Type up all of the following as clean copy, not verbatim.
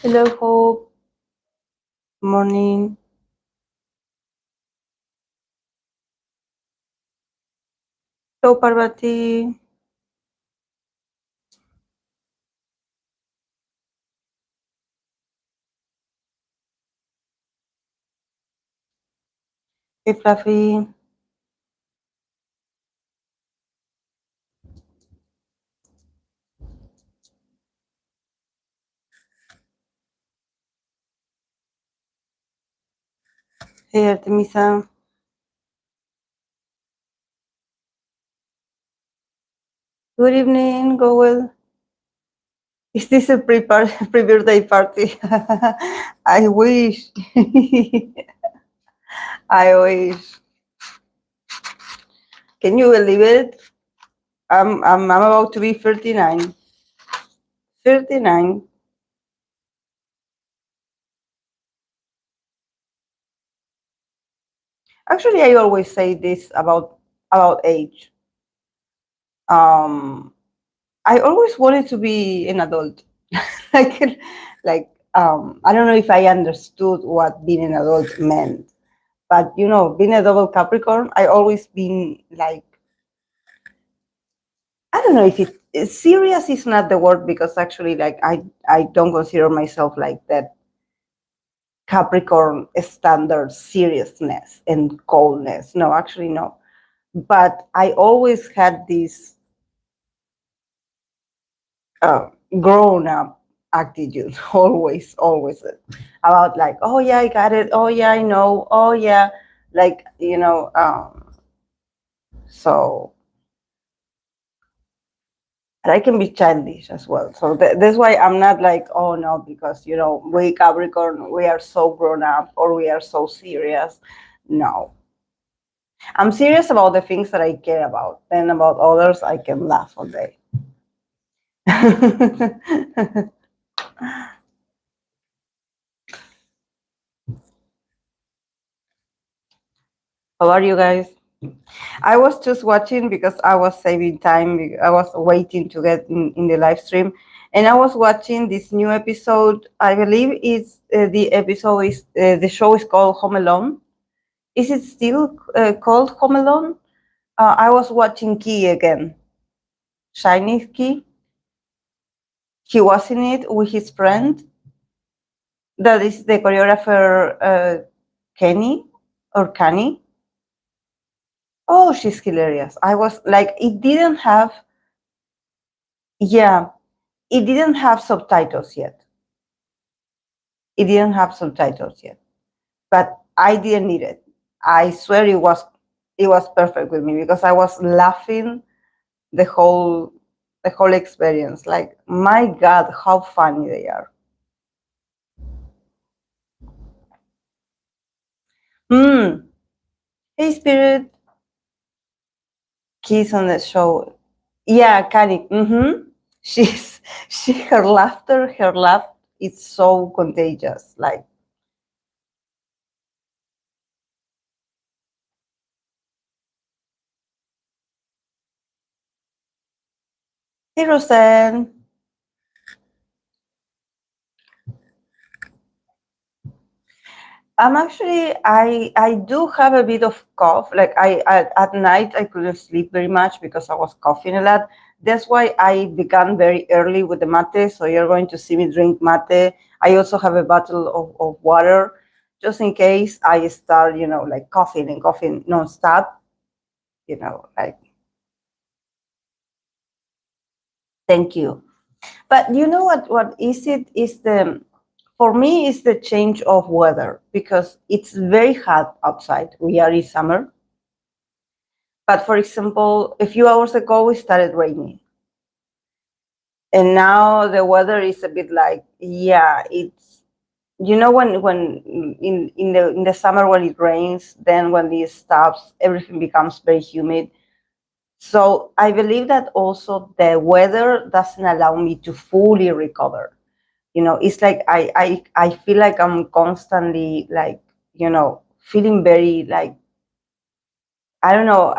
Hello, Hope. Morning. Hello, Parvati. Hey, Fluffy. Hey, Artemisa. Good evening, go well. Is this a pre-birthday party? I wish. I wish. Can you believe it? I'm about to be 39. 39. Actually, I always say this about age. Um, I always wanted to be an adult. like, I don't know if I understood what being an adult meant, but being a double Capricorn, I always been like, I don't know if serious is not the word, because actually, like, I don't consider myself like that Capricorn standard seriousness and coldness. No, actually, no. But I always had this uh, grown up attitude, always about, like, oh yeah, I got it, oh yeah, I know, oh yeah, like, so. And I can be childish as well, so that's why I'm not like, oh no, because we Capricorn, we are so grown up or we are so serious. No, I'm serious about the things that I care about, and about others I can laugh all day. How are you guys? I was just watching because I was saving time. I was waiting to get in the live stream, and I was watching this new episode. I believe it's the show is called Home Alone. Is it still called Home Alone? I was watching Key again. Shiny Key. He was in it with his friend. That is the choreographer, Kenny or Kani. Oh, she's hilarious. I was like, it didn't have. Yeah, it didn't have subtitles yet. It didn't have subtitles yet, but I didn't need it. I swear it was perfect with me, because I was laughing the whole the whole experience. Like, my God, how funny they are. Hmm. Hey, Spirit. Kiss on the show. Yeah, Kanik. Mm-hmm. She's her laugh is so contagious. Like, hey, Roseanne. I'm actually, I do have a bit of cough. Like, at night I couldn't sleep very much because I was coughing a lot. That's why I began very early with the mate. So you're going to see me drink mate. I also have a bottle of water, just in case I start, like, coughing and coughing nonstop. Like, thank you. But you know what is it? Is the For me, it's the change of weather, because it's very hot outside. We are in summer. But for example, a few hours ago, it started raining. And now the weather is a bit like, yeah, it's, when in the summer, when it rains, then when it stops, everything becomes very humid. So I believe that also the weather doesn't allow me to fully recover. It's like I feel like I'm constantly, like, feeling very, like, I don't know.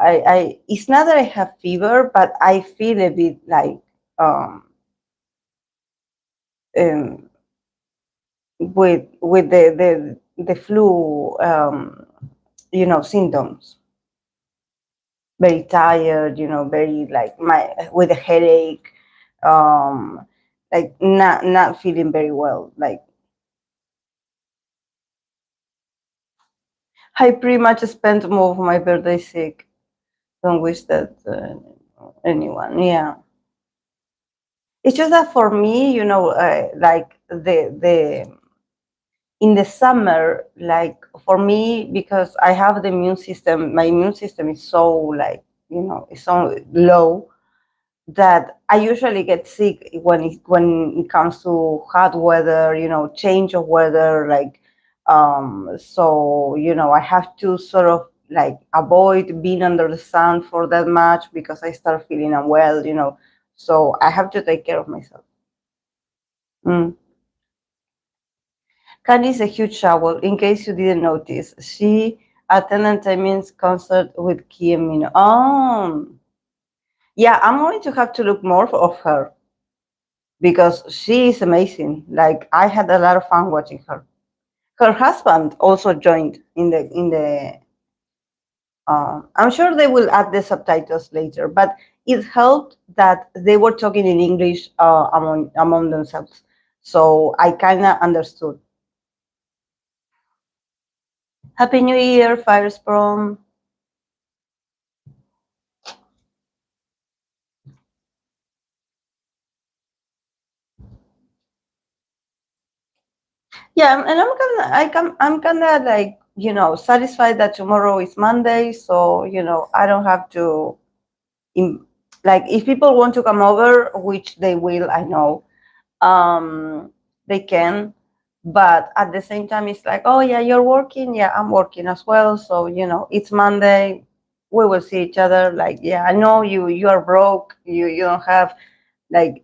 It's not that I have fever, but I feel a bit like, um, um with the flu, symptoms. Very tired, very like my with a headache, um, like not feeling very well. Like I pretty much spent more of my birthday sick. Don't wish that anyone. Yeah, it's just that for me, like the in the summer, like for me, because I have the immune system, my immune system is so like it's so low that I usually get sick when it comes to hot weather, change of weather, like so I have to sort of like avoid being under the sun for that much because I start feeling unwell, so I have to take care of myself. Mm. Candy is a huge shower. In case you didn't notice, she attended Taemin's concert with Kim Min. Oh, yeah, I'm going to have to look more of her because she is amazing. Like I had a lot of fun watching her. Her husband also joined in the. I'm sure they will add the subtitles later, but it helped that they were talking in English among themselves, so I kind of understood. Happy New Year, Firesprong. Yeah, and I'm kind of like satisfied that tomorrow is Monday, so I don't have to. In, like if people want to come over, which they will, I know, they can, but at the same time, it's like, oh yeah, you're working, yeah, I'm working as well, so it's Monday, we will see each other. Like, yeah, I know you are broke, you don't have like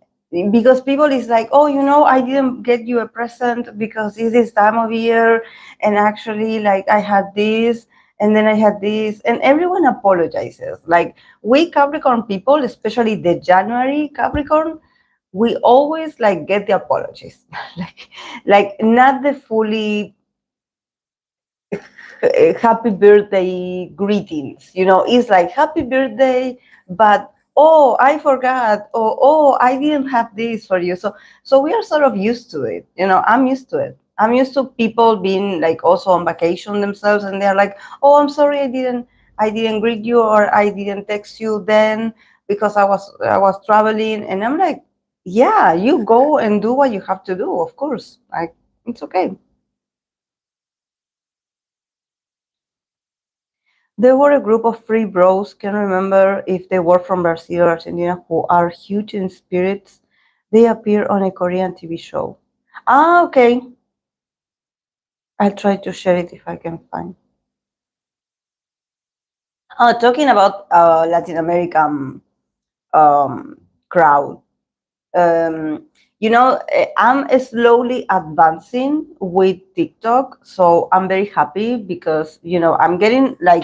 because people is like, oh, I didn't get you a present because it's this time of year, and actually like I had this and then I had this, and everyone apologizes. Like we Capricorn people, especially the January Capricorn, we always like get the apologies. like not the fully happy birthday greetings. It's like happy birthday, but oh, I forgot, or oh, I didn't have this for you. So we are sort of used to it. I'm used to it. I'm used to people being like also on vacation themselves, and they're like, oh, I'm sorry, I didn't greet you, or I didn't text you then because I was traveling, and I'm like, yeah, you go and do what you have to do, of course. Like it's okay. There were a group of three bros, can't remember if they were from Brazil or Argentina, who are huge in spirits. They appear on a Korean TV show. Ah, okay. I'll try to share it if I can find. Oh, talking about Latin American crowd. I'm slowly advancing with TikTok, so I'm very happy because I'm getting like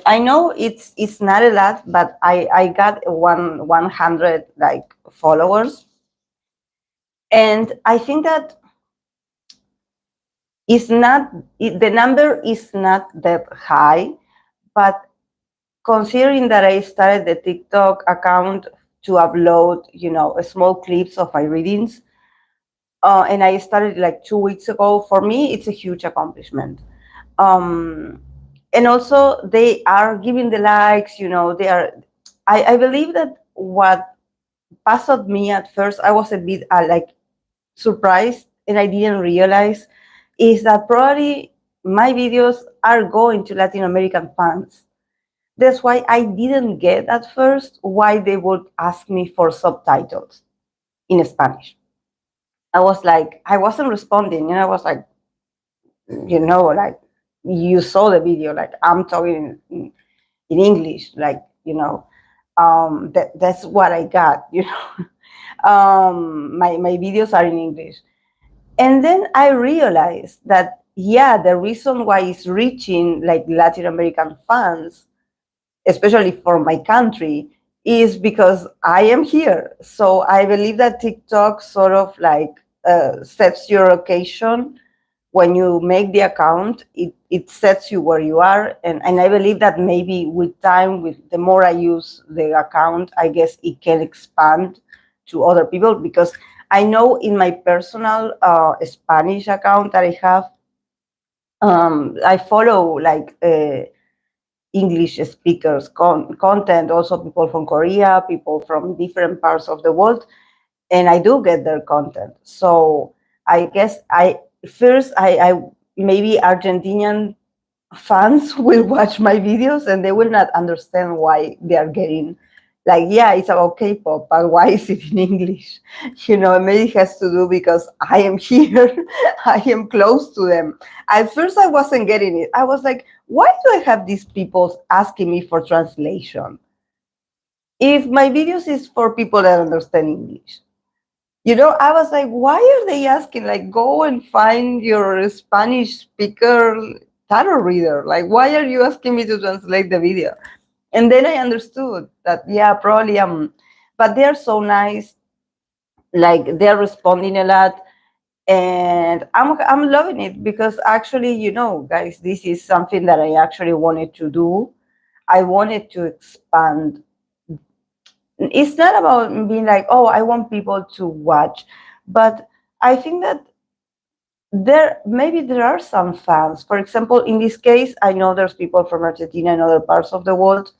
I know it's not a lot, but I got 100 like followers, and I think that the number is not that high, but considering that I started the TikTok account to upload small clips of my readings, and I started like 2 weeks ago. For me, it's a huge accomplishment. Um, and also they are giving the likes. They are. I believe that what passed me at first, I was a bit like surprised, and I didn't realize is that probably my videos are going to Latin American fans. That's why I didn't get at first why they would ask me for subtitles in Spanish. I was like, I wasn't responding, I was like, like you saw the video, like I'm talking in English, like that's what I got. My videos are in English. And then I realized that, yeah, the reason why it's reaching like Latin American fans, especially for my country, is because I am here. So I believe that TikTok sort of like sets your location. When you make the account, it sets you where you are. And I believe that maybe with time, with the more I use the account, I guess it can expand to other people, because I know in my personal Spanish account that I have, I follow like English speakers content, also people from Korea, people from different parts of the world, and I do get their content. So I guess I maybe Argentinian fans will watch my videos and they will not understand why they are getting, like, yeah, it's about K-pop, but why is it in English? Maybe it has to do because I am here, I am close to them. At first, I wasn't getting it. I was like, why do I have these people asking me for translation if my videos is for people that understand English? I was like, why are they asking? Like, go and find your Spanish speaker tarot reader. Like, why are you asking me to translate the video? And then I understood that, yeah, probably but they're so nice. Like, they're responding a lot. And I'm loving it, because actually, guys, this is something that I actually wanted to do. I wanted to expand. It's not about being like, oh, I want people to watch, but I think that maybe there are some fans. For example, in this case, I know there's people from Argentina and other parts of the world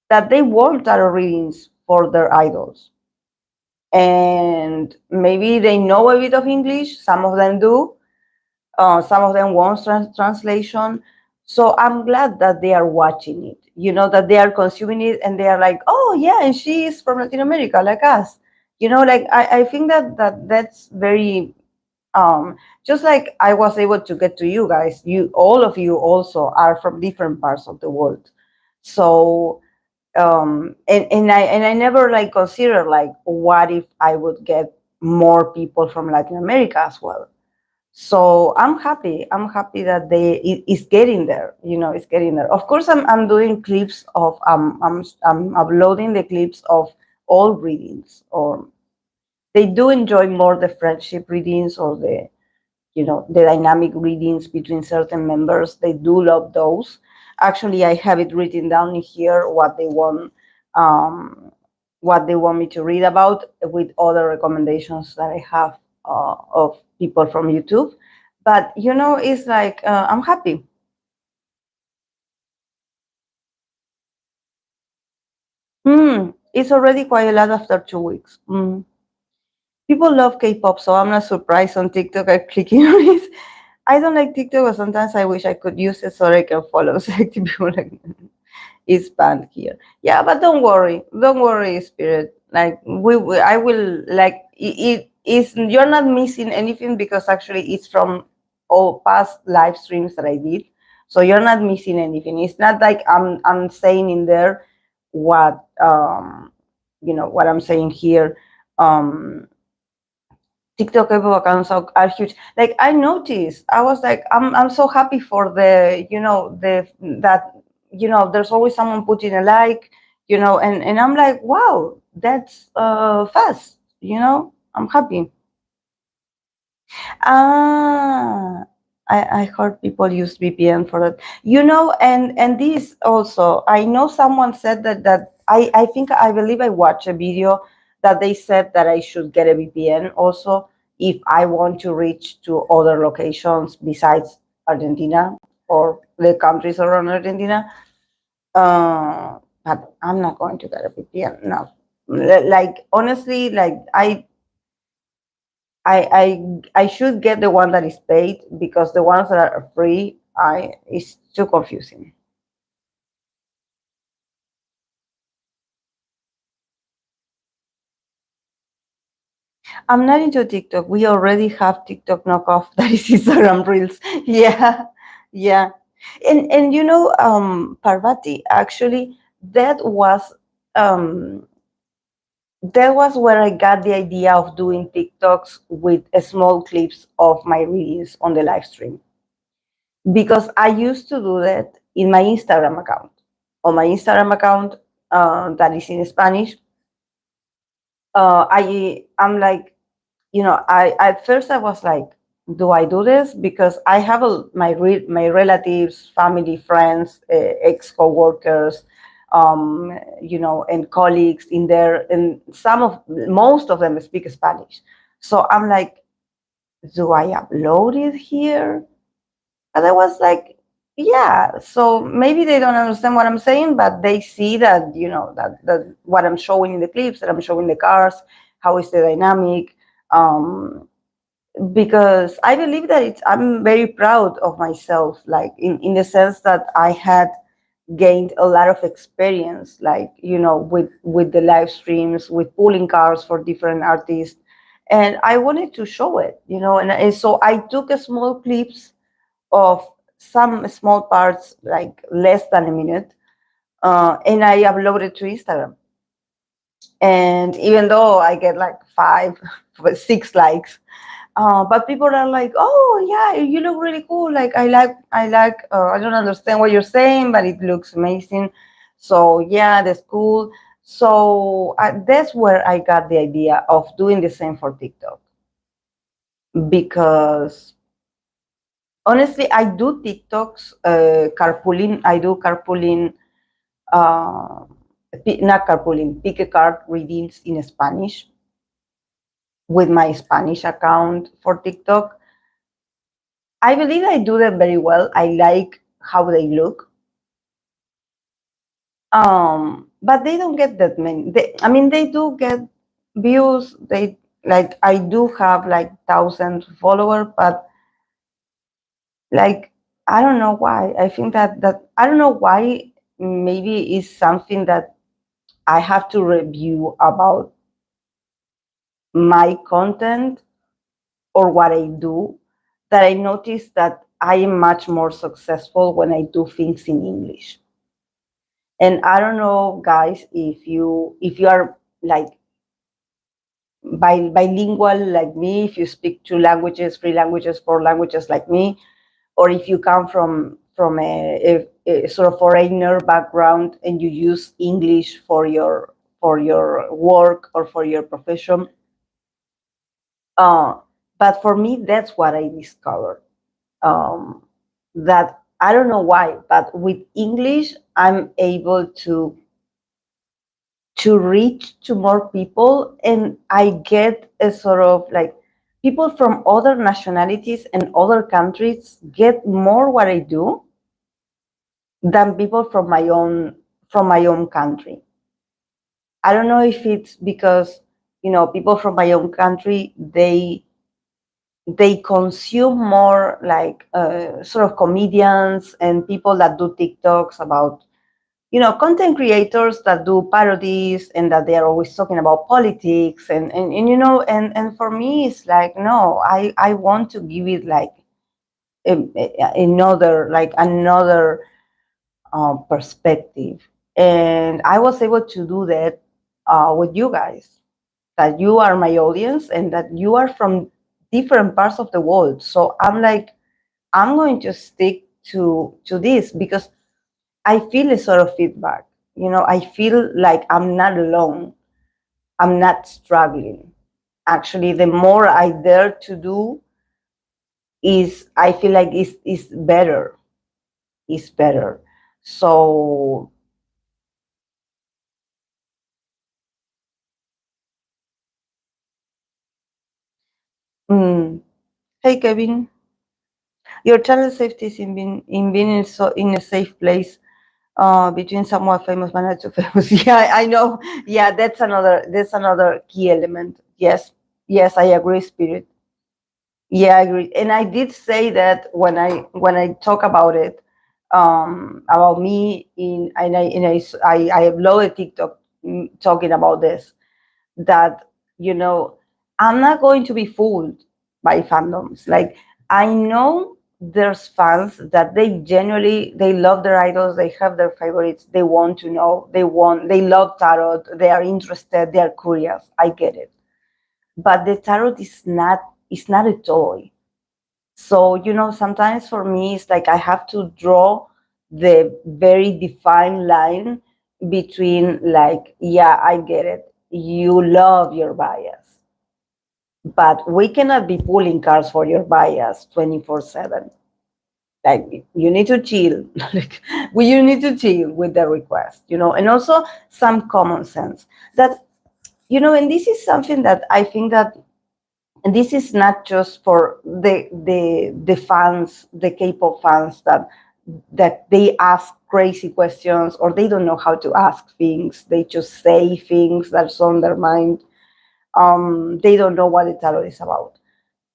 that they want tarot readings for their idols. And maybe they know a bit of English, some of them do, some of them want translation. So I'm glad that they are watching it, that they are consuming it, and they are like, oh yeah, and she is from Latin America like us. Like I think that's very, just like I was able to get to you guys, all of you also are from different parts of the world. So and I never like consider, like, what if I would get more people from Latin America as well. So I'm happy. I'm happy that it's getting there. It's getting there. Of course, I'm doing clips of I'm uploading the clips of all readings, or they do enjoy more the friendship readings, or the dynamic readings between certain members. They do love those. Actually, I have it written down in here um, what they want me to read about, with other recommendations that I have of people from YouTube. But it's like, I'm happy. It's already quite a lot after 2 weeks. People love K-pop, so I'm not surprised on TikTok I'm clicking on it. I don't like TikTok, but sometimes I wish I could use it so I can follow selective people. Like, it's banned here. Yeah, but don't worry, Spirit. Like, I will, like, it is, you're not missing anything, because actually it's from all past live streams that I did. So you're not missing anything. It's not like I'm saying in there what what I'm saying here. TikTok accounts are huge. Like, I noticed, I was like, I'm so happy for there's always someone putting a like, and I'm like, wow, that's fast. I'm happy. Ah, I heard people use VPN for that. And this also, I know someone said that I believe I watched a video that they said that I should get a VPN also if I want to reach to other locations besides Argentina, or the countries around Argentina. But I'm not going to get a VPN. No. Like, honestly, like, I should get the one that is paid, because the ones that are free, it's too confusing. I'm not into TikTok. We already have TikTok knockoff that is Instagram Reels. Yeah, yeah. And Parvati, actually, that was um that was where I got the idea of doing TikToks with small clips of my reels on the live stream, because I used to do that in my Instagram account. On my Instagram account, that is in Spanish, I'm like, I at first I was like, do I do this? Because I have my relatives, family, friends, ex coworkers, and colleagues in there, and most of them speak Spanish. So I'm like, do I upload it here? And I was like, yeah. So maybe they don't understand what I'm saying, but they see that, that what I'm showing in the clips, that I'm showing the cars, how is the dynamic. Um, because I believe that I'm very proud of myself, like in the sense that I had gained a lot of experience, like, with the live streams, with pulling cars for different artists. And I wanted to show it, and so I took a small clips of some small parts, like less than a minute, and I uploaded to Instagram. And even though I get like 5, 6 likes, but people are like, "Oh yeah, you look really cool. Like I like. I don't understand what you're saying, but it looks amazing." So yeah, that's cool. So that's where I got the idea of doing the same for TikTok, because honestly, I do TikToks, carpooling. I do carpooling, uh, not carpooling, pick a card readings in Spanish with my Spanish account for TikTok. I believe I do them very well. I like how they look. But they don't get that many. I mean, they do get views. They like I do have like 1,000 followers, but like I don't know why. I think that I don't know why. Maybe it's something that I have to review about my content or what I do, that I notice that I am much more successful when I do things in English. And I don't know, guys, if you are like bilingual like me, if you speak 2 languages, 3 languages, 4 languages like me, or if you come from a sort of foreigner background and you use English for your work or for your profession. Uh, but for me, that's what I discovered. Um, that I don't know why, but with English, I'm able to reach to more people, and I get a sort of like people from other nationalities and other countries get more what I do than people from my own country. I don't know if it's because people from my own country, they consume more like sort of comedians and people that do TikToks about content creators that do parodies and that they are always talking about politics and for me it's like, no, I want to give it like another perspective. And I was able to do that with you guys, that you are my audience and that you are from different parts of the world. So I'm like, I'm going to stick to this because I feel a sort of feedback. I feel like I'm not alone. I'm not struggling. Actually, the more I dare to do, is I feel like it's better. It's better. So, mm, hey Kevin, your channel safety is in being in a safe place. Between somewhat famous but not too famous. Yeah, I know. Yeah, that's another key element. Yes, yes, I agree, Spirit. Yeah, I agree. And I did say that when I talk about it, about me I uploaded TikTok, talking about this, that I'm not going to be fooled by fandoms. Like, I know there's fans that they love their idols, they have their favorites, they want to know, they love tarot, they are interested, they are curious. I get it. But the tarot is not a toy. So, sometimes for me, it's like I have to draw the very defined line between, like, yeah, I get it. You love your bias, but we cannot be pulling cars for your bias 24/7. Like you need to chill. Like you need to chill with the request, and also some common sense that, and this is something that I think that, and this is not just for the fans, the K-pop fans, that they ask crazy questions or they don't know how to ask things. They just say things that's on their mind. They don't know what the tarot is about.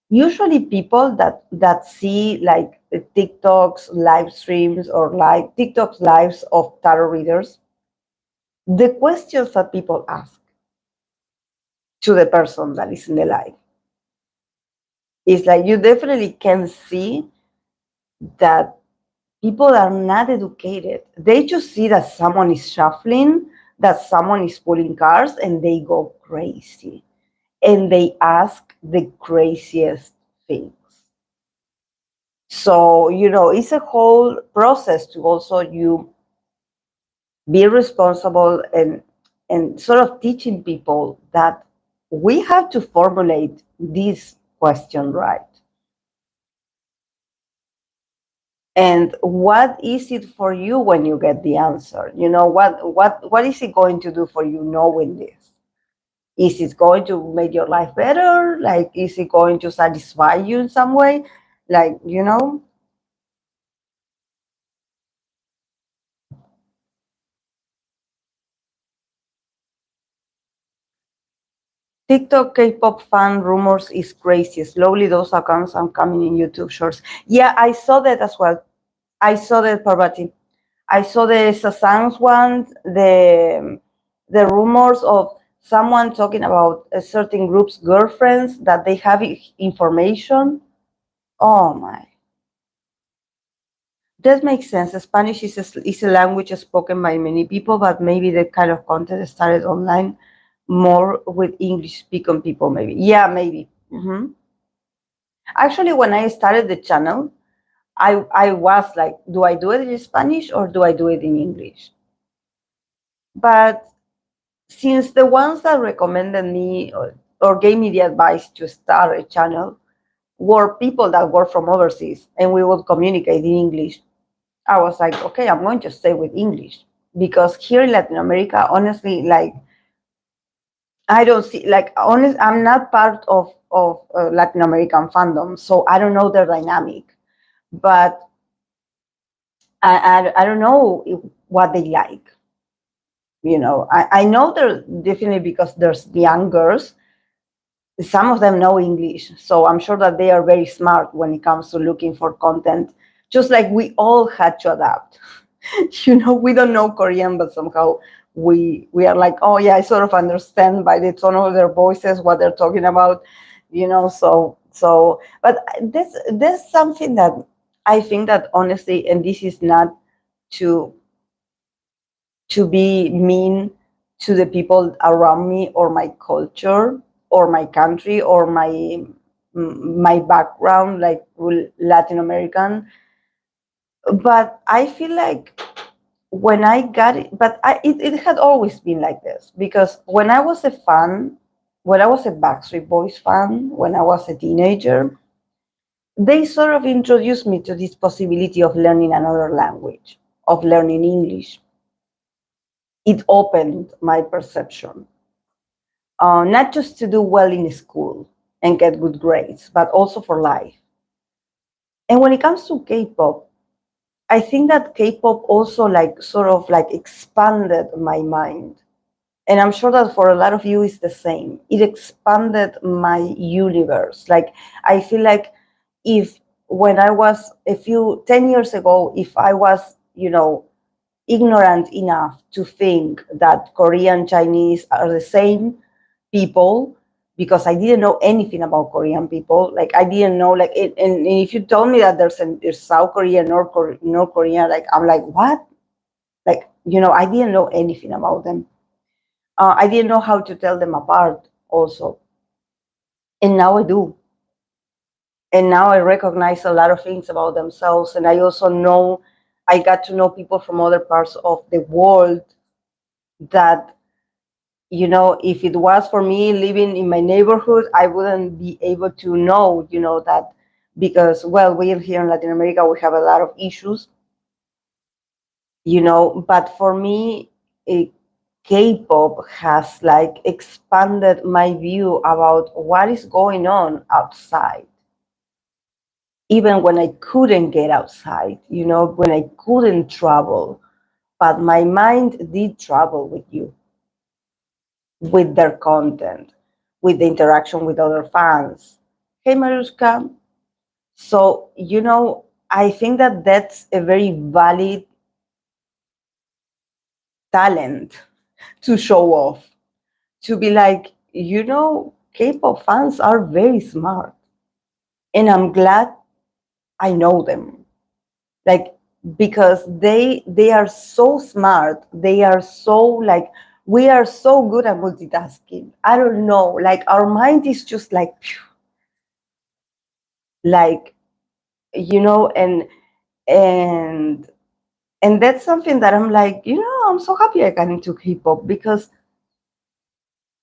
Usually, people that see like TikToks, live streams, or like TikTok lives of tarot readers, the questions that people ask to the person that is in the live is like you definitely can see that people are not educated. They just see that someone is shuffling, that someone is pulling cards, and they go crazy. And they ask the craziest things. So, it's a whole process to also you be responsible and sort of teaching people that we have to formulate this question right. And what is it for you when you get the answer? What is it going to do for you knowing this? Is it going to make your life better? Like, is it going to satisfy you in some way? Like, TikTok K-pop fan rumors is crazy. Slowly, those accounts are coming in YouTube Shorts. Yeah, I saw that as well. I saw that, Parvati. I saw the Sasan's one, the rumors of someone talking about a certain group's girlfriends that they have information. Oh my, that makes sense. Spanish is a language spoken by many people, but maybe the kind of content started online more with English speaking people. Maybe, yeah, maybe. Actually, when I started the channel, I was like, do I do it in Spanish or do I do it in English? But since the ones that recommended me or gave me the advice to start a channel were people that were from overseas and we would communicate in English, I was like, okay, I'm going to stay with English because here in Latin America, honestly, like I don't see like honest. I'm not part of Latin American fandom, so I don't know their dynamic. But I don't know what they like. I know they're definitely because there's young girls. Some of them know English, so I'm sure that they are very smart when it comes to looking for content. Just like we all had to adapt. We don't know Korean, but somehow we are like, oh yeah, I sort of understand by the tone of their voices what they're talking about. But there's something that I think that honestly, and this is not to be mean to the people around me or my culture or my country or my background, like Latin American. But I feel like when I got it, but it had always been like this because when I was a Backstreet Boys fan, when I was a teenager, they sort of introduced me to this possibility of learning another language, of learning English. It opened my perception, not just to do well in school and get good grades, but also for life. And when it comes to K-pop, I think that K-pop also like sort of like expanded my mind. And I'm sure that for a lot of you it's the same. It expanded my universe. Like I feel like if when I was 10 years ago, if I was, ignorant enough to think that Korean Chinese are the same people because I didn't know anything about Korean people. Like I didn't know and if you told me that there's South Korea, North Korea, like I'm like, what? Like, I didn't know anything about them. I didn't know how to tell them apart also. And now I do. And now I recognize a lot of things about themselves. And I also know I got to know people from other parts of the world that if it was for me living in my neighborhood, I wouldn't be able to know, that, because, well, we here in Latin America, we have a lot of issues, but for me, K-pop has like expanded my view about what is going on outside. Even when I couldn't get outside, when I couldn't travel, but my mind did travel with you, with their content, with the interaction with other fans. Hey, Maruska. So, I think that that's a very valid talent to show off, to be like, K-pop fans are very smart. And I'm glad I know them. Like, because they are so smart. They are so like, we are so good at multitasking. I don't know. Like, our mind is just like, phew, like, and and that's something that I'm like, I'm so happy I got into K-pop, because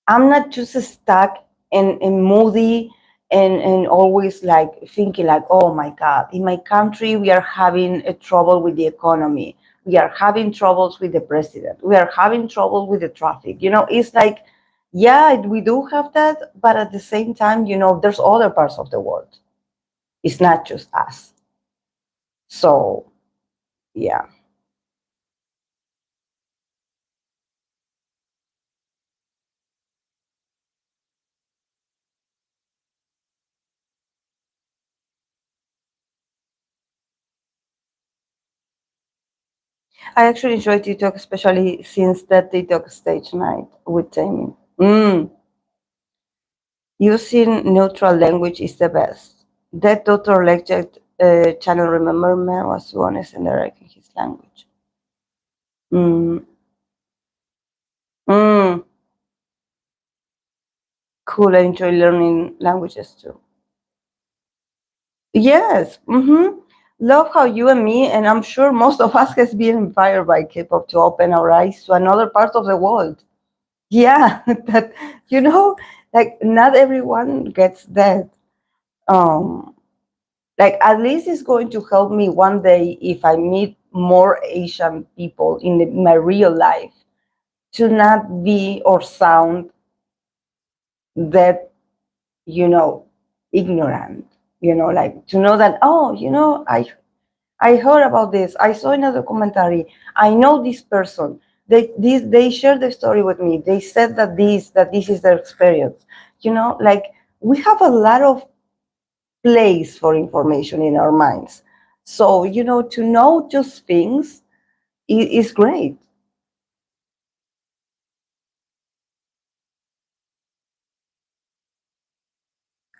I'm not just stuck and moody and always like thinking like, oh my God, in my country we are having a trouble with the economy. We are having troubles with the president. We are having trouble with the traffic. It's like, yeah, we do have that, but at the same time, there's other parts of the world. It's not just us. So yeah. I actually enjoy TikTok, especially since that TikTok stage night with Jamie. Using neutral language is the best. That Dr. Lecture channel, remember, man, was too honest and direct in his language. Mm. Mm. Cool, I enjoy learning languages too. Yes. Love how you and me, and I'm sure most of us, has been inspired by K-pop to open our eyes to another part of the world. Yeah, that, like, not everyone gets that. Um, like, at least it's going to help me one day if I meet more Asian people in my real life, to not be or sound that, you know ignorant, like, to know that, oh, I heard about this, I saw in a documentary, I know this person, they shared the story with me, they said that this is their experience, like, we have a lot of place for information in our minds. So, to know just things is great.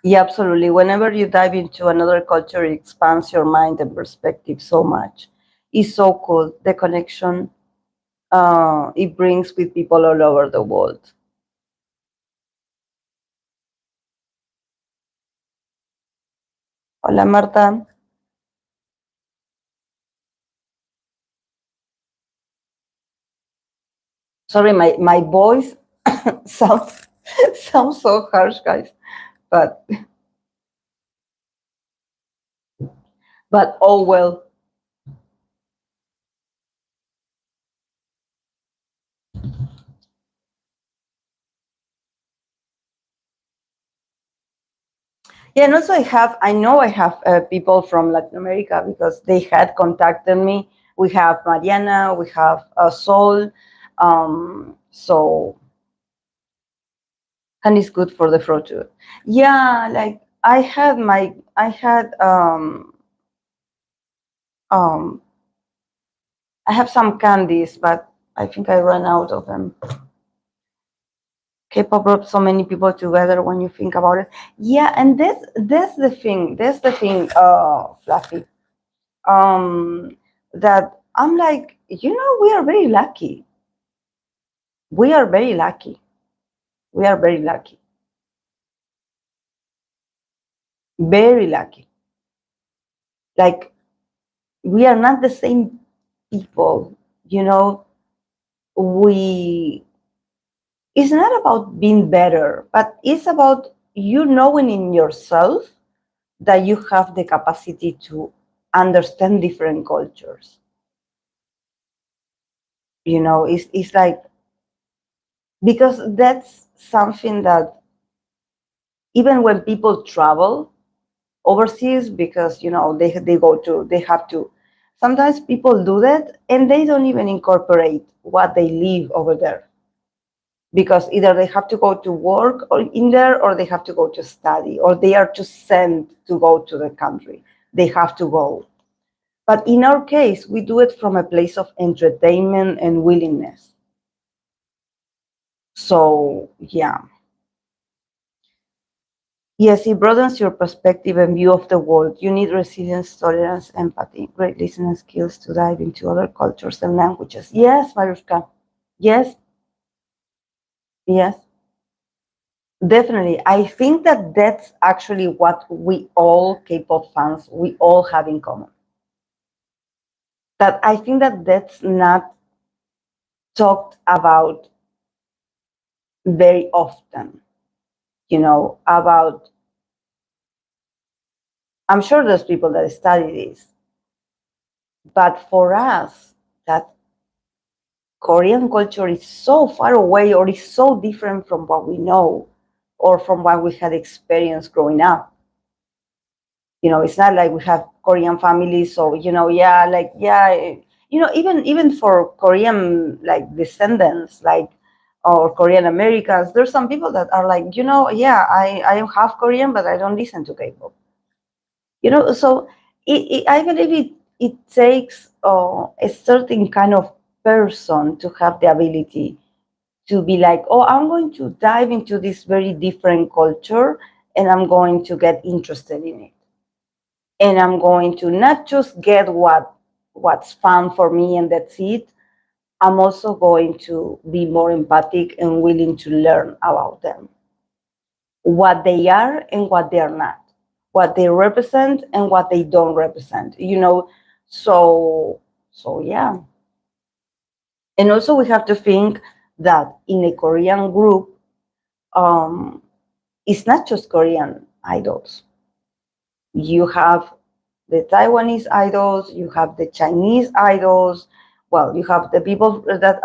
Yeah, absolutely. Whenever you dive into another culture, it expands your mind and perspective so much. It's so cool, the connection it brings with people all over the world. Hola, Marta. Sorry, my voice sounds sounds so harsh, guys. But oh well. Yeah, and also I know I have people from Latin America, because they had contacted me. We have Mariana, we have Sol, so, and it's good for the throat too. Yeah, like, um I have some candies, but I think I ran out of them. K-pop brought so many people together when you think about it. Yeah, and that's the thing. That's the thing, Fluffy. That I'm like, we are very lucky. We are very lucky. We are very lucky. Very lucky. Like, we are not the same people. We it's not about being better, but it's about you knowing in yourself that you have the capacity to understand different cultures. It's like, because that's something that even when people travel overseas, because they have to, sometimes people do that and they don't even incorporate what they live over there, because either they have to go to work or in there, or they have to go to study, or they are just sent to go to the country. They have to go. But in our case, we do it from a place of entertainment and willingness. So, yeah. Yes, it broadens your perspective and view of the world. You need resilience, tolerance, empathy, great listening skills to dive into other cultures and languages. Yes, Marushka. Yes, yes, definitely. I think that that's actually what we all K-pop fans, we all have in common. That I think that that's not talked about very often, about, I'm sure there's people that study this, but for us, that Korean culture is so far away, or is so different from what we know, or from what we had experienced growing up. It's not like we have Korean families, so yeah, like, yeah, even for Korean, like, descendants, like, or Korean Americans, there's some people that are like, yeah, I am half Korean, but I don't listen to K-pop. So I believe it takes a certain kind of person to have the ability to be like, oh, I'm going to dive into this very different culture, and I'm going to get interested in it, and I'm going to not just get what's fun for me and that's it. I'm also going to be more empathic and willing to learn about them, what they are and what they are not, what they represent and what they don't represent. So yeah. And also we have to think that in a Korean group, um, it's not just Korean idols. You have the Taiwanese idols, you have the Chinese idols. Well, you have the people that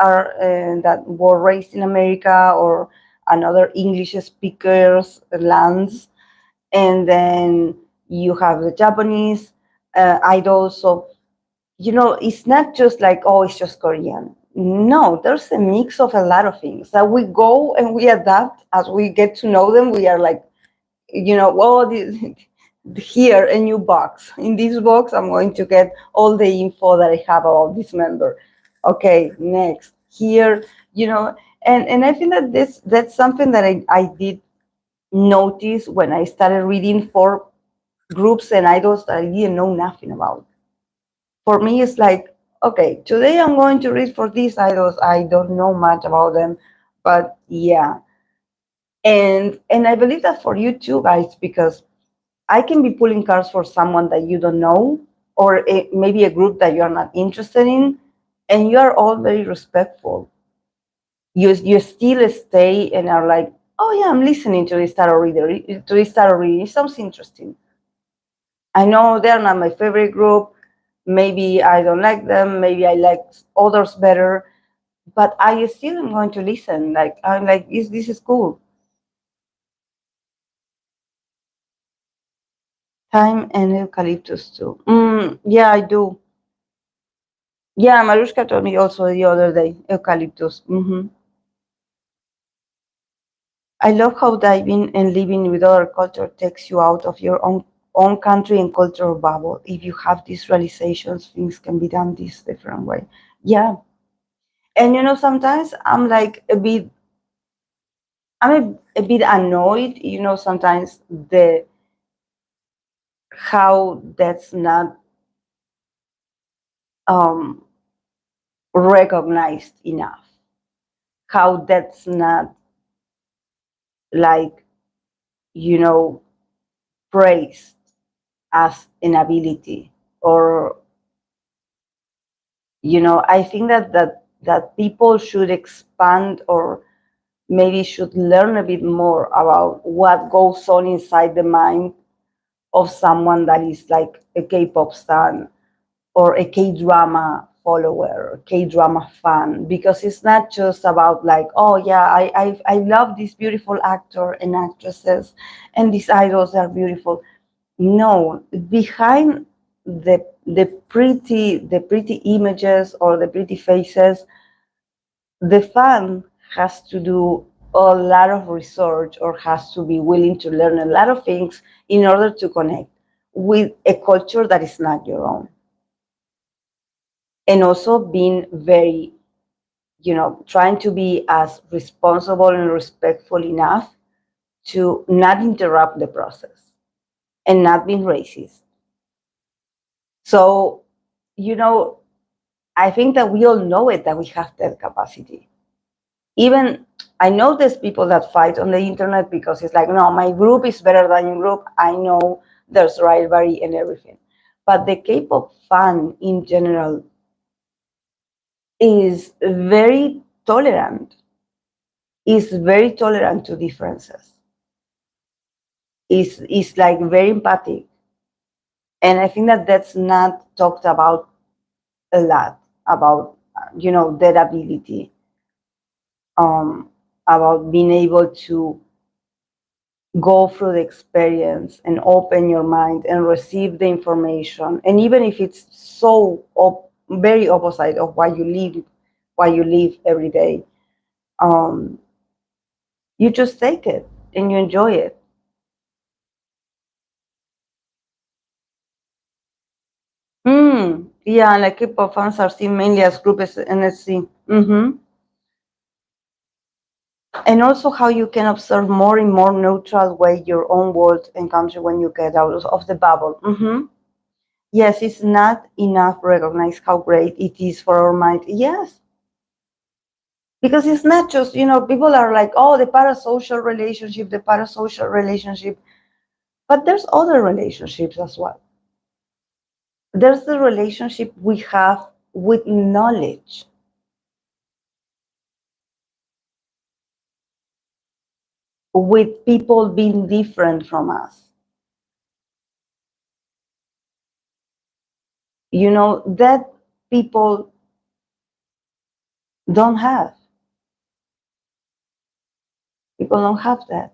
were raised in America or another English speakers lands, and then you have the Japanese idols. So it's not just like, oh, it's just Korean. No, there's a mix of a lot of things that we go and we adapt as we get to know them. We are like, well, here a new box. In this box, I'm going to get all the info that I have about this member. Okay, next here, and I think that that's something that I did notice when I started reading for groups and idols that I didn't know nothing about. For me, it's like, okay, today I'm going to read for these idols. I don't know much about them, but yeah. And I believe that for you too, guys, because I can be pulling cards for someone that you don't know, or maybe a group that you are not interested in, and you are all very respectful. You still stay and are like, oh yeah, I'm listening to this tarot reader. To this tarot reading, it sounds interesting. I know they're not my favorite group. Maybe I don't like them. Maybe I like others better. But I still am going to listen. Like, I'm like, this is cool. Thyme and eucalyptus too. Yeah, I do. Yeah, Marushka told me also the other day, eucalyptus. I love how diving and living with other culture takes you out of your own country and cultural bubble. If you have these realizations, things can be done this different way. Yeah. And sometimes I'm a bit annoyed, sometimes the how that's not um recognized enough. How that's not, like, you know, praised as an ability, or I think that people should expand, or maybe should learn a bit more about what goes on inside the mind of someone that is like a K-pop stan or a K-drama follower, K-drama fan, because it's not just about like, oh yeah, I love this beautiful actor and actresses, and these idols are beautiful. No, behind the pretty images or the pretty faces, the fan has to do a lot of research or has to be willing to learn a lot of things in order to connect with a culture that is not your own. And also being very, trying to be as responsible and respectful enough to not interrupt the process and not being racist. So, you know, I think that we all know it, that we have that capacity. Even I know there's people that fight on the internet because it's like, no, my group is better than your group. I know there's rivalry and everything. But the K-pop fan in general is very tolerant, is very tolerant to differences, is like very empathic. And I think that that's not talked about a lot, about, their ability, um, about being able to go through the experience and open your mind and receive the information. And even if it's so very opposite of what you live every day, um, you just take it and you enjoy it. Yeah, like K-pop fans are seen mainly as groups NSC. And also how you can observe more in more neutral way your own world and country when you get out of the bubble. Yes, it's not enough recognize how great it is for our mind. Yes, because it's not just, people are like, oh, the parasocial relationship, but there's other relationships as well. There's the relationship we have with knowledge, with people being different from us. That people don't have. People don't have that.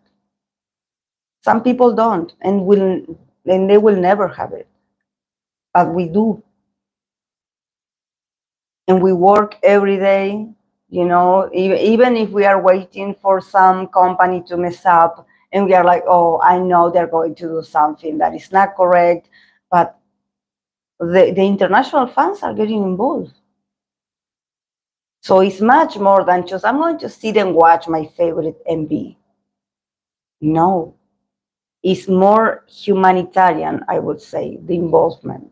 Some people don't, and they will never have it, but we do. And we work every day, even if we are waiting for some company to mess up, and we are like, oh, I know they're going to do something that is not correct, but the international fans are getting involved. So it's much more than just, I'm going to sit and watch my favorite MV. No, it's more humanitarian, I would say, the involvement.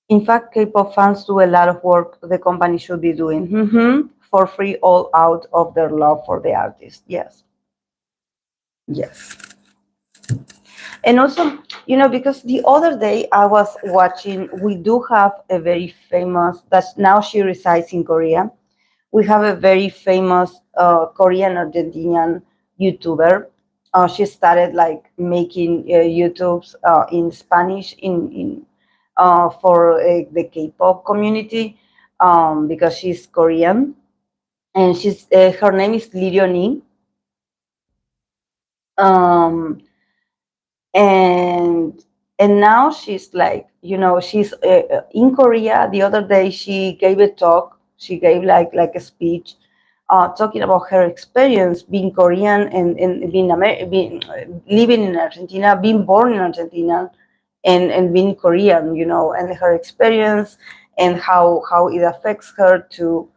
In fact, K-pop fans do a lot of work the company should be doing, for free, all out of their love for the artist. Yes, yes. And also, because the other day I was watching, we do have a very famous, that's now she resides in Korea. We have a very famous Korean Argentinian YouTuber. She started like making YouTubes in Spanish for the K-pop community, because she's Korean, and her name is Lirioni. Um, and and now she's like, she's in Korea. The other day she gave a talk. She gave like a speech, talking about her experience being Korean and being living in Argentina, being born in Argentina, and being Korean, and her experience and how it affects her to,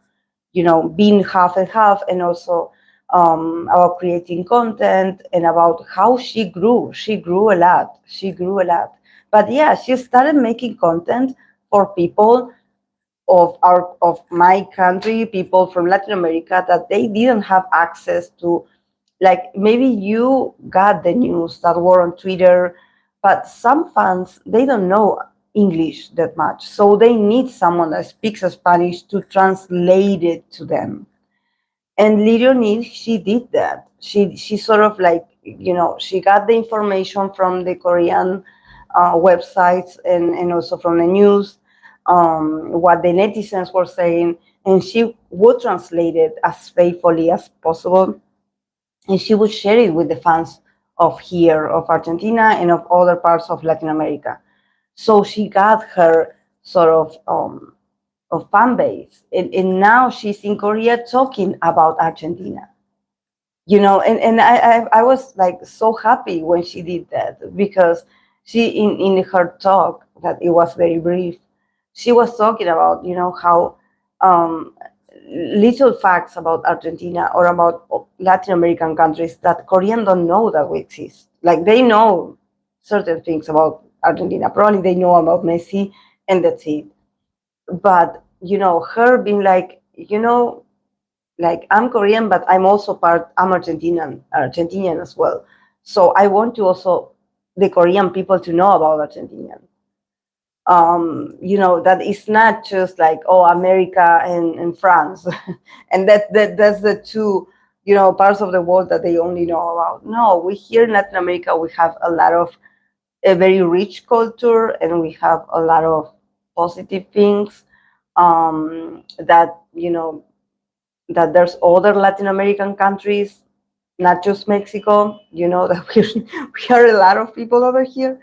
being half and half, and also about creating content and about how she grew. She grew a lot. She grew a lot. But yeah, she started making content for people of my country, people from Latin America, that they didn't have access to. Like, maybe you got the news that were on Twitter, but some fans, they don't know English that much. So they need someone that speaks Spanish to translate it to them. And little Neil, she did that. She sort of like, she got the information from the Korean websites, and also from the news, what the netizens were saying, and she would translate it as faithfully as possible, and she would share it with the fans of here, of Argentina, and of other parts of Latin America. So she got her sort of fan base, and now she's in Korea talking about Argentina. And I was like so happy when she did that, because she, in her talk, that it was very brief, she was talking about, how um, little facts about Argentina or about Latin American countries that Korean don't know that we exist. Like, they know certain things about Argentina. Probably they know about Messi, and that's it. But her being like, like, I'm Korean, but I'm Argentinian as well. So I want to also the Korean people to know about Argentinian. That it's not just like, oh, America and France, and that's the two, parts of the world that they only know about. No, we here in Latin America, we have a very rich culture, and we have a lot of positive things, that that there's other Latin American countries, not just Mexico, that we are a lot of people over here,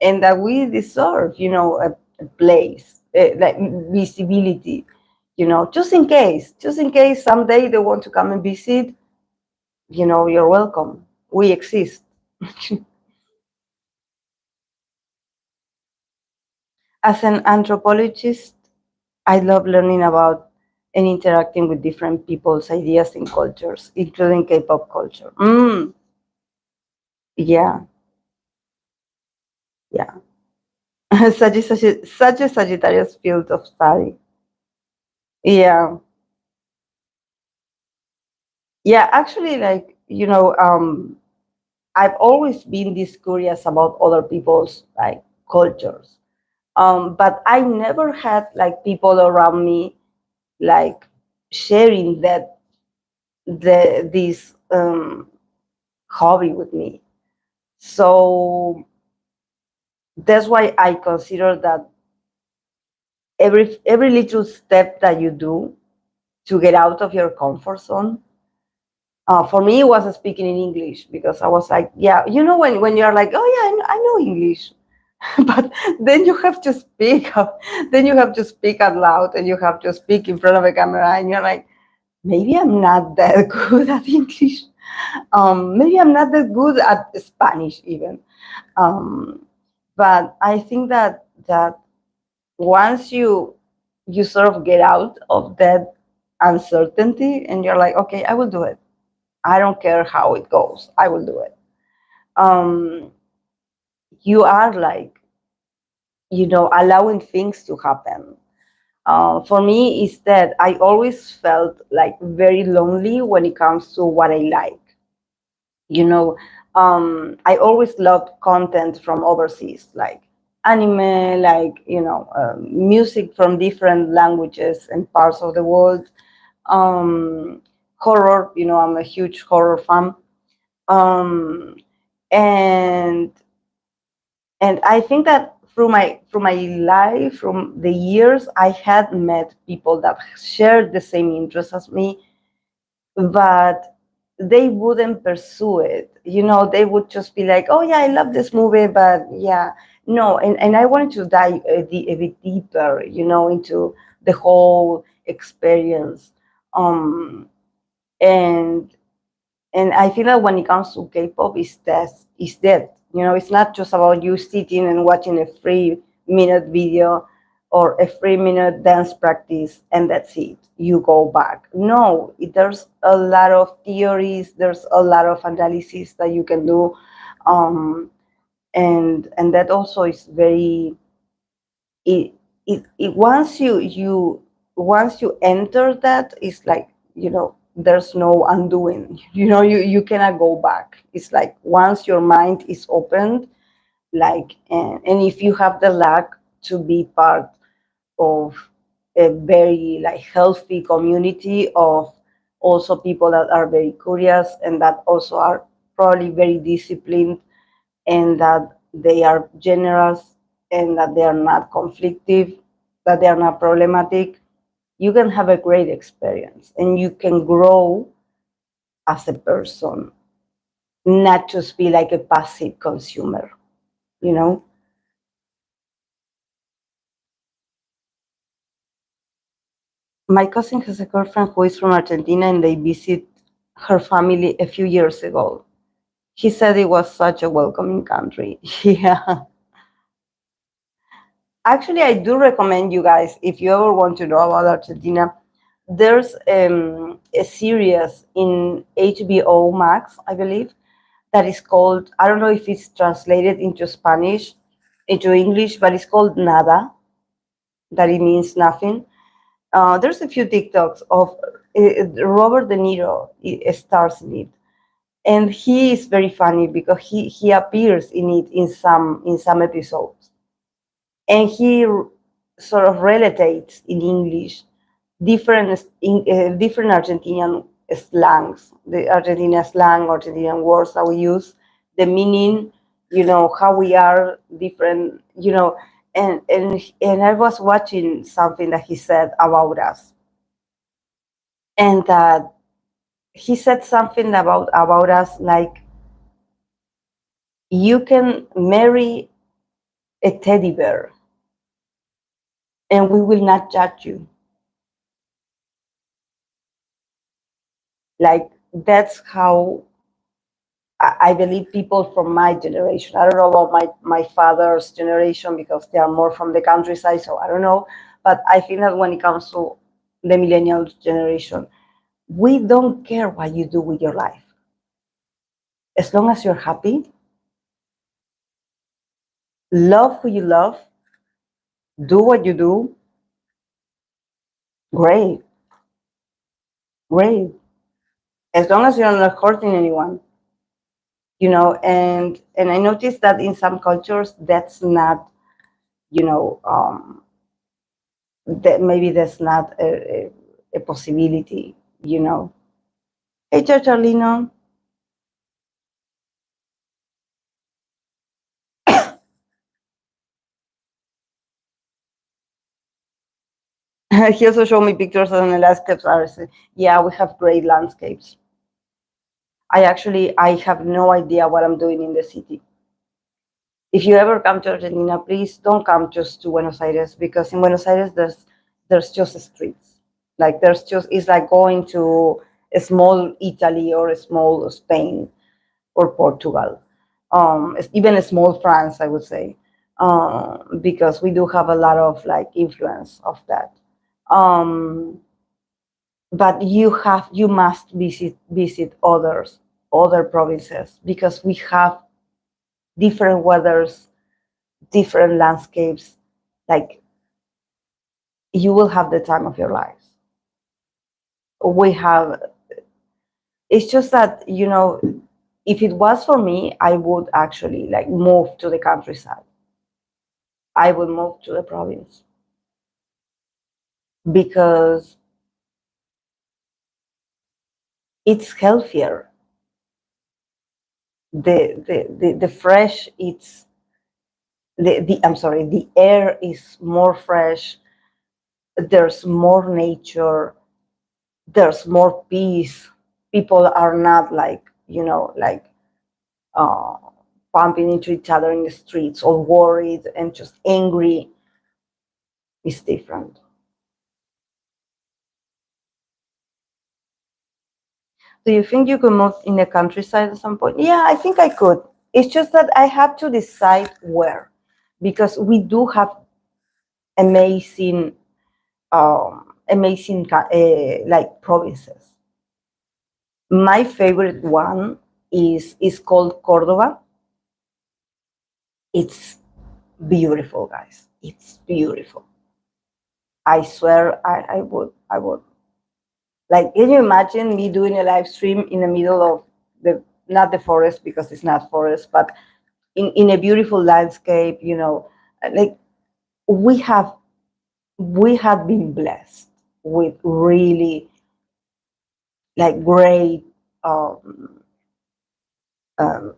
and that we deserve, a place, like visibility, just in case someday they want to come and visit, you're welcome. We exist. As an anthropologist, I love learning about and interacting with different people's ideas and cultures, including K-pop culture. Yeah, yeah. Such a Sagittarius field of study. Yeah, yeah. Actually, like, I've always been this curious about other people's like cultures. But I never had like people around me like sharing this hobby with me. So that's why I consider that every little step that you do to get out of your comfort zone. For me, it was speaking in English, because I was like, yeah, when you're like, oh yeah, I know English, but then you have to speak up, then you have to speak out loud, and you have to speak in front of a camera, and you're like, maybe I'm not that good at English. Maybe I'm not that good at Spanish even. Um, but I think that once you sort of get out of that uncertainty, and you're like, okay, I will do it. I don't care how it goes. I will do it. Um, you are like, allowing things to happen. For me, is that I always felt like very lonely when it comes to what I like. You know, I always loved content from overseas, like anime, like, music from different languages and parts of the world. Horror, I'm a huge horror fan. Um, and I think that through my life, from the years, I had met people that shared the same interests as me, but they wouldn't pursue it. They would just be like, oh yeah, I love this movie, but yeah, no. And I wanted to dive a bit deeper, into the whole experience. Um, and I feel that when it comes to K-pop, is that it's not just about you sitting and watching a 3-minute video or a 3-minute dance practice, and that's it. You go back. No, there's a lot of theories. There's a lot of analysis that you can do, um, and that also is very. It once you enter that, it's like, there's no undoing. You cannot go back. It's like once your mind is opened, like, and if you have the luck to be part of a very like healthy community of also people that are very curious and that also are probably very disciplined and that they are generous and that they are not conflictive, that they are not problematic, you can have a great experience and you can grow as a person, not just be like a passive consumer, you know? My cousin has a girlfriend who is from Argentina and they visit her family a few years ago. He said it was such a welcoming country. Yeah. Actually, I do recommend you guys, if you ever want to know about Argentina, there's a series in HBO Max, I believe, that is called, I don't know if it's translated into Spanish, into English, but it's called Nada, that it means nothing. There's a few TikToks of Robert De Niro stars in it, and he is very funny because he appears in it in some episodes, and he sort of relates in English different Argentinian slangs, the Argentinian slang, Argentinian words that we use, the meaning, how we are different, and I was watching something that he said about us, and that he said something about us like you can marry a teddy bear and we will not judge you. Like that's how I believe people from my generation. I don't know about my father's generation because they are more from the countryside, so I don't know. But I think that when it comes to the millennial generation, we don't care what you do with your life. As long as you're happy, love who you love, do what you do, great, great. As long as you're not hurting anyone, and I noticed that in some cultures that's not, you know, that maybe that's not a possibility, you know. Hey, Charlino. He also showed me pictures of the landscapes. Yeah, we have great landscapes. I have no idea what I'm doing in the city. If you ever come to Argentina, please don't come just to Buenos Aires because in Buenos Aires there's just streets. Like it's like going to a small Italy or a small Spain or Portugal, even a small France, I would say, because we do have a lot of like influence of that. Um, but you must visit other provinces because we have different weathers, different landscapes. Like you will have the time of your lives. We have. It's just that if it was for me, I would actually like move to the countryside. I would move to the province because it's healthier. The fresh it's the I'm sorry, the air is more fresh. There's more nature. There's more peace. People are not like uh, bumping into each other in the streets or worried and just angry. It's different. Do you think you could move in the countryside at some point? Yeah, I think I could. It's just that I have to decide where, because we do have amazing, like provinces. My favorite one is called Cordoba. It's beautiful, guys. It's beautiful. I swear, I would. Like, can you imagine me doing a live stream in the middle of not the forest because it's not forest, but in a beautiful landscape, like we have we have been blessed with really like great um, um,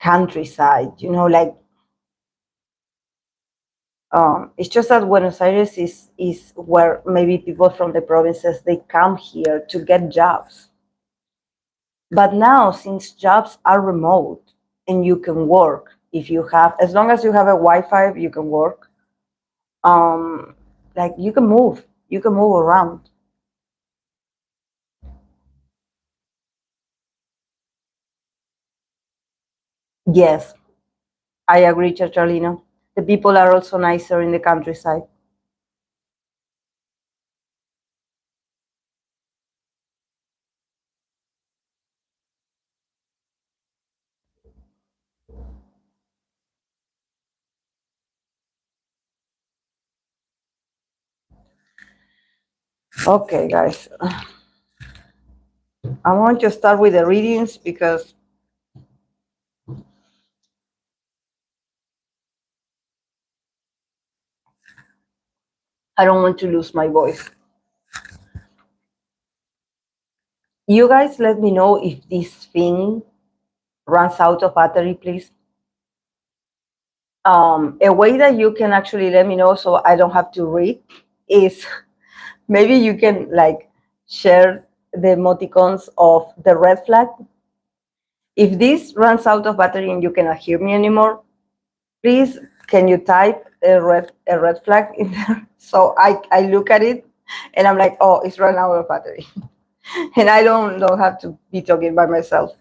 countryside. Like it's just that Buenos Aires is where maybe people from the provinces they come here to get jobs. But now, since jobs are remote and you can work if you have, as long as you have a Wi-Fi, you can work. Um, like you can move around. Yes, I agree, Chachalino. The people are also nicer in the countryside. Okay, guys, I want to start with the readings because I don't want to lose my voice. You guys let me know if this thing runs out of battery, please. A way that you can actually let me know so I don't have to read is maybe you can like share the emoticons of the red flag. If this runs out of battery and you cannot hear me anymore, please can you type a red flag in there so I look at it and I'm like, oh, it's run out of battery. And I don't have to be talking by myself.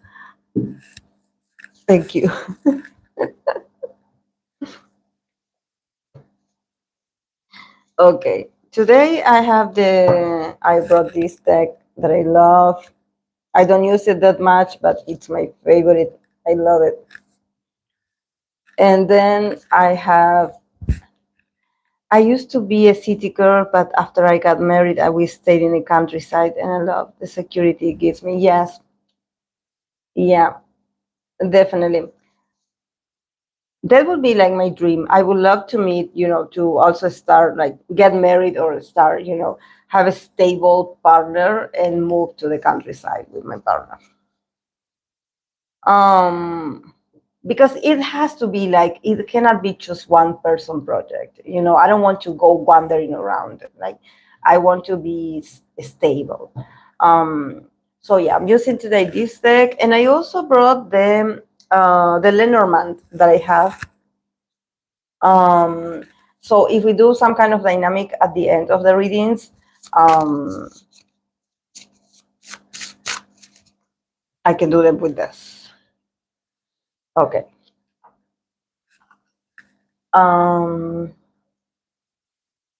Thank you. Okay. Today I brought this deck that I love. I don't use it that much, but it's my favorite. I love it. And then I used to be a city girl, but after I got married, we stayed in the countryside, and I love the security it gives me. Yes, yeah, definitely. That would be like my dream. I would love to meet, to also start like get married or start, have a stable partner and move to the countryside with my partner. Um, because it has to be like it cannot be just one person project. I don't want to go wandering around. Like I want to be stable. So yeah, I'm using today this deck, and I also brought the Lenormand that I have. um so if we do some kind of dynamic at the end of the readings, um I can do them with this. Okay. um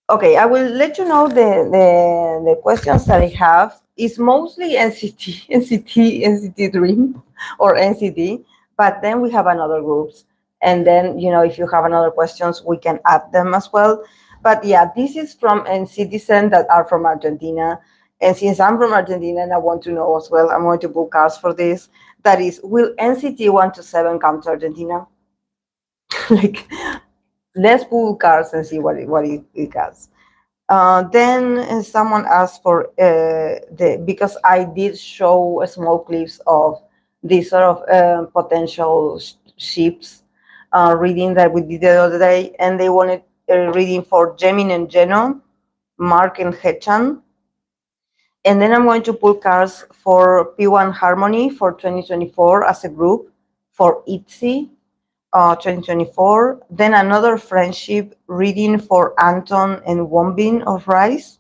Okay, I will let you know the questions that I have. It's mostly NCT, NCT, NCT Dream or NCT, but then we have another groups. And then, if you have another questions, we can add them as well. But yeah, this is from citizen that are from Argentina. And since I'm from Argentina and I want to know as well, I'm going to book cards for this. That is, will NCT 1 to 7 come to Argentina? Like, let's pull cards and see what it has. Then someone asked for because I did show a small clips of these sort of potential ships reading that we did the other day, and they wanted a reading for Jaemin and Jeno, Mark and Haechan. And then I'm going to pull cards for P1 Harmony for 2024 as a group, for ITZY 2024. Then another friendship reading for Anton and Wombin of RIIZE.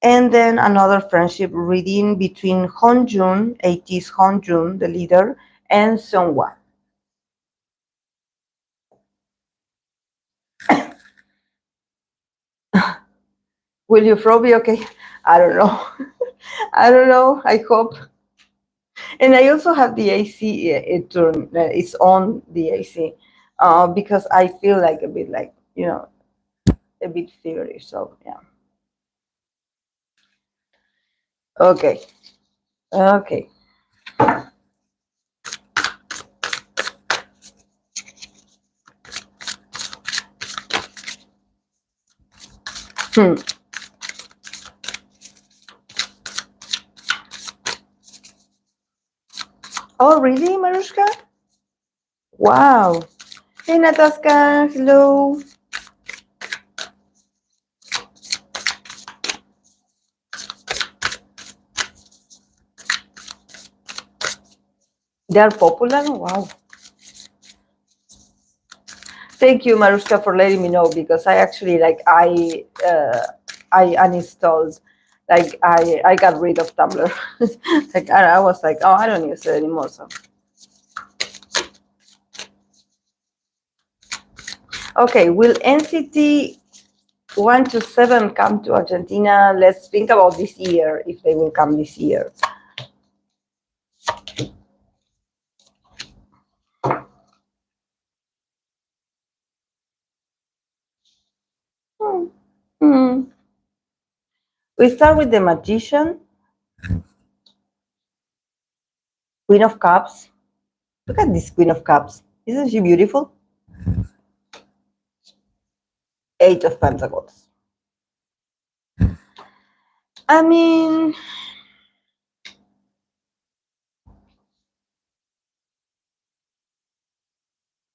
And then another friendship reading between Hongjoong, Ateez Hongjoong, the leader, and Seunghwa. Will you throw me? Okay. I don't know. I don't know. I hope. And I also have the AC. It's on the AC because I feel like a bit like, a bit feverish. So, yeah. Okay. Okay. Oh, really, Marushka? Wow. Hey, Nataska. Hello. They are popular? Wow. Thank you, Marushka, for letting me know, because I actually I uninstalled, I got rid of Tumblr. Like I was like, oh, I don't use it anymore. So okay, will NCT 1 to 7 come to Argentina? Let's think about this year, if they will come this year. Hmm. We start with the Magician, Queen of Cups. Look at this Queen of Cups. Isn't she beautiful? 8 of Pentacles. I mean,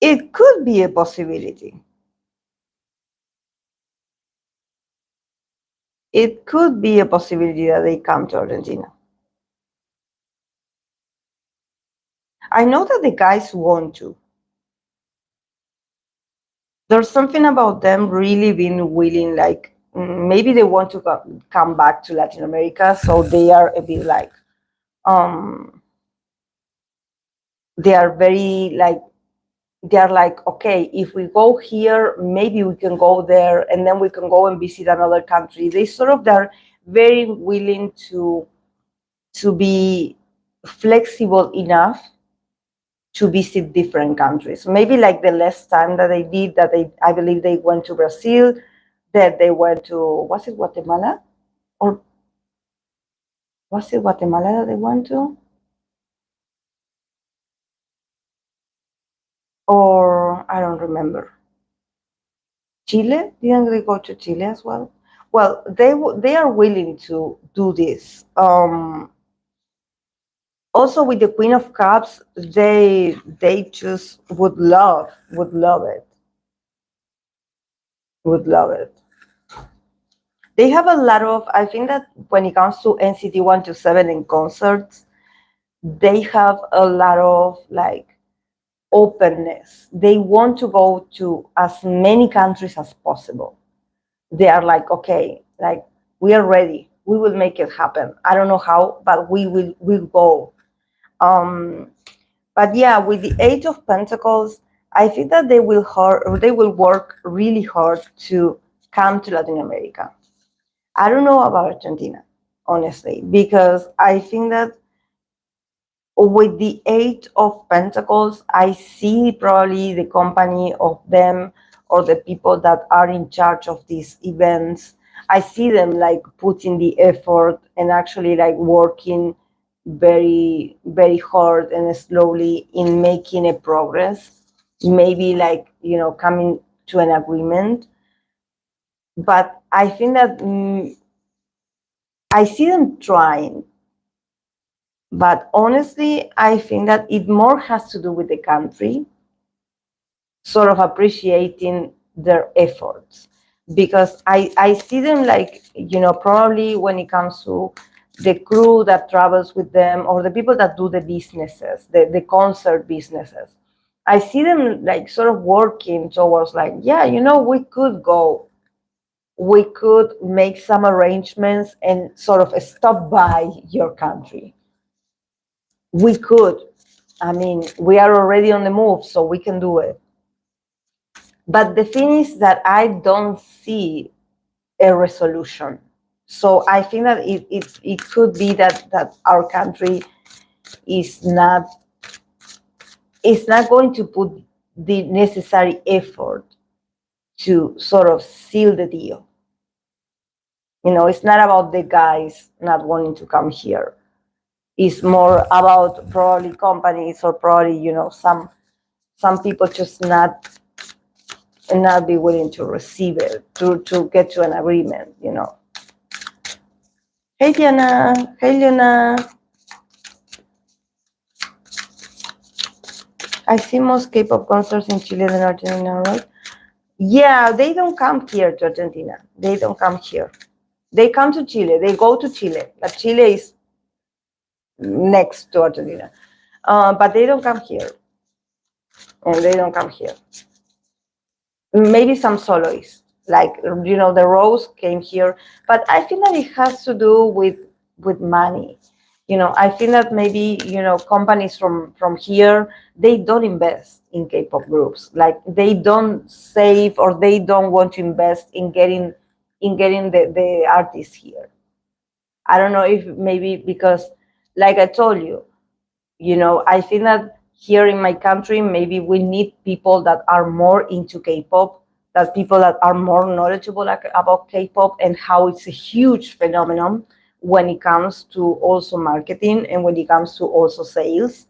it could be a possibility. It could be a possibility that they come to Argentina. I know that the guys want to. There's something about them really being willing, like maybe they want to come back to Latin America, so they are a bit like, they are very like, they are like, okay, if we go here, maybe we can go there, and then we can go and visit another country. They're very willing to be flexible enough to visit different countries. Maybe like the last time that they did that, I believe they went to Brazil, that they went to, was it Guatemala? Or was it Guatemala that they went to? Or I don't remember. Chile? Didn't they go to Chile as well? Well, they are willing to do this. Also with the Queen of Cups, they just would love it. Would love it. They have a lot of, I think that when it comes to NCT 1 to 7 in concerts, they have a lot of like openness. They want to go to as many countries as possible. They are like, okay, like we are ready. We will make it happen. I don't know how, but we'll go. But yeah, with the 8 of Pentacles, I think that they will work really hard to come to Latin America. I don't know about Argentina, honestly, because I think that with the 8 of Pentacles, I see probably the company of them or the people that are in charge of these events. I see them like putting the effort and actually like working very, very hard and slowly in making a progress, maybe like, coming to an agreement. But I think that I see them trying. But honestly, I think that it more has to do with the country sort of appreciating their efforts. Because I see them like, probably when it comes to the crew that travels with them or the people that do the businesses, the concert businesses, I see them like sort of working towards like, yeah, we could go. We could make some arrangements and sort of stop by your country. We could. I mean, we are already on the move, so we can do it. But the thing is that I don't see a resolution. So I think that it could be that our country is not going to put the necessary effort to sort of seal the deal. It's not about the guys not wanting to come here. It's more about probably companies or probably, some people just not and not be willing to receive it, to get to an agreement, you know. Hey Diana, hey Luna. I see most K-pop concerts in Chile than Argentina, right? Yeah, they don't come here to Argentina. They don't come here. They come to Chile. They go to Chile. But Chile is next to Argentina. But they don't come here. And they don't come here. Maybe some soloists, like, you know, the Rose came here. But I think that it has to do with money. You know, I think that maybe, you know, companies from here, they don't invest in K-pop groups. Like, they don't save, or they don't want to invest in getting the artists here. I don't know if maybe because, like I told you, you know, I think that here in my country, maybe we need people that are more into K-pop, that people that are more knowledgeable about K-pop and how it's a huge phenomenon when it comes to also marketing and when it comes to also sales.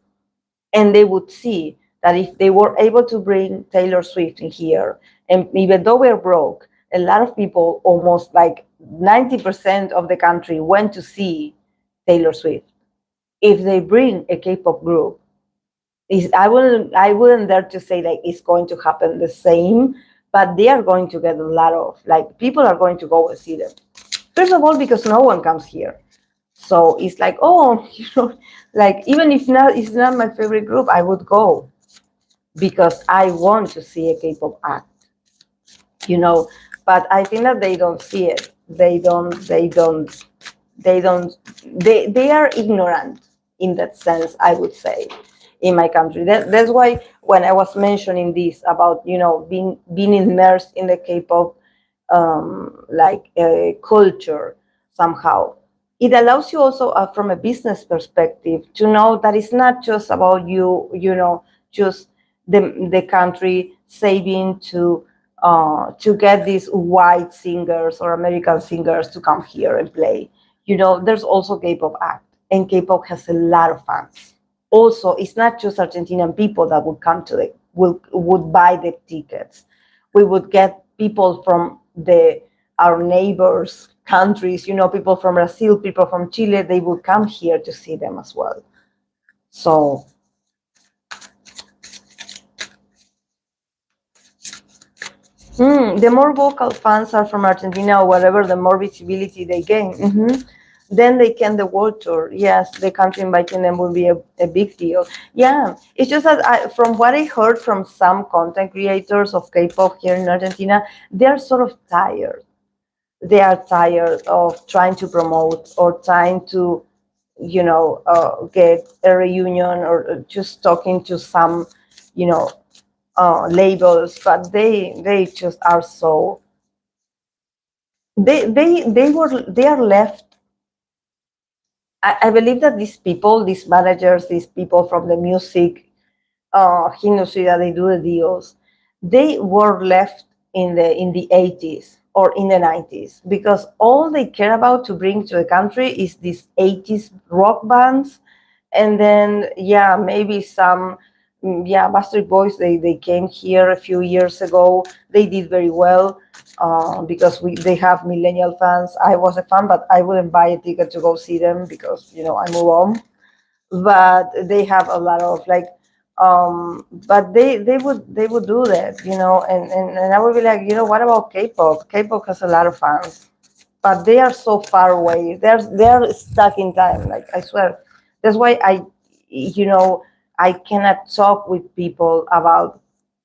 And they would see that if they were able to bring Taylor Swift in here, and even though we're broke, a lot of people, almost like 90% of the country, went to see Taylor Swift. If they bring a K-pop group, I wouldn't dare to say like it's going to happen the same, but they are going to get a lot of, like, people are going to go and see them. First of all, because no one comes here. So it's like, oh, you know, like, even if not, it's not my favorite group, I would go because I want to see a K-pop act, you know. But I think that they don't see it. They are ignorant in that sense, I would say, in my country. That's why when I was mentioning this about, you know, being immersed in the K-pop culture somehow, it allows you also, from a business perspective, to know that it's not just about you, you know, just the country saving to get these white singers or American singers to come here and play. You know, there's also K-pop act, and K-pop has a lot of fans. Also, it's not just Argentinian people that would come to it, would buy the tickets. We would get people from our neighbors countries, you know, people from Brazil, people from Chile, they would come here to see them as well. So the more vocal fans are from Argentina or whatever, the more visibility they gain. Then they can the world tour. Yes, the country inviting them will be a big deal. Yeah, it's just that from what I heard from some content creators of K-pop here in Argentina, they're sort of tired. They are tired of trying to promote or trying to, you know, get a reunion or just talking to some, you know, labels, but they just are so they are left. I believe that these people, these managers, these people from the music industry that they do the deals, they were left in the 80s or in the 90s, because all they care about to bring to the country is these 80s rock bands. And then, yeah, maybe some, yeah, Bastard Boys, they came here a few years ago. They did very well because they have millennial fans. I was a fan, but I wouldn't buy a ticket to go see them because, you know, I move on. But they have a lot of like, but they would do that, you know. And I would be like, you know, what about K-pop? K-pop has a lot of fans, but they are so far away. They're stuck in time. Like, I swear. That's why you know, I cannot talk with people about,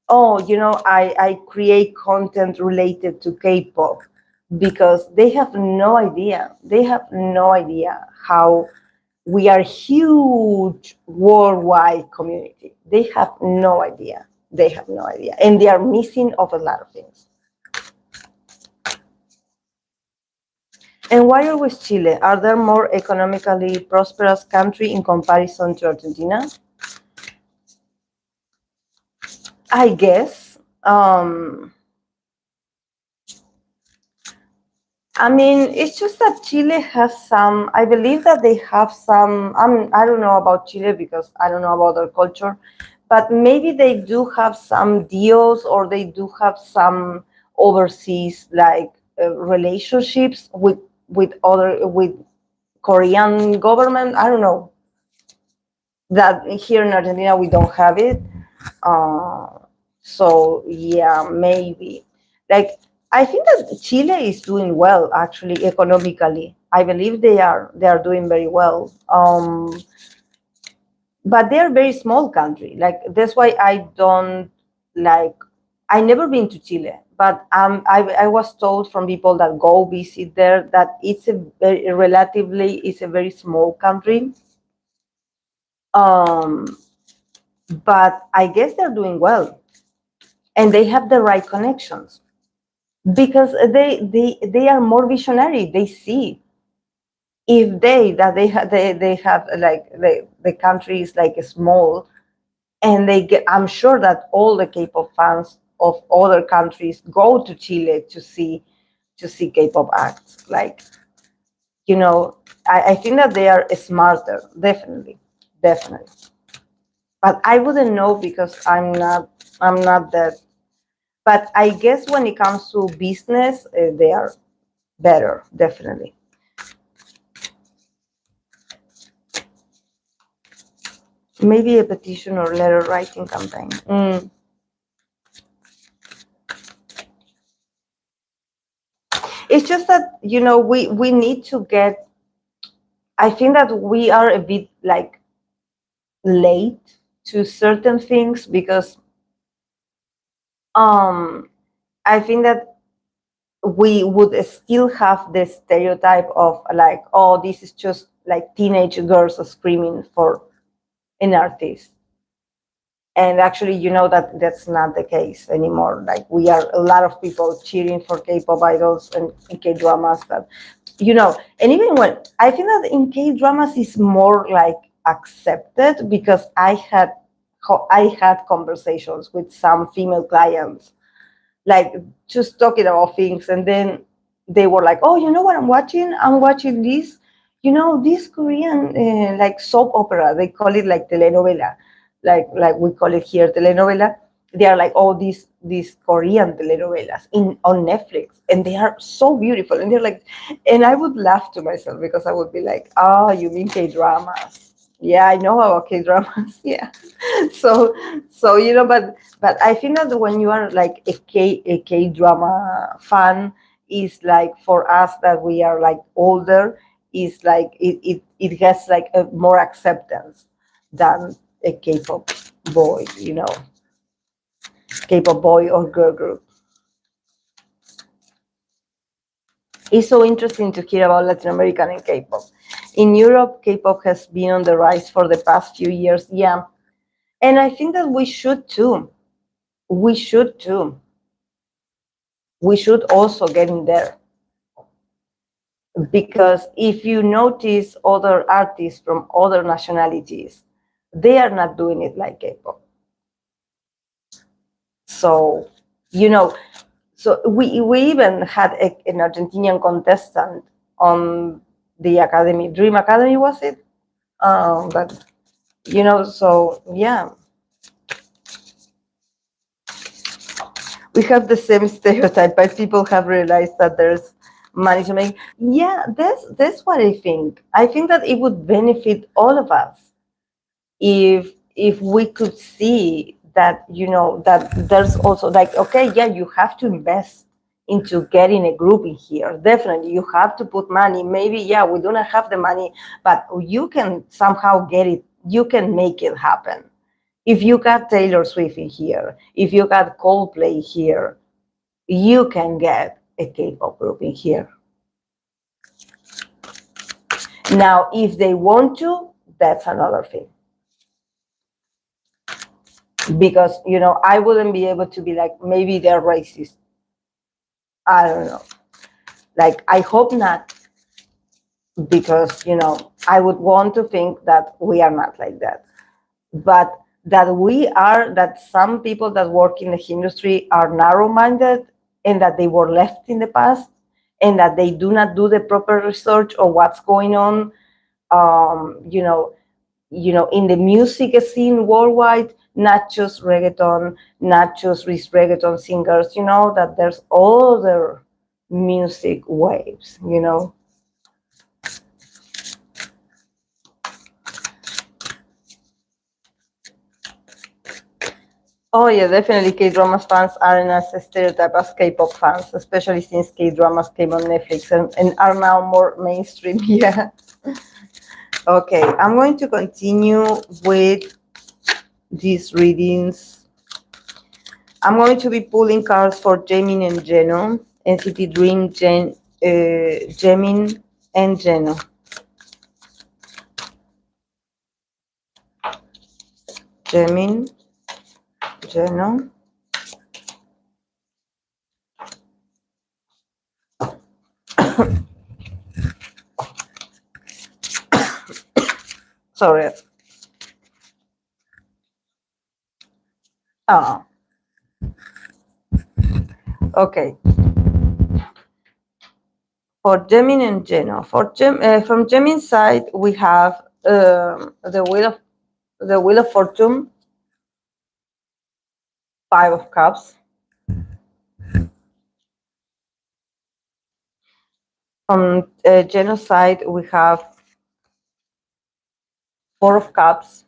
oh, you know, I create content related to K-pop, because they have no idea. They have no idea how we are a huge worldwide community. They have no idea. They have no idea. And they are missing of a lot of things. And why always Chile? Are there more economically prosperous country in comparison to Argentina? I guess. I mean, it's just that Chile has some, I believe that they have some, I don't know about Chile because I don't know about their culture, but maybe they do have some deals, or they do have some overseas like relationships with Korean government. I don't know. That here in Argentina we don't have it. Uh, so yeah, maybe. Like, I think that Chile is doing well actually economically. I believe they are doing very well. But they're a very small country. Like, that's why I don't like. I never been to Chile, but I was told from people that go visit there that it's a very relatively it's a very small country. Um, but I guess they're doing well, and they have the right connections because they are more visionary. They see if they have like the country is like small, and they get. I'm sure that all the K-pop fans of other countries go to Chile to see K-pop acts. Like, I think that they are smarter, definitely, definitely. But I wouldn't know because I'm not that. But I guess when it comes to business, they are better, definitely. Maybe a petition or letter writing campaign. It's just that we need to get. I think that we are a bit like late to certain things because I think that we would still have the stereotype of like, oh, this is just like teenage girls screaming for an artist. And actually, that's not the case anymore. Like, we are a lot of people cheering for K-pop idols and K-dramas. But and even when I think that in K-dramas is more like accepted because I had conversations with some female clients, like just talking about things, and then they were like, "Oh, you know what I'm watching? I'm watching this Korean like soap opera. They call it like telenovela, like we call it here telenovela. They are like all these Korean telenovelas in on Netflix, and they are so beautiful. And they're like, and I would laugh to myself because I would be like, "Oh, you mean K dramas? Yeah, I know about K dramas. Yeah." So but I think that when you are like a K drama fan, is like for us that we are like older, is like it has like a more acceptance than a boy, K-pop boy or girl group. It's so interesting to hear about Latin American and K-pop. In Europe, K-pop has been on the rise for the past few years. Yeah, and I think that we should too. We should too. We should also get in there. Because if you notice other artists from other nationalities, they are not doing it like K-pop. So, you know, so we even had an Argentinian contestant on the Academy, Dream Academy, was it? But so yeah, we have the same stereotype, but people have realized that there's money to make. Yeah, that's what I think. I think that it would benefit all of us if we could see that that there's also like, okay, yeah, you have to invest into getting a group in here. Definitely, you have to put money. Maybe, yeah, we do not have the money, but you can somehow get it. You can make it happen. If you got Taylor Swift in here, if you got Coldplay here, you can get a K-pop group in here. Now, if they want to, that's another thing. Because I wouldn't be able to be like, maybe they're racist. I don't know. Like, I hope not, because I would want to think that we are not like that, but that some people that work in the industry are narrow-minded, and that they were left in the past, and that they do not do the proper research of what's going on, in the music scene worldwide. not just reggaeton, not just these reggaeton singers, that there's other music waves. Oh yeah, definitely K-dramas fans aren't as stereotyped as K-pop fans, especially since K-dramas came on Netflix and are now more mainstream. Yeah. Okay, I'm going to continue with these readings. I'm going to be pulling cards for Jaemin and Jeno, NCT Dream, Jaemin and Jeno. Jaemin, Jeno. Sorry. Oh, okay. For Jaemin and Jeno. From Jaemin's side, we have the Wheel of Fortune, Five of Cups. From Jeno's side, we have Four of Cups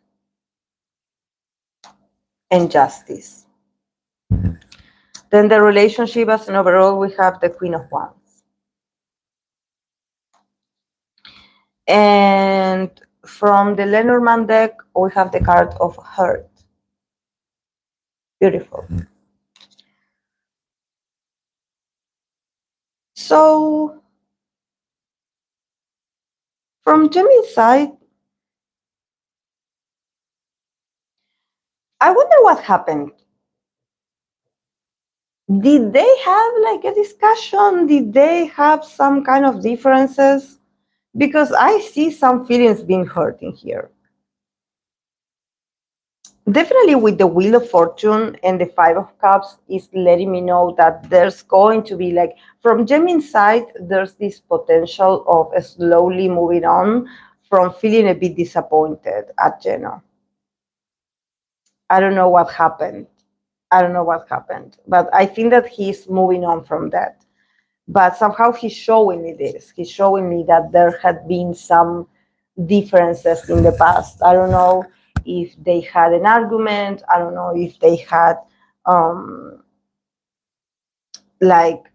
and Justice. Then the relationship as an overall, we have the Queen of Wands. And from the Lenormand deck, we have the card of Hurt. Beautiful. So, from Jimmy's side, I wonder what happened. Did they have like a discussion? Did they have some kind of differences? Because I see some feelings being hurt in here. Definitely with the Wheel of Fortune and the Five of Cups is letting me know that there's going to be like, from Jaemin's side, there's this potential of slowly moving on from feeling a bit disappointed at Jeno. I don't know what happened. But I think that he's moving on from that. But somehow he's showing me this. He's showing me that there had been some differences in the past. I don't know if they had an argument. I don't know if they had like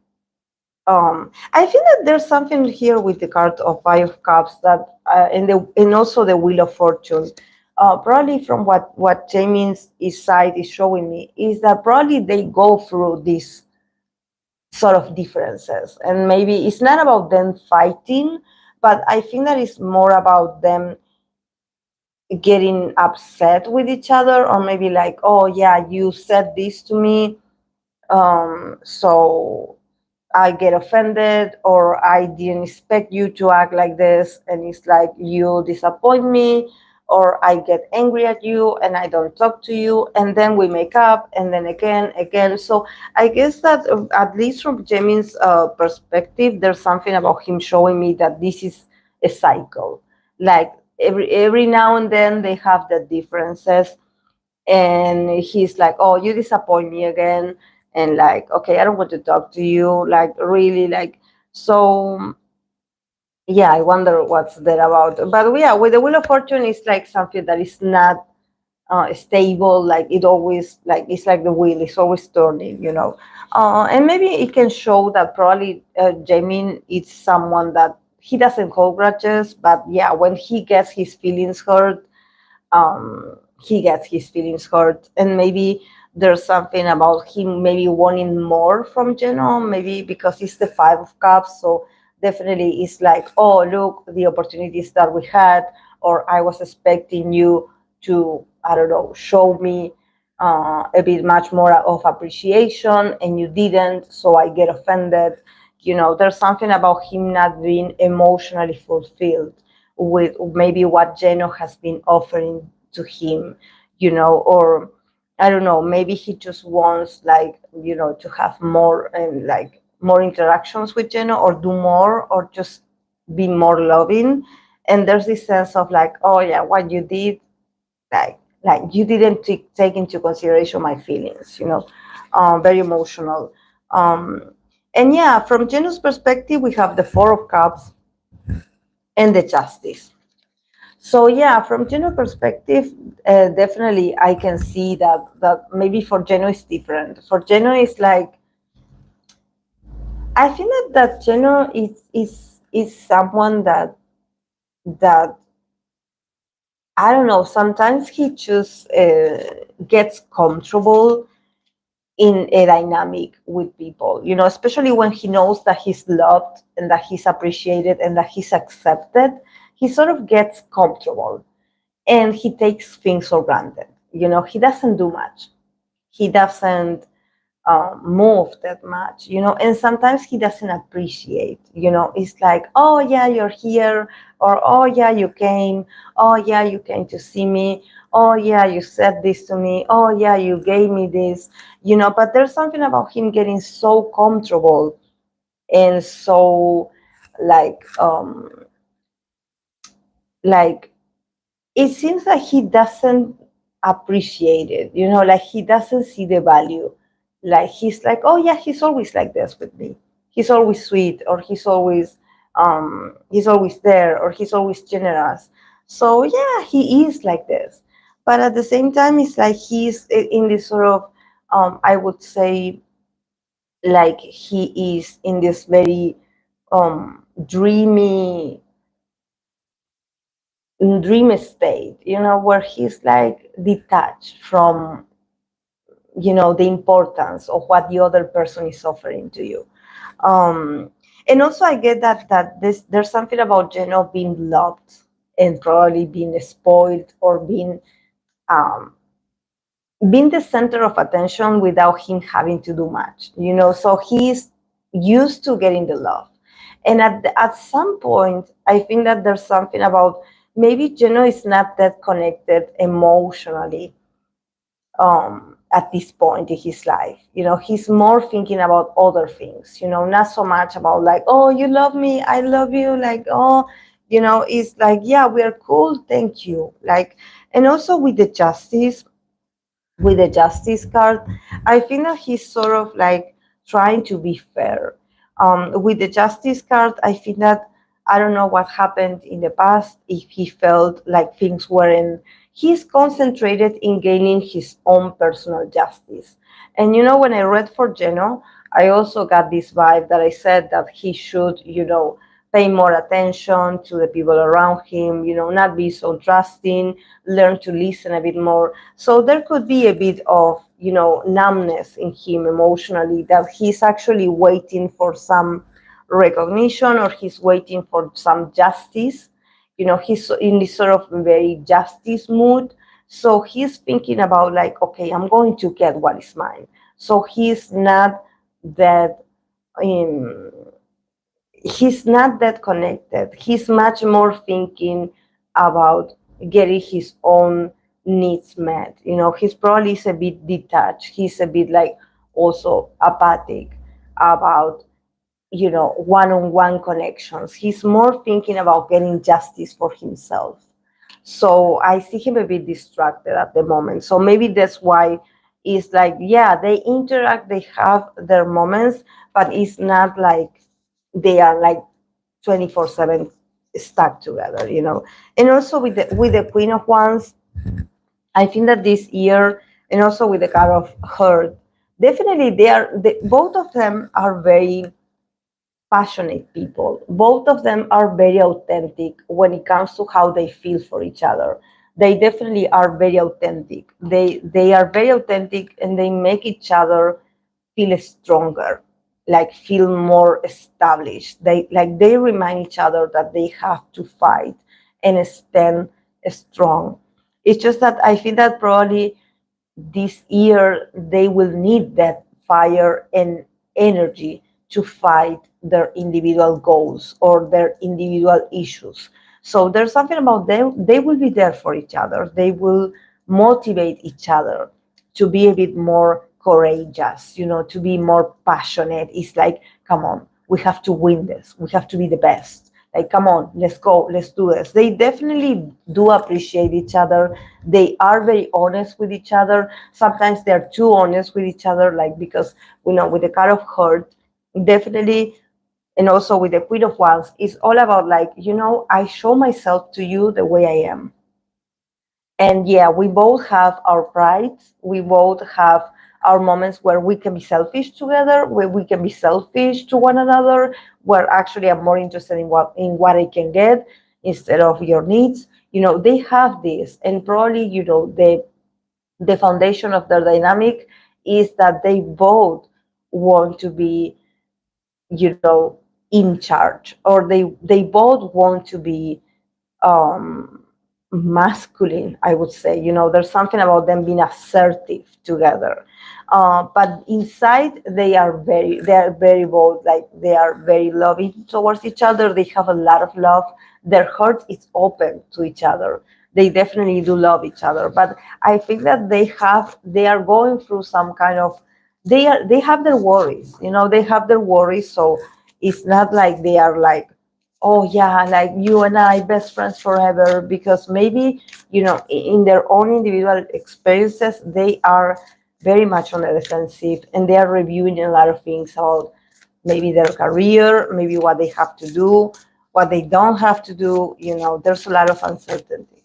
I think that there's something here with the card of Five of Cups that and also the Wheel of Fortune. Probably from what Jaemin's side is showing me is that probably they go through this sort of differences, and maybe it's not about them fighting, but I think that it's more about them getting upset with each other, or maybe like, oh yeah, you said this to me, so I get offended, or I didn't expect you to act like this, and it's like you disappoint me, or I get angry at you and I don't talk to you, and then we make up, and then again. So I guess that at least from Jaemin's perspective, there's something about him showing me that this is a cycle. Like every now and then they have the differences, and he's like, oh, you disappoint me again, and like, okay, I don't want to talk to you, like really, like. So yeah, I wonder what's that about. But yeah, with the Wheel of Fortune, it's like something that is not stable. Like it always, like it's like the wheel is always turning. And maybe it can show that probably Jaemin is someone that he doesn't hold grudges, but yeah, when he gets his feelings hurt, he gets his feelings hurt, and maybe there's something about him maybe wanting more from Geno, maybe because it's the Five of Cups. So definitely it's like, oh, look, the opportunities that we had, or I was expecting you to, I don't know, show me a bit much more of appreciation, and you didn't, so I get offended. There's something about him not being emotionally fulfilled with maybe what Geno has been offering to him, or I don't know, maybe he just wants like, to have more and like more interactions with Geno, or do more, or just be more loving. And there's this sense of like, oh yeah, what you did, like like you didn't take into consideration my feelings, very emotional. And yeah, from Geno's perspective, we have the Four of Cups and the Justice. So yeah, from Geno perspective, definitely I can see that maybe for Geno is different. For Geno is like, I think that Geno is someone that I don't know. Sometimes he just gets comfortable in a dynamic with people, especially when he knows that he's loved and that he's appreciated and that he's accepted. He sort of gets comfortable and he takes things for granted. He doesn't do much. He doesn't move that much, and sometimes he doesn't appreciate, it's like, oh yeah, you're here, or oh yeah, you came, oh yeah, you came to see me, oh yeah, you said this to me, oh yeah, you gave me this, but there's something about him getting so comfortable and so like like it seems like he doesn't appreciate it, like he doesn't see the value. Like he's like, oh yeah, he's always like this with me. He's always sweet, or he's always there, or he's always generous. So yeah, he is like this. But at the same time, it's like he's in this sort of, I would say, like he is in this very dreamy dream state, where he's like detached from, the importance of what the other person is offering to you. Um, and also, I get that there's something about Geno being loved and probably being spoiled, or um, being the center of attention without him having to do much. So he's used to getting the love. And at some point, I think that there's something about, maybe Geno is not that connected emotionally at this point in his life. He's more thinking about other things, not so much about like, oh, you love me, I love you, like, oh, it's like, yeah, we are cool, thank you. Like, and also with the justice card, I think that he's sort of like trying to be fair. With the justice card, I think that, I don't know what happened in the past, if he felt like things weren't, he's concentrated in gaining his own personal justice. And when I read for Geno, I also got this vibe that I said that he should, pay more attention to the people around him, not be so trusting, learn to listen a bit more. So there could be a bit of, numbness in him emotionally, that he's actually waiting for some recognition, or he's waiting for some justice. He's in this sort of very justice mood. So he's thinking about like, okay, I'm going to get what is mine. So that um, he's not that connected. He's much more thinking about getting his own needs met. He's probably is a bit detached. He's a bit like also apathic about, one-on-one connections. He's more thinking about getting justice for himself. So I see him a bit distracted at the moment. So maybe that's why it's like, yeah, they interact, they have their moments, but it's not like they are like 24/7 stuck together, And also with the Queen of Wands, I think that this year, and also with the card of Hurt, definitely both of them are very passionate people. Both of them are very authentic when it comes to how they feel for each other. They definitely are very authentic. They are very authentic, and they make each other feel stronger, like feel more established. They remind each other that they have to fight and stand strong. It's just that I think that probably this year they will need that fire and energy to fight their individual goals or their individual issues. So there's something about them, they will be there for each other. They will motivate each other to be a bit more courageous, to be more passionate. It's like, come on, we have to win this. We have to be the best. like, come on, let's go, let's do this. They definitely do appreciate each other. They are very honest with each other. Sometimes they're too honest with each other, like, because, with the Car of Heart, definitely, and also with the Queen of Wands, it's all about, like, I show myself to you the way I am. And yeah, we both have our prides. We both have our moments where we can be selfish together, where we can be selfish to one another, where actually I'm more interested in what I can get instead of your needs. They have this, and probably, the foundation of their dynamic is that they both want to be, in charge, or they both want to be um, masculine, I would say. There's something about them being assertive together. But inside, they are very bold. Like, they are very loving towards each other. They have a lot of love. Their heart is open to each other. They definitely do love each other. But I think that they are going through some kind of, they have their worries. They have their worries. So it's not like they are like, oh yeah, like you and I, best friends forever, because maybe, in their own individual experiences, they are very much on the defensive, and they are reviewing a lot of things about maybe their career, maybe what they have to do, what they don't have to do. There's a lot of uncertainty.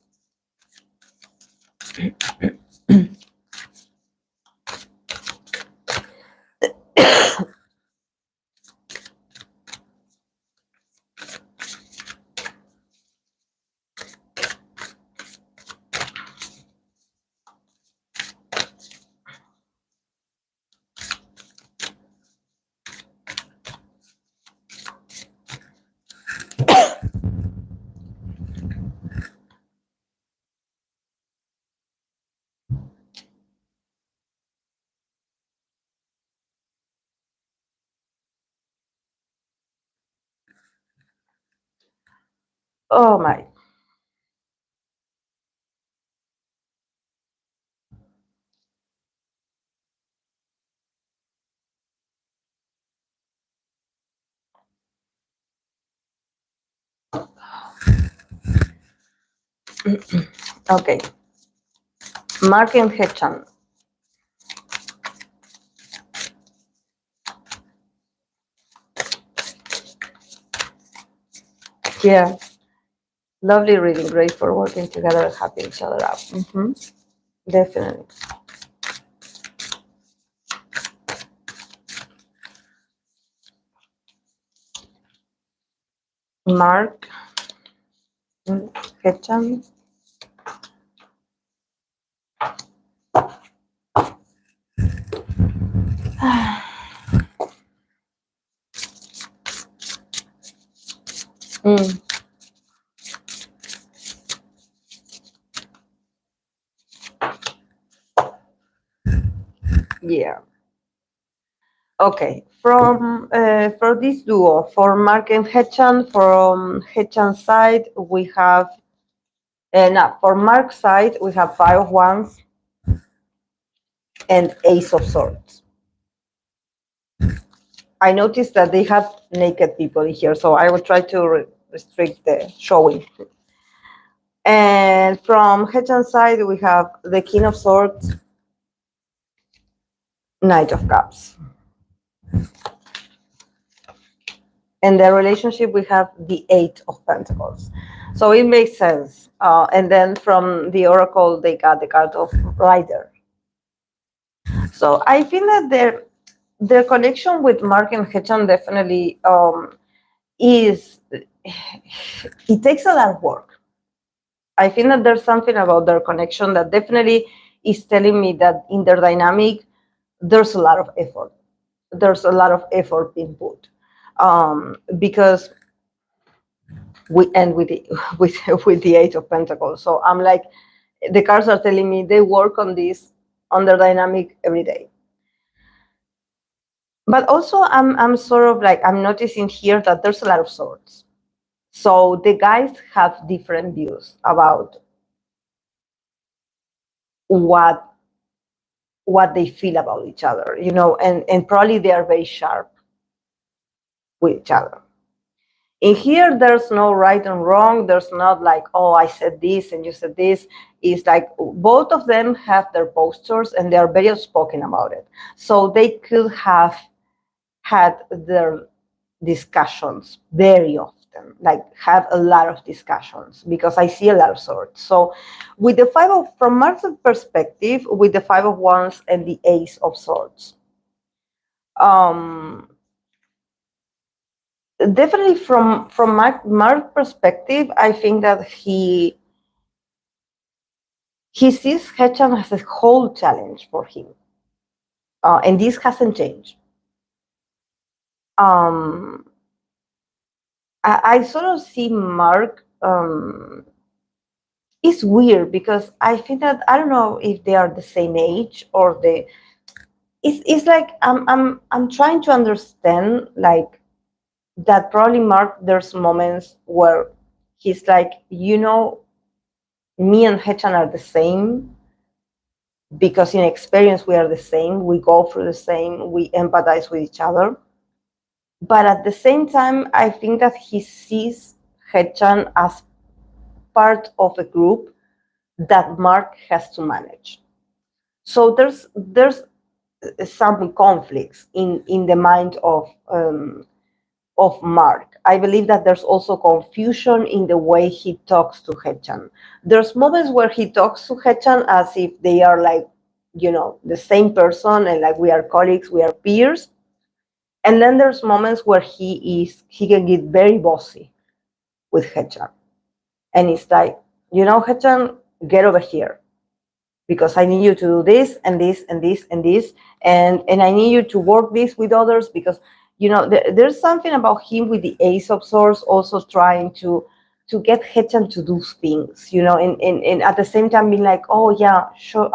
Oh my. Okay. Mark and Haechan. Yeah. Lovely reading. Great for working together and helping each other out. Definitely. Mark, Haechan. Mm, yeah. Okay. For this duo, for Mark and Haechan, from Haechan's side, we have, no, for Mark's side, we have Five of Wands and Ace of Swords. I noticed that they have naked people here, so I will try to restrict the showing. And from Haechan's side, we have the King of Swords, Knight of Cups. And the relationship, we have the Eight of Pentacles. So it makes sense. And then from the Oracle, they got the card of Rider. So I feel that their connection with Mark and Haechan definitely is, it takes a lot of work. I think that there's something about their connection that definitely is telling me that in their dynamic, there's a lot of effort. There's a lot of effort being put. Because we end with the with the Eight of Pentacles. So I'm like, the cards are telling me they work on this, on their dynamic every day. But also, I'm sort of like, I'm noticing here that there's a lot of swords. So the guys have different views about what they feel about each other, and probably they are very sharp with each other. In here, there's no right and wrong. There's not like, oh, I said this and you said this. It's like both of them have their postures and they are very outspoken about it. So they could have had their discussions very often, like have a lot of discussions, because I see a lot of swords. So with the from Mark's perspective, with the Five of Wands and the Ace of Swords, definitely from Mark's perspective, I think that he sees Haechan as a whole challenge for him, and this hasn't changed. I sort of see Mark. It's weird because I think that I don't know if they are the same age or the. It's like I'm trying to understand, like, that probably Mark, there's moments where he's like, me and Haechan are the same, because in experience we are the same, we go through the same, we empathize with each other. But at the same time, I think that he sees Haechan as part of a group that Mark has to manage. So there's some conflicts in the mind of Mark. I believe that there's also confusion in the way he talks to Haechan. There's moments where he talks to Haechan as if they are like, the same person, and like we are colleagues, we are peers. And then there's moments where he can get very bossy with Haechan. And it's like, Haechan, get over here, because I need you to do this and this and this and this, and I need you to work this with others, because there's something about him with the Ace of Swords also trying to get Haechan to do things, and at the same time being like, oh yeah, sure,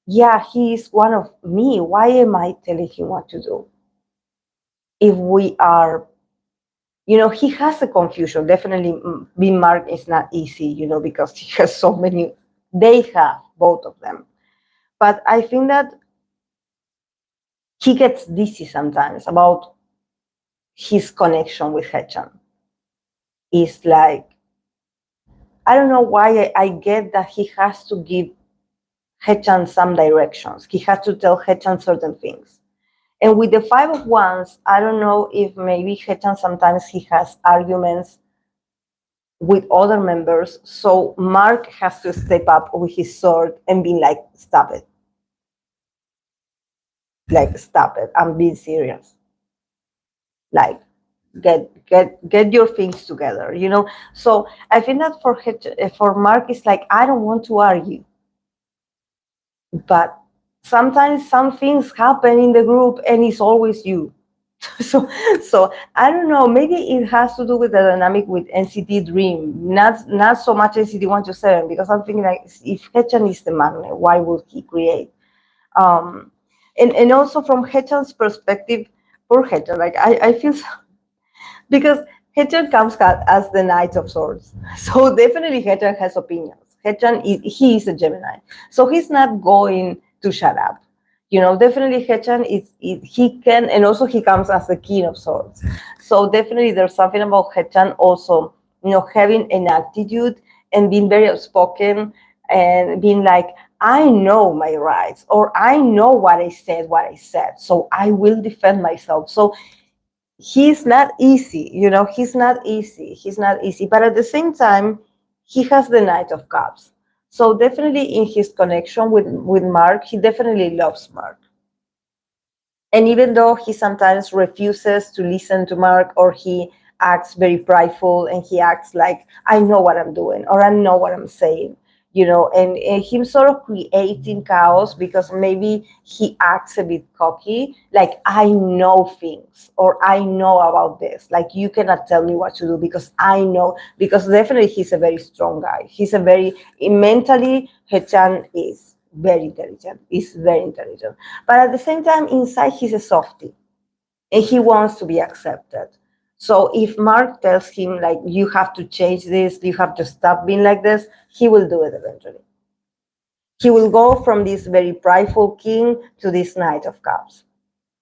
yeah, he's one of me. Why am I telling him what to do? If we are, he has a confusion. Definitely, being Mark is not easy, because he has so many. They have, both of them. But I think that he gets dizzy sometimes about his connection with Haechan. It's like, I don't know why I get that he has to give Haechan some directions. He has to tell Haechan certain things. And with the Five of Wands, I don't know if maybe Haechan sometimes he has arguments with other members. So Mark has to step up with his sword and be like, stop it. Like, stop it. I'm being serious. Like, get your things together, So I think that for Mark, it's like, I don't want to argue, but sometimes some things happen in the group and it's always you. so I don't know, maybe it has to do with the dynamic with NCT Dream, not so much NCT 127, because I'm thinking, like, if Haechan is the magnet, why would he create? And also from Haechan's perspective, poor Haechan, like I feel because Haechan comes as the Knight of Swords. So definitely Haechan has opinions. Haechan he is a Gemini. So he's not going to shut up. Definitely Haechan he can, and also he comes as the King of Swords. So definitely there's something about Haechan also, having an attitude and being very outspoken and being like, I know my rights, or I know what I said, so I will defend myself. So he's not easy, he's not easy, but at the same time, he has the Knight of Cups. So definitely in his connection with Mark, he definitely loves Mark. And even though he sometimes refuses to listen to Mark, or he acts very prideful and he acts like, I know what I'm doing, or I know what I'm saying, and him sort of creating chaos because maybe he acts a bit cocky, like, I know things, or I know about this, like, you cannot tell me what to do because I know, because definitely he's a very strong guy. He's a very, mentally, Haechan is very intelligent. He's very intelligent. But at the same time, inside, he's a softie and he wants to be accepted. So if Mark tells him, like, you have to change this, you have to stop being like this, he will do it eventually. He will go from this very prideful king to this Knight of Cups,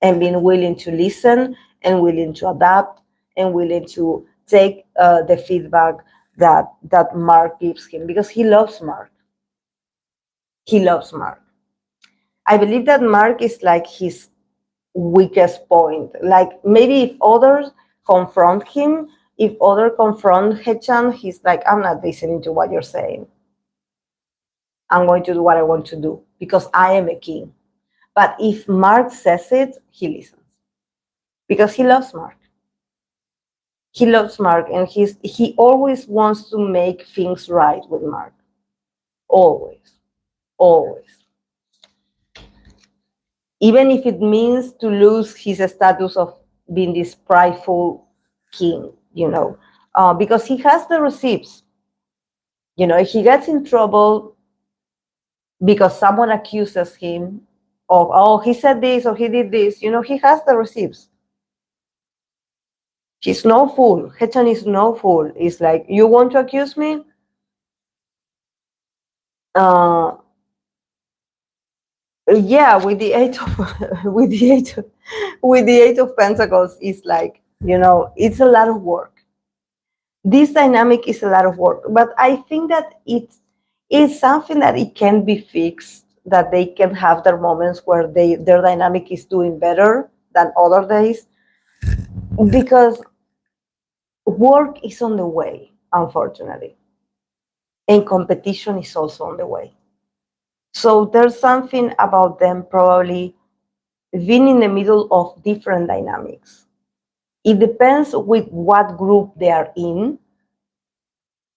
and being willing to listen and willing to adapt and willing to take the feedback that Mark gives him, because he loves Mark. He loves Mark. I believe that Mark is like his weakest point. Like maybe if others confront him, if others confront Haechan, he's like, I'm not listening to what you're saying. I'm going to do what I want to do because I am a king. But if Mark says it, he listens because he loves Mark. He loves Mark, and he always wants to make things right with Mark. Always, always. Even if it means to lose his status of being this prideful king, because he has the receipts. If he gets in trouble because someone accuses him of, oh, he said this or he did this, he has the receipts. He's no fool. Haechan is no fool. It's like, you want to accuse me? Yeah, with the eight of with the eight of pentacles, it's like, it's a lot of work. This dynamic is a lot of work, but I think that it is something that it can be fixed, that they can have their moments where their dynamic is doing better than other days, because work is on the way, unfortunately, and competition is also on the way. So there's something about them probably being in the middle of different dynamics. It depends with what group they are in,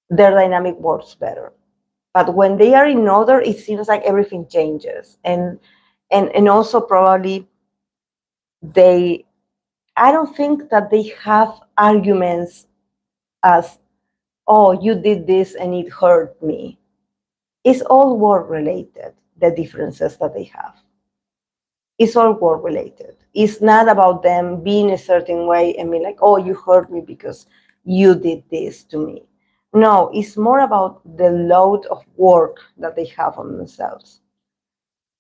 their dynamic works better. But when they are in other, it seems like everything changes. And also probably I don't think that they have arguments as, oh, you did this and it hurt me. It's all work related, the differences that they have. It's all work related. It's not about them being a certain way and being like, oh, you hurt me because you did this to me. No, it's more about the load of work that they have on themselves,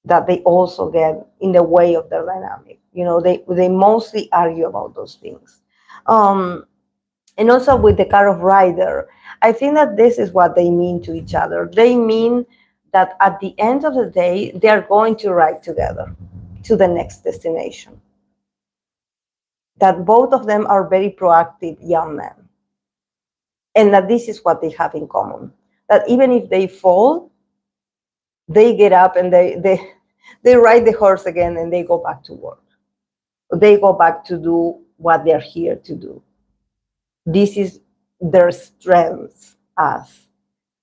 that they also get in the way of their dynamic. They mostly argue about those things. And also with the card of rider, I think that this is what they mean to each other. They mean that at the end of the day, they are going to ride together to the next destination. That both of them are very proactive young men. And that this is what they have in common. That even if they fall, they get up and they ride the horse again and they go back to work. They go back to do what they're here to do. This is their strength as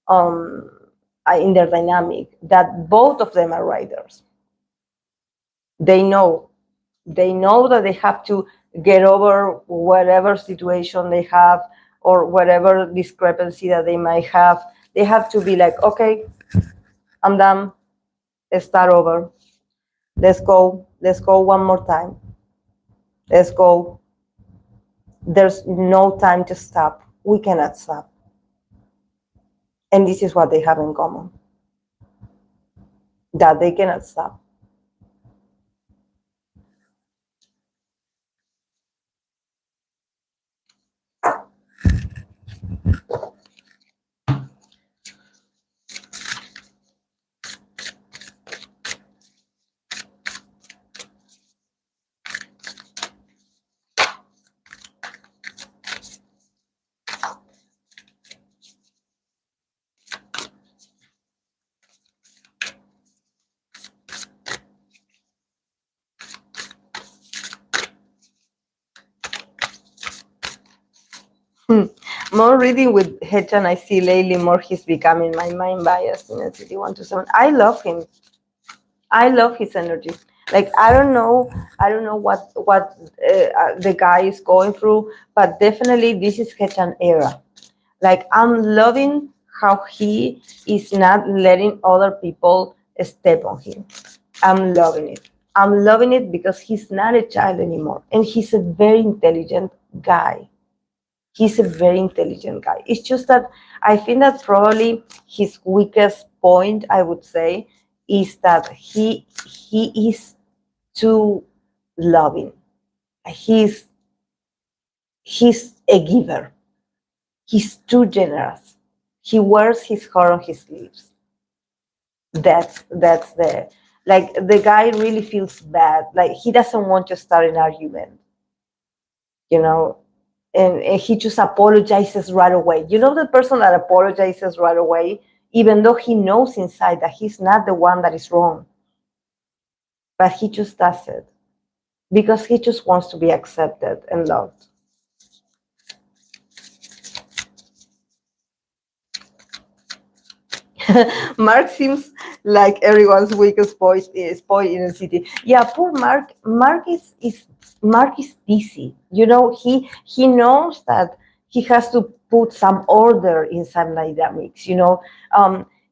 in their dynamic, that both of them are riders. They know that they have to get over whatever situation they have or whatever discrepancy that they might have. They have to be like, okay, I'm done. Let's start over. Let's go one more time. Let's go. There's no time to stop. We cannot stop. And this is what they have in common, that they cannot stop. More reading with Haechan, I see lately more he's becoming my mind bias in NCT 127. I love him. I love his energy. Like, I don't know what the guy is going through, but definitely this is Haechan era. Like, I'm loving how he is not letting other people step on him. I'm loving it. I'm loving it because he's not a child anymore, and he's a very intelligent guy. He's a very intelligent guy. It's just that I think that probably his weakest point, I would say, is that he is too loving. He's a giver. He's too generous. He wears his heart on his sleeves. That's the, like, the guy really feels bad. Like, he doesn't want to start an argument, you know, and he just apologizes right away. You know, the person that apologizes right away, even though he knows inside that he's not the one that is wrong, but he just does it because he just wants to be accepted and loved. Mark seems like everyone's weakest point in NCT. Yeah, poor Mark. Mark is busy. You know, he knows that he has to put some order in some dynamics. You know,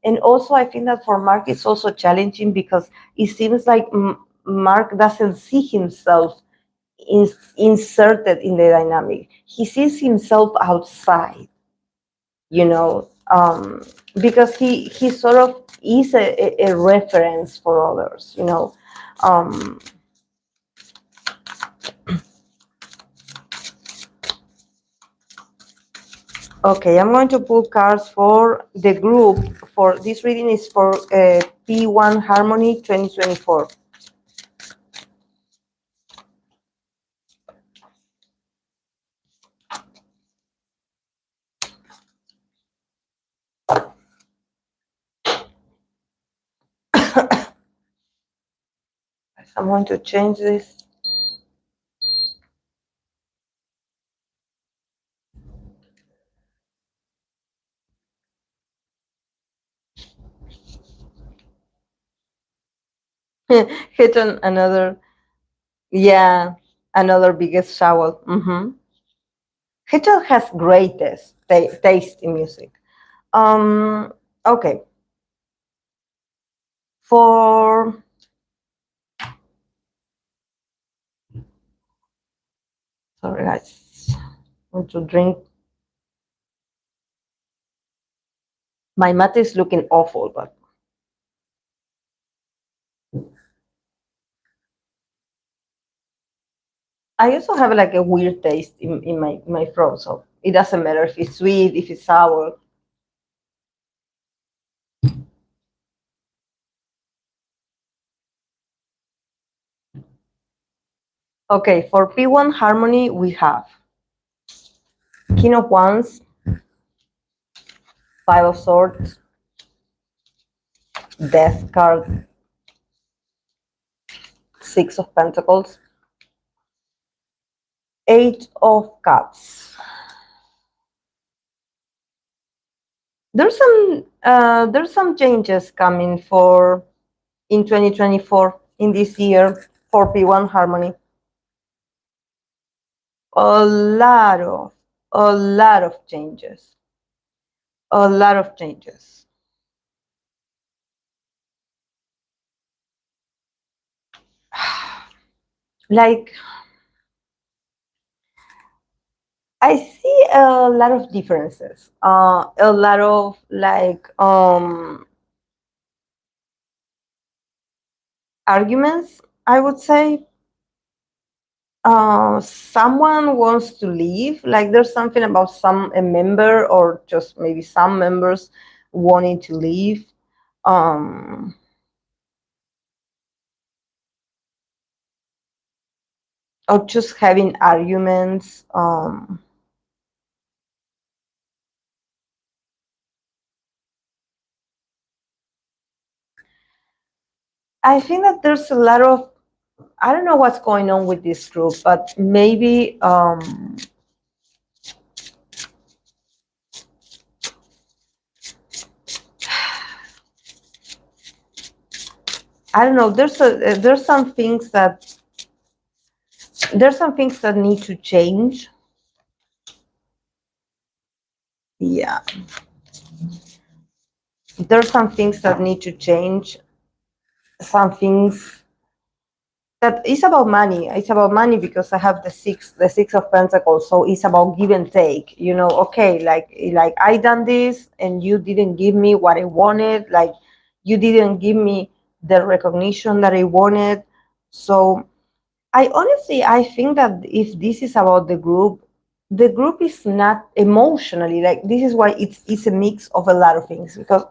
and also I think that for Mark it's also challenging because it seems like Mark doesn't see himself inserted in the dynamic. He sees himself outside, you know, because he sort of is a reference for others, you know. Um, okay, I'm going to pull cards for the group. For this reading is for P1 Harmony 2024. I'm going to change this. Haechan, another, yeah, another biggest shower. Haechan has great taste in music. Okay. For sorry guys, I want to drink. My mate is looking awful, but I also have like a weird taste in my throat, so it doesn't matter if it's sweet, if it's sour. Okay, for P1 Harmony, we have King of Wands, Five of Swords, Death card, Six of Pentacles, Eight of Cups. There's some changes coming for in 2024 in this year for P1 Harmony. A lot of a lot of changes. A lot of changes. Like, I see a lot of differences. A lot of like arguments, I would say. Someone wants to leave. Like, there's something about a member, or just maybe some members wanting to leave. Um, or just having arguments. I think that there's a lot of, I don't know what's going on with this group, but maybe I don't know. There's some things that need to change. Yeah, there's some things that need to change. Some things that it's about money. It's about money because I have the six of Pentacles. So it's about give and take. You know, okay, like I done this and you didn't give me what I wanted. Like, you didn't give me the recognition that I wanted. So I think that if this is about the group, the group is not emotionally, like, this is why it's a mix of a lot of things, because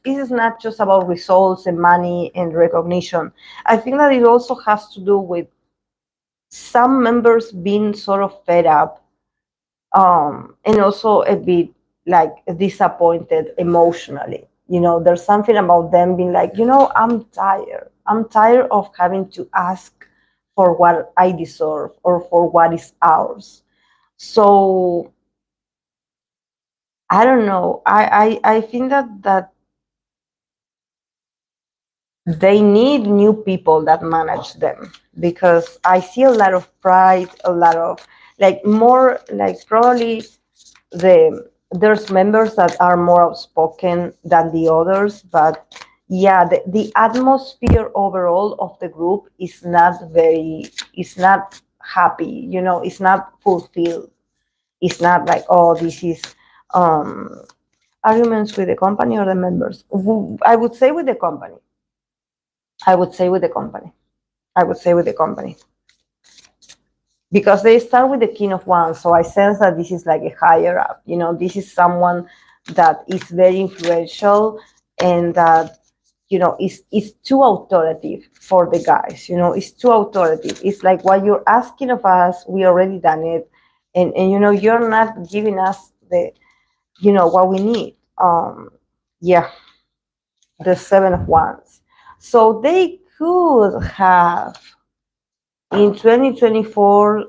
this is not just about results and money and recognition. I think that it also has to do with some members being sort of fed up, and also a bit like disappointed emotionally. There's something about them being like, I'm tired of having to ask for what I deserve or for what is ours. So I don't know. I think that they need new people that manage them, because I see a lot of pride, a lot of, like, more like, probably there's members that are more outspoken than the others, but yeah, the atmosphere overall of the group is not happy, it's not fulfilled. It's not like, oh, this is um arguments with the company or the members. I would say with the company. I would say with the company. I would say with the company. Because they start with the king of wands. So I sense that this is like a higher up. This is someone that is very influential, and that, is too authoritative for the guys. It's too authoritative. It's like, what you're asking of us, we already done it. And you're not giving us what we need. Yeah, the seven of wands. So they could have, in 2024,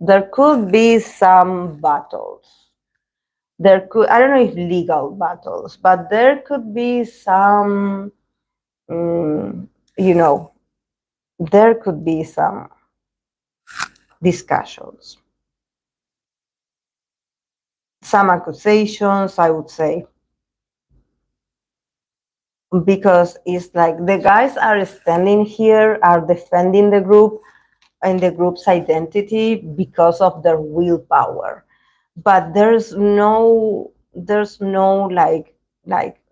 there could be some battles. I don't know if legal battles, but there could be some, mm, you know, there could be some discussions, some accusations, I would say, because it's like the guys are standing here, are defending the group and the group's identity because of their willpower. But there's no like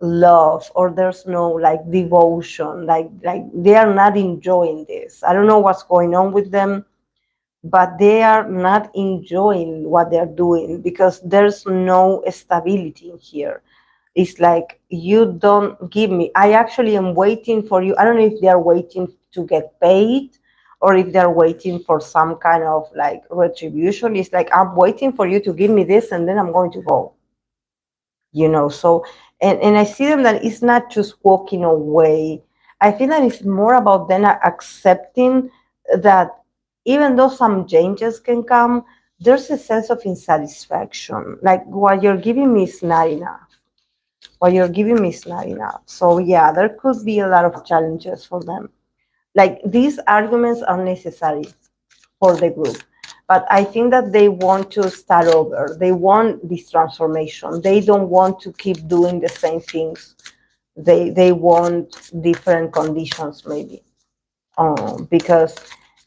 love, or there's no like devotion, like they are not enjoying this. I don't know what's going on with them, but they are not enjoying what they're doing, because there's no stability in here. It's like, you don't give me, I actually am waiting for you. I don't know if they're waiting to get paid, or if they're waiting for some kind of like retribution. It's like, I'm waiting for you to give me this, and then I'm going to go. So, and I see them that it's not just walking away. I think that it's more about them accepting that, even though some changes can come, there's a sense of insatisfaction, like, what you're giving me is not enough. What you're giving me is not enough. So yeah, there could be a lot of challenges for them. Like, these arguments are necessary for the group, but I think that they want to start over. They want this transformation. They don't want to keep doing the same things. They want different conditions, maybe, because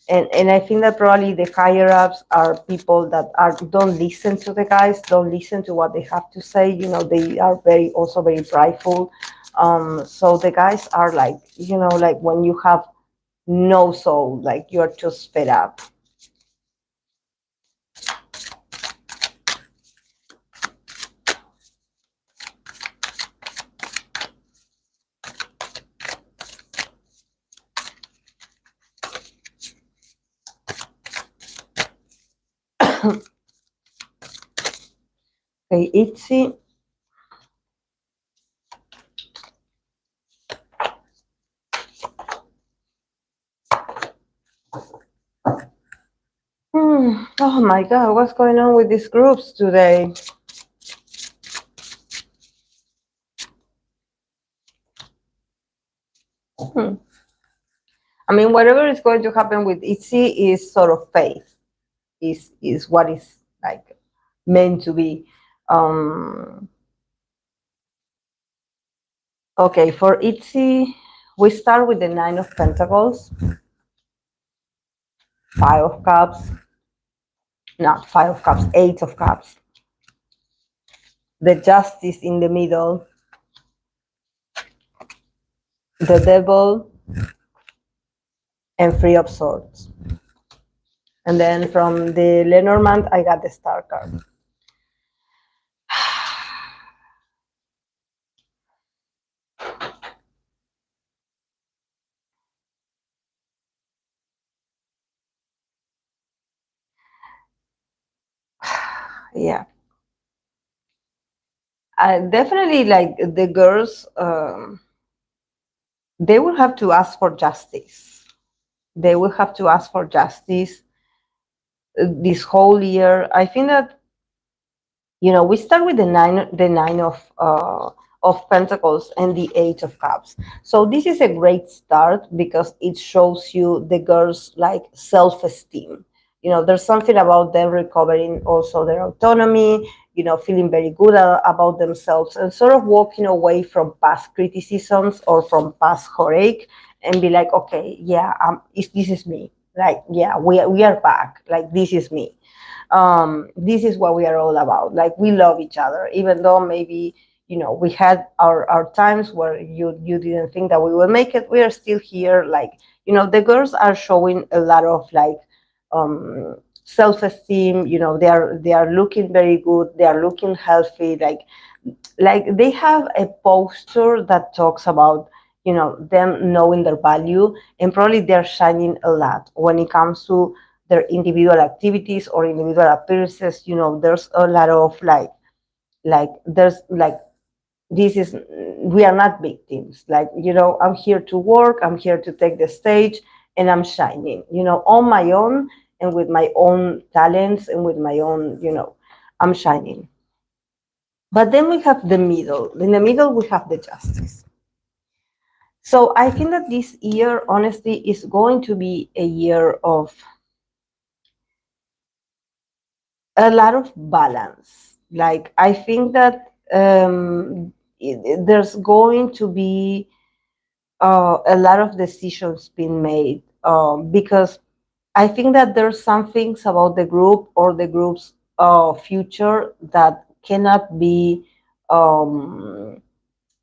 and I think that probably the higher ups are people that don't listen to the guys, don't listen to what they have to say. They are very prideful. So the guys are like, like, when you have no soul, like, you're just fed up. Okay, Itzy. Oh my God, what's going on with these groups today? I mean, whatever is going to happen with Itzy is sort of faith, is what is like meant to be. Okay, for Itzy, we start with the Nine of Pentacles, Five of Cups, not Five of Cups, Eight of Cups, the Justice in the middle, the Devil, and Three of Swords. And then from the Lenormand, I got the Star card. Yeah. I definitely like the girls, they will have to ask for justice. They will have to ask for justice this whole year. I think that, we start with the nine of Pentacles and the Eight of Cups. So this is a great start because it shows you the girls like self-esteem. There's something about them recovering also their autonomy, feeling very good about themselves and sort of walking away from past criticisms or from past heartache and be like, okay, yeah, this is me. Like, yeah, we are back. Like, this is me. This is what we are all about. Like, we love each other, even though maybe we had our times where you didn't think that we would make it. We are still here. Like, the girls are showing a lot of like self-esteem. They are looking very good. They are looking healthy. Like they have a posture that talks about them knowing their value, and probably they're shining a lot when it comes to their individual activities or individual appearances. There's a lot of there's like, this is, we are not victims. Like, I'm here to work, I'm here to take the stage, and I'm shining on my own, and with my own talents, and with my own, I'm shining. But then we have the middle. In the middle, we have the Justice. So I think that this year, honestly, is going to be a year of a lot of balance. Like, I think that there's going to be a lot of decisions being made, because I think that there's some things about the group or the group's future that cannot be um,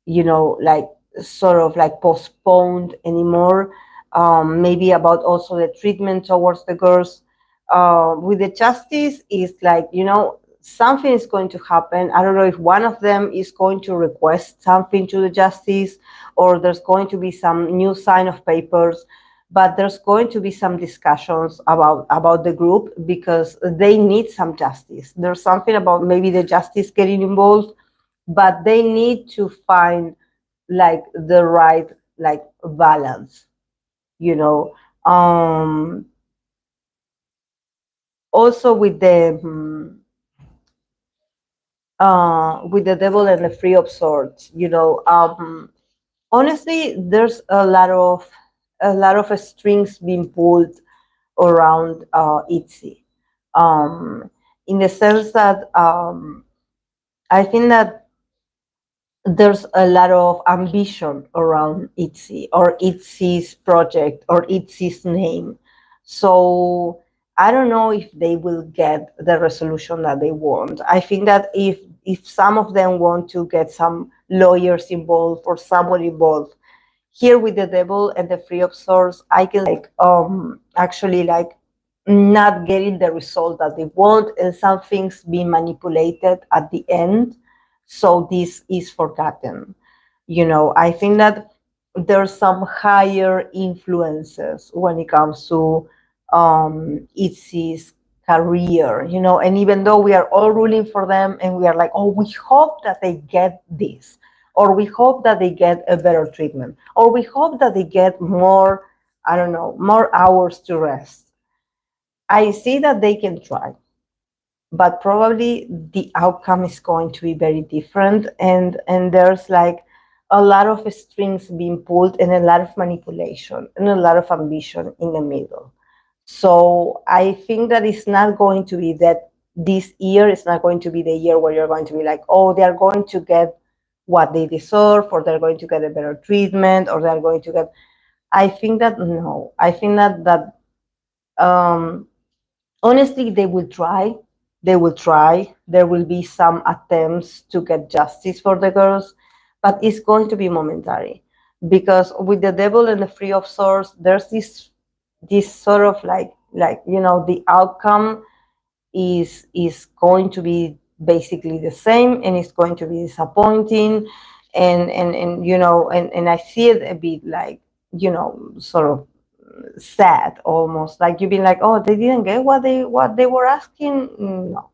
like sort of like postponed anymore. Maybe about also the treatment towards the girls. With the Justice, is like, something is going to happen. I don't know if one of them is going to request something to the Justice, or there's going to be some new sign of papers, but there's going to be some discussions about the group, because they need some justice. There's something about maybe the Justice getting involved, but they need to find like the right like balance, you know also with the Devil and the Three of Swords. Honestly, there's a lot of strings being pulled around ITZY, in the sense that I think that there's a lot of ambition around ITZY or ITZY's project or ITZY's name. So I don't know if they will get the resolution that they want. I think that if some of them want to get some lawyers involved or someone involved, here with the Devil and the Three of Swords, I can like actually like not getting the result that they want, and some things being manipulated at the end, so this is forgotten. I think that there's some higher influences when it comes to ITZY's career, and even though we are all rooting for them and we are like, oh, we hope that they get this, or we hope that they get a better treatment, or we hope that they get more, I don't know, more hours to rest. I see that they can try, but probably the outcome is going to be very different, and there's like a lot of strings being pulled and a lot of manipulation and a lot of ambition in the middle. So I think that it's not going to be that this year is not going to be the year where you're going to be like, oh, they're going to get what they deserve, or they're going to get a better treatment, or they're going to get. I think that no. I think that honestly, they will try. They will try. There will be some attempts to get justice for the girls, but it's going to be momentary, because with the Devil and the Three of Swords, there's this sort of like Like, the outcome is going to be basically the same, and it's going to be disappointing, and I see it a bit like, sort of sad, almost like you've been like, oh, they didn't get what they were asking. No.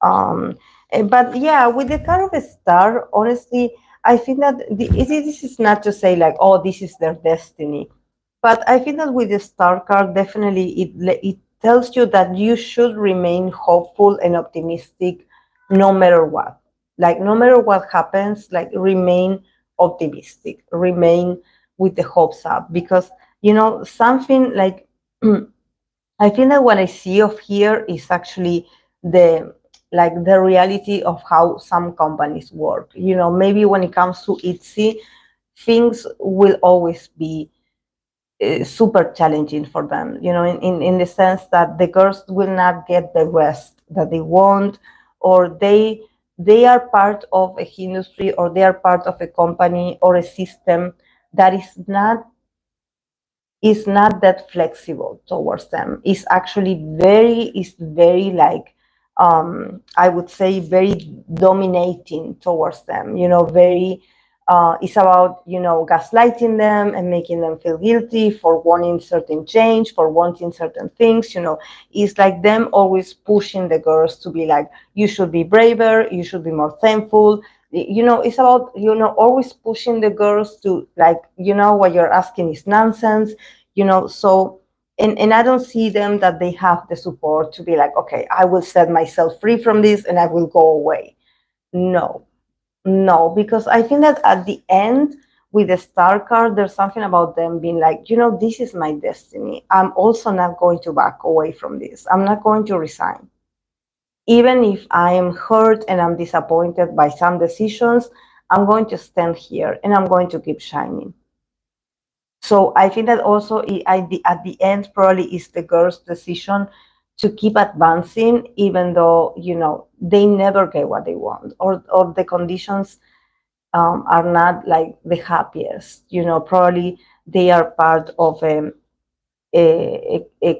But yeah, with the kind of a star, honestly, I think that this is not to say like, oh, this is their destiny, but I think that with the star card, definitely it tells you that you should remain hopeful and optimistic, no matter what. Like, no matter what happens, like, remain optimistic, remain with the hopes up, because something like I think that what I see of here is actually the the reality of how some companies work. Maybe when it comes to ITZY, things will always be super challenging for them, in the sense that the girls will not get the rest that they want, or they are part of a industry, or they are part of a company or a system that is not that flexible towards them. Is very like, I would say, very dominating towards them. Very it's about gaslighting them and making them feel guilty for wanting certain change, for wanting certain things. It's like them always pushing the girls to be like, you should be braver, you should be more thankful. It's about always pushing the girls to, like, what you're asking is nonsense. So, and I don't see them that they have the support to be like, okay, I will set myself free from this and I will go away. No. No, because I think that at the end, with the star card, there's something about them being like, this is my destiny. I'm also not going to back away from this. I'm not going to resign. Even if I am hurt and I'm disappointed by some decisions, I'm going to stand here and I'm going to keep shining. So I think that also at the end, probably is the girl's decision to keep advancing, even though, they never get what they want, or the conditions are not like the happiest. Probably they are part of a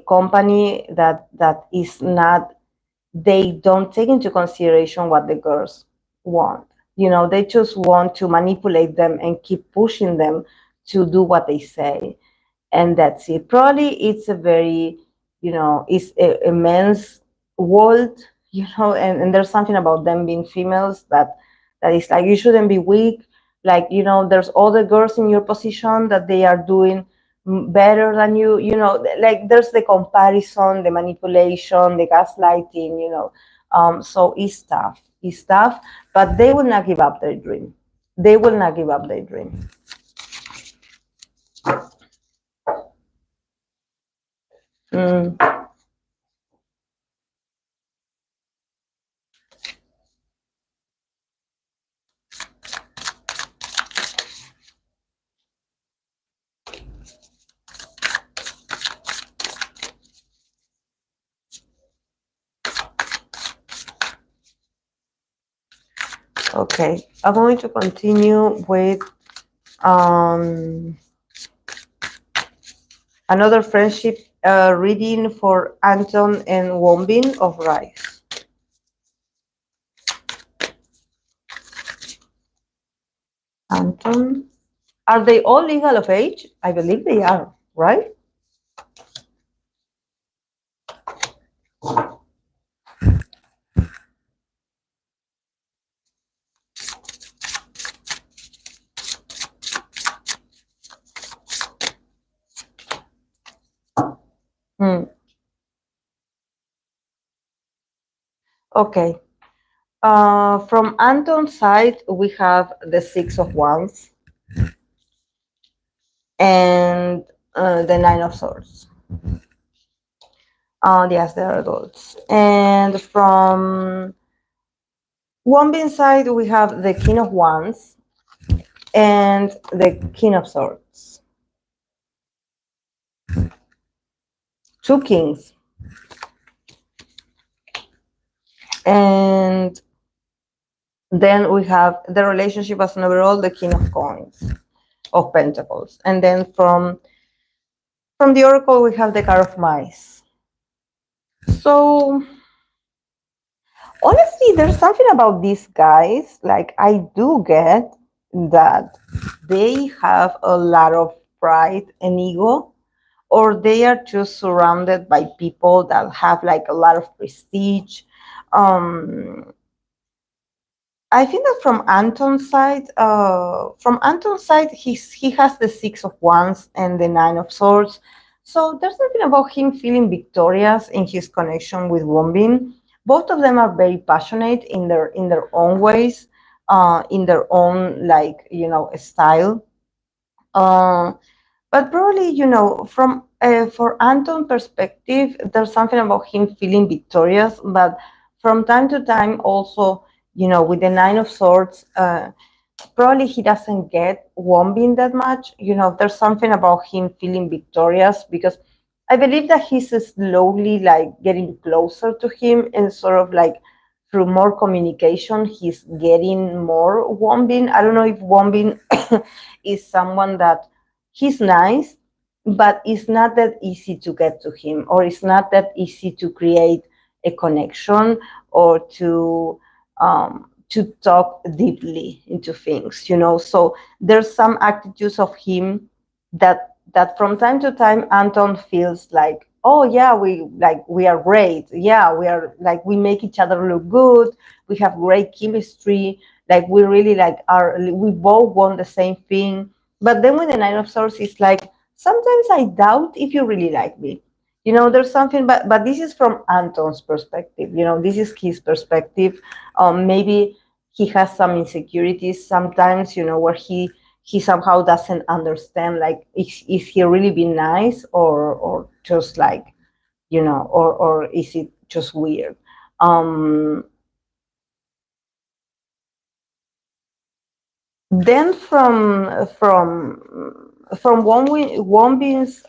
company that is not, they don't take into consideration what the girls want. They just want to manipulate them and keep pushing them to do what they say, and that's it. Probably it's a very, it's a men's world, and there's something about them being females that is like, you shouldn't be weak. Like, there's other girls in your position that they are doing better than you. Like, there's the comparison, the manipulation, the gaslighting. So it's tough, but they will not give up their dream. They will not give up their dream. Mm. Okay, I'm going to continue with another friendship reading for Anton and Wonbin of RIIZE. Anton, are they all legal of age? I believe they are, right? Hmm. Okay. From Anton's side, we have the Six of Wands and the Nine of Swords. Yes, they're adults. And from Wonbin side, we have the King of Wands and the King of Swords. Two kings. And then we have the relationship as an overall, the King of Coins, of Pentacles. And then from From the oracle, we have the card of mice. So honestly, there's something about these guys. Like, I do get that they have a lot of pride and ego, or they are just surrounded by people that have like a lot of prestige. Um, I think that from Anton's side, he has the Six of Wands and the Nine of Swords. So there's nothing about him feeling victorious in his connection with Wombin. Both of them are very passionate in their own ways, in their own style. Uh, but probably, from for Anton perspective, there's something about him feeling victorious. But from time to time, also, with the Nine of Swords, probably he doesn't get Wombin that much. There's something about him feeling victorious because I believe that he's slowly like getting closer to him and sort of like through more communication, he's getting more Wombin. I don't know if Wombin is someone that he's nice, but it's not that easy to get to him, or it's not that easy to create a connection or to talk deeply into things. So there's some attitudes of him that from time to time Anton feels like, oh yeah, we are great. Yeah, we are like, we make each other look good. We have great chemistry. Like, we really like we both want the same thing. But then with the Nine of Swords, it's like, sometimes I doubt if you really like me. There's something, but this is from Anton's perspective. This is his perspective. Maybe he has some insecurities sometimes, where he somehow doesn't understand, like, is he really being nice, or just like, or is it just weird? Um, then from Wombin's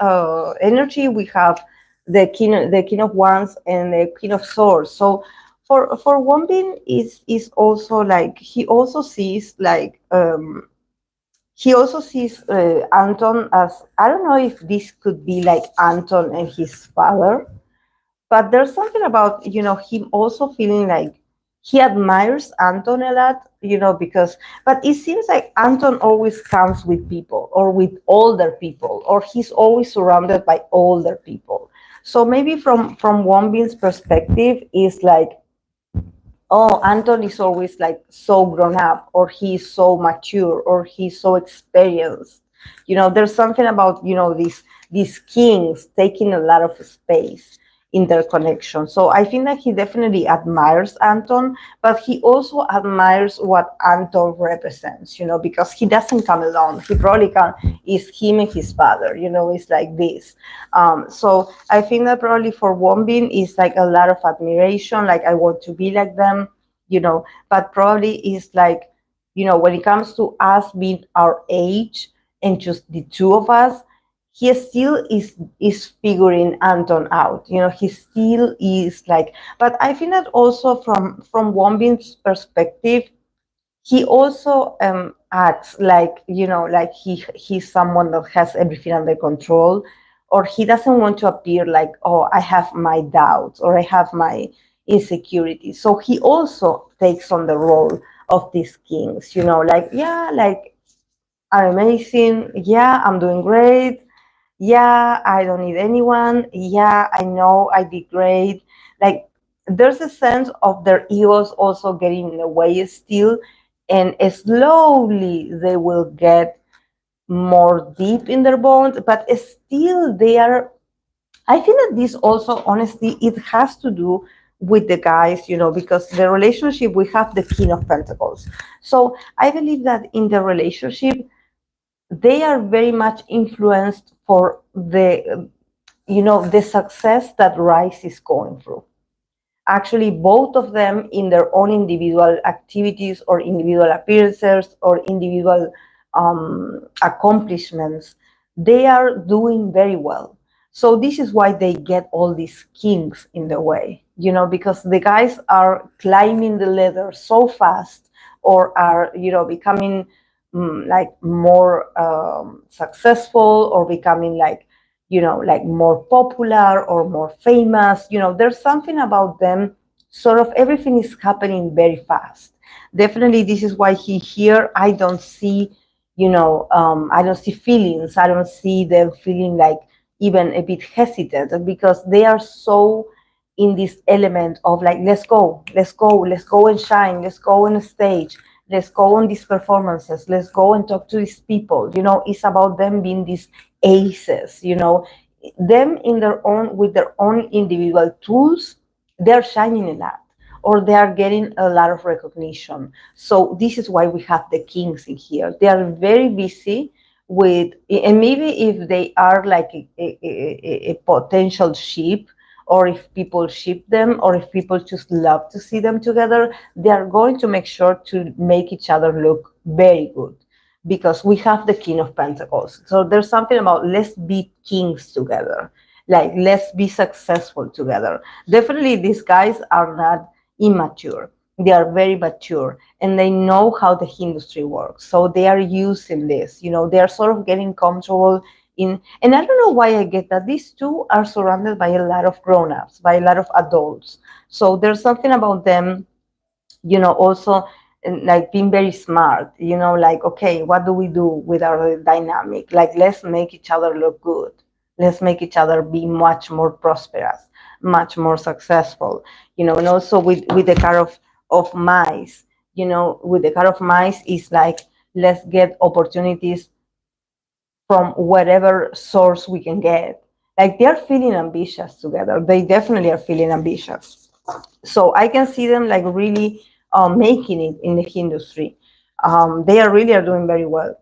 energy, we have the King of Wands and the Queen of Swords. So for Wombin is also like, he also sees Anton as, I don't know if this could be like Anton and his father, but there's something about, him also feeling like he admires Anton a lot, because, but it seems like Anton always comes with people, or with older people, or he's always surrounded by older people. So maybe from Wombin's perspective is like, oh, Anton is always like so grown up, or he's so mature, or he's so experienced. There's something about, these kings taking a lot of space in their connection. So I think that he definitely admires Anton, but he also admires what Anton represents, because he doesn't come alone. He probably can, is him and his father, it's like this. So I think that probably for Wombin is like a lot of admiration, like, I want to be like them, but probably is like, when it comes to us being our age and just the two of us, he still is figuring Anton out. He still is like, but I think that also from Wombin's perspective, he also acts like, like he's someone that has everything under control, or he doesn't want to appear like, oh, I have my doubts, or I have my insecurities. So he also takes on the role of these kings, like, yeah, like, I'm amazing, yeah, I'm doing great, yeah, I don't need anyone, yeah, I know I did great. Like, there's a sense of their egos also getting in the way still, and slowly they will get more deep in their bonds, but still they are, I think that this also, honestly, it has to do with the guys, because the relationship, we have the King of Pentacles. So I believe that in the relationship, they are very much influenced for the success that RIIZE is going through. Actually, both of them, in their own individual activities, or individual appearances, or individual accomplishments, they are doing very well. So this is why they get all these kinks in the way, because the guys are climbing the ladder so fast, or are, becoming like more successful, or becoming like, like more popular or more famous. There's something about them, sort of everything is happening very fast. Definitely, this is why here I don't see, I don't see feelings. I don't see them feeling like even a bit hesitant, because they are so in this element of like, let's go and shine, let's go on a stage, let's go on these performances, let's go and talk to these people. It's about them being these aces, them in their own, with their own individual tools, they're shining a lot, or they are getting a lot of recognition. So this is why we have the kings in here. They are very busy with, and maybe if they are like a potential ship, or if people ship them, or if people just love to see them together, they are going to make sure to make each other look very good, because we have the King of Pentacles. So there's something about, let's be kings together, like let's be successful together. Definitely these guys are not immature. They are very mature, and they know how the industry works. So they are using this, they are sort of getting comfortable in, and I don't know why I get that these two are surrounded by a lot of grown-ups, by a lot of adults. So there's something about them, also, like being very smart, like, okay, what do we do with our dynamic? Like, let's make each other look good. Let's make each other be much more prosperous, much more successful, and also with the card of mice, with the card of mice is like, let's get opportunities from whatever source we can get. Like, they're feeling ambitious together. They definitely are feeling ambitious. So I can see them like really making it in the industry. They are doing very well.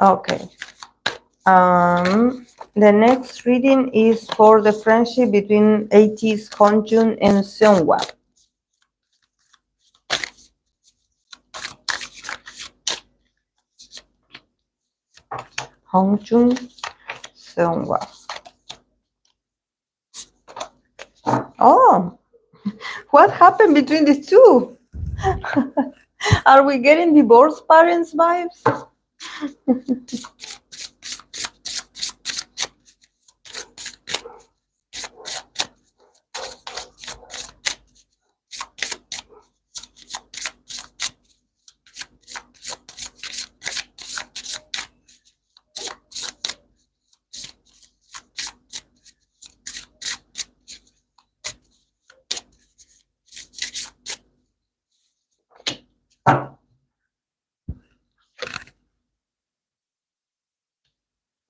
Okay. The next reading is for the friendship between Ateez, Hongjoong, and Seunghwa. Hongjoong, Seunghwa. Oh, what happened between these two? Are we getting divorced parents vibes?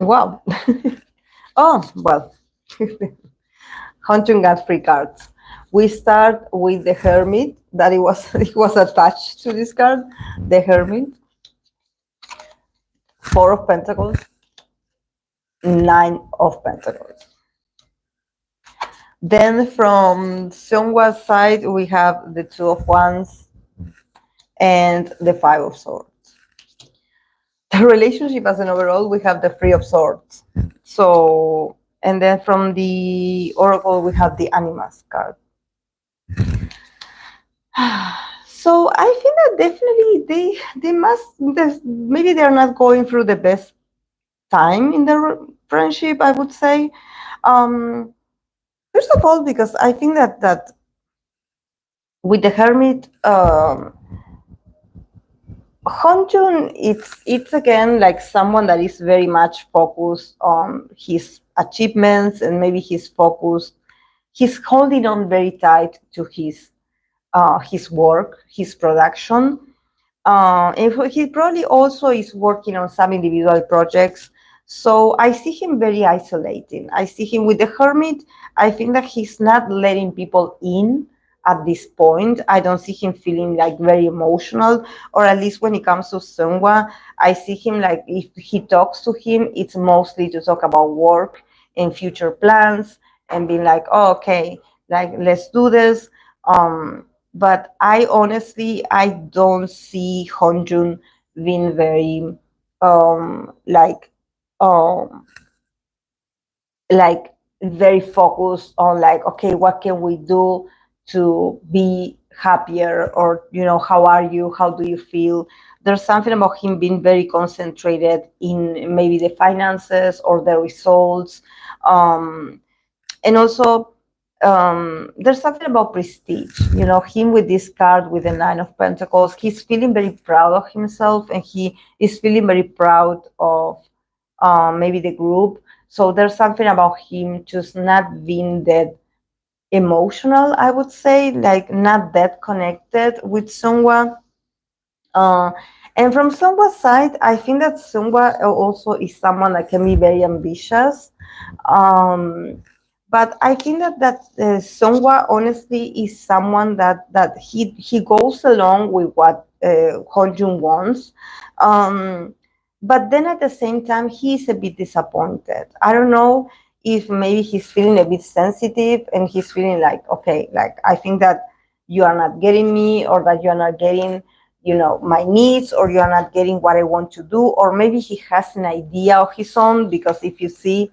Wow. Oh, well. Hongjoong got free cards. We start with the Hermit, that it was attached to this card. The Hermit, Four of Pentacles, Nine of Pentacles. Then from Seunghwa's side, we have the Two of Wands and the Five of Swords. The relationship as an overall, we have the Three of Swords. So, and then from the Oracle, we have the Animas card. So I think that definitely they must, maybe they're not going through the best time in their friendship, I would say. First of all, because I think that with the Hermit, Hongjoong, it's again like someone that is very much focused on his achievements, and maybe he's holding on very tight to his work, his production. And he probably also is working on some individual projects. So I see him very isolating. I see him with the Hermit. I think that he's not letting people in at this point. I don't see him feeling like very emotional, or at least when it comes to Seunghwa, I see him like if he talks to him, it's mostly to talk about work and future plans and being like, oh, okay, like let's do this. But I don't see Hongjoong being very like um like very focused on like, okay, what can we do to be happier, or how are you, how do you feel. There's something about him being very concentrated in maybe the finances or the results. And also there's something about prestige, him with this card with the Nine of Pentacles. He's feeling very proud of himself, and he is feeling very proud of maybe the group. So there's something about him just not being that emotional, I would say, like not that connected with Seunghwa. Uh, and from Seunghwa's side, I think that Seunghwa also is someone that can be very ambitious. Um, but I think that Seunghwa honestly is someone that he goes along with what Hongjoong wants. Um, but then at the same time, he's a bit disappointed. I don't know if maybe he's feeling a bit sensitive and he's feeling like, okay, like I think that you are not getting me, or that you are not getting my needs, or you are not getting what I want to do. Or maybe he has an idea of his own, because if you see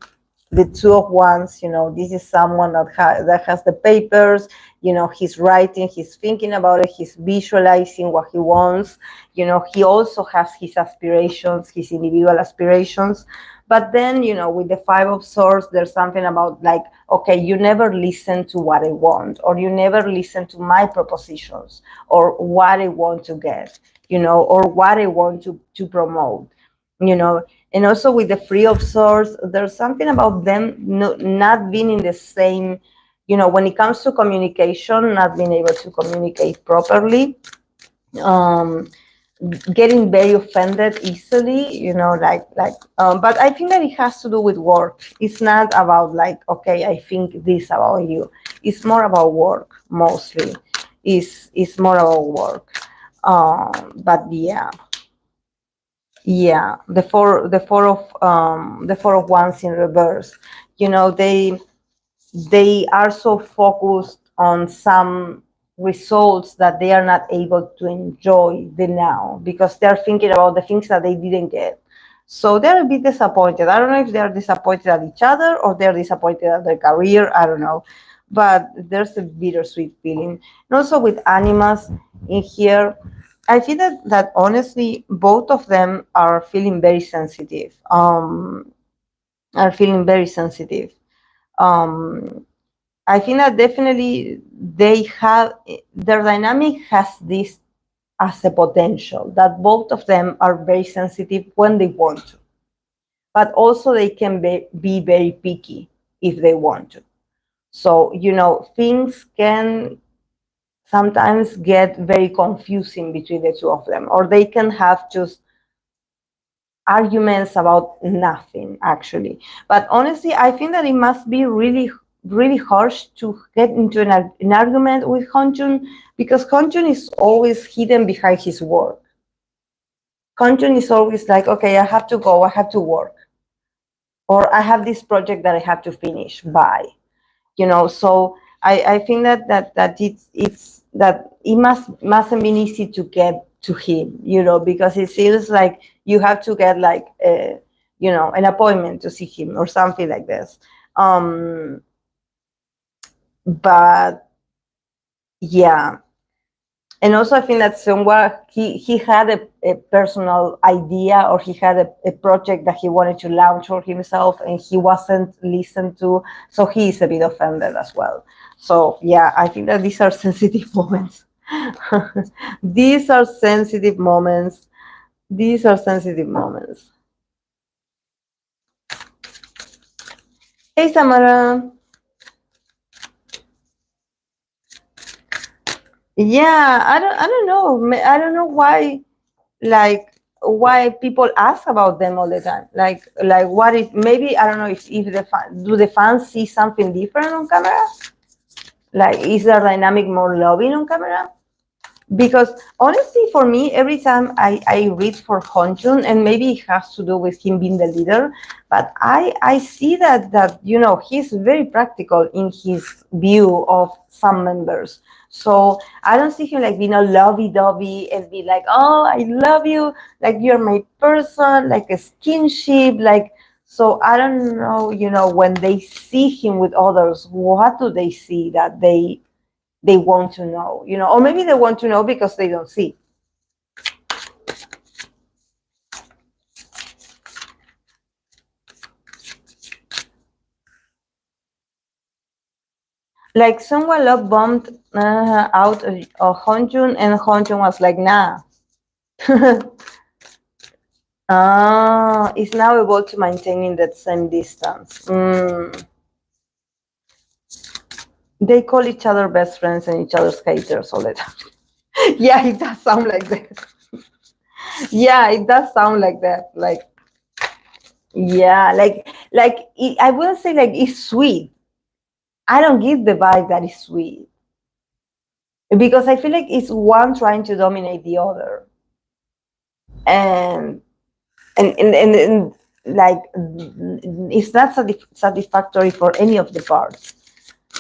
the Two of Wands, this is someone that has the papers, he's writing, he's thinking about it, he's visualizing what he wants. He also has his aspirations, his individual aspirations. But then, with the Five of Swords, there's something about like, okay, you never listen to what I want, or you never listen to my propositions, or what I want to get, or what I want to promote, and also with the Three of Swords, there's something about them not being in the same, when it comes to communication, not being able to communicate properly, um, getting very offended easily, but I think that it has to do with work. It's not about like, okay, I think this about you. It's more about work, mostly. It's more about work. But yeah, the Four of Wands in reverse. They are so focused on some results that they are not able to enjoy the now, because they're thinking about the things that they didn't get. So they're a bit disappointed. I don't know if they're disappointed at each other, or they're disappointed at their career. I don't know. But there's a bittersweet feeling. And also with Animas in here, I feel that honestly, both of them are feeling very sensitive. Are feeling very sensitive. Um, I think that definitely they have, their dynamic has this as a potential, that both of them are very sensitive when they want to, but also they can be very picky if they want to. So, things can sometimes get very confusing between the two of them, or they can have just arguments about nothing, actually. But honestly, I think that it must be really, really harsh to get into an argument with Hongjoong, because Hongjoong is always hidden behind his work. Hongjoong is always like, okay, I have to go, I have to work, or I have this project that I have to finish by. So I think that it's that it mustn't be easy to get to him, because it feels like you have to get like an appointment to see him or something like this. But yeah. And also, I think that Seunghwa, he had a personal idea, or he had a project that he wanted to launch for himself, and he wasn't listened to. So he is a bit offended as well. So yeah, I think that these are sensitive moments. These are sensitive moments. These are sensitive moments. Hey, Samara. Yeah, I don't know. I don't know why, like why people ask about them all the time. Like what is, maybe I don't know if the do the fans see something different on camera? Like, is their dynamic more loving on camera? Because honestly, for me, every time I read for Hongjoong, and maybe it has to do with him being the leader, but I see that he's very practical in his view of some members. So I don't see him like being a lovey-dovey and be like, oh, I love you, like you're my person, like a skinship, like. So I don't know, when they see him with others, what do they see that they want to know, or maybe they want to know because they don't see. Like someone love bombed out of Hongjoong, and Hongjoong was like, nah. Is now able to maintaining that same distance. They call each other best friends and each other's haters all the time. Yeah, it does sound like that. Yeah, it does sound like that. Like, yeah, I wouldn't say like it's sweet. I don't give the vibe that it's sweet because I feel like it's one trying to dominate the other, and and like it's not satisfactory for any of the parts.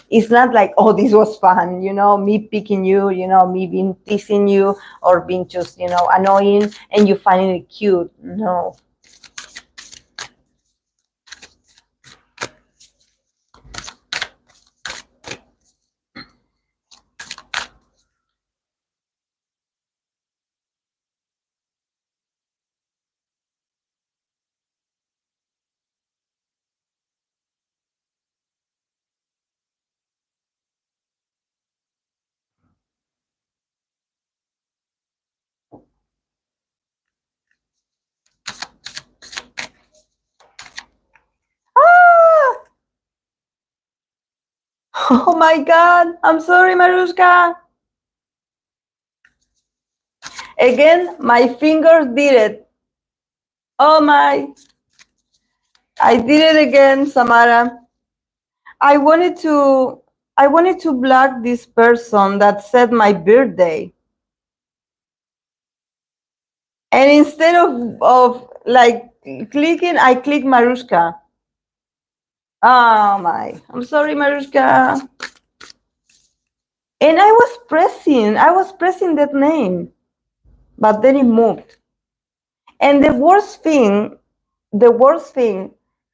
It's not like, oh, this was fun, me picking you, me being teasing you or being just annoying and you finding it cute. No. Ah! Oh my god, I'm sorry, Marushka. Again, my fingers did it. Oh my, I did it again, Samara. I wanted to block this person that said my birthday. And instead of like clicking, I click Marushka. Oh my, I'm sorry, Marushka. And I was pressing that name, but then it moved. And the worst thing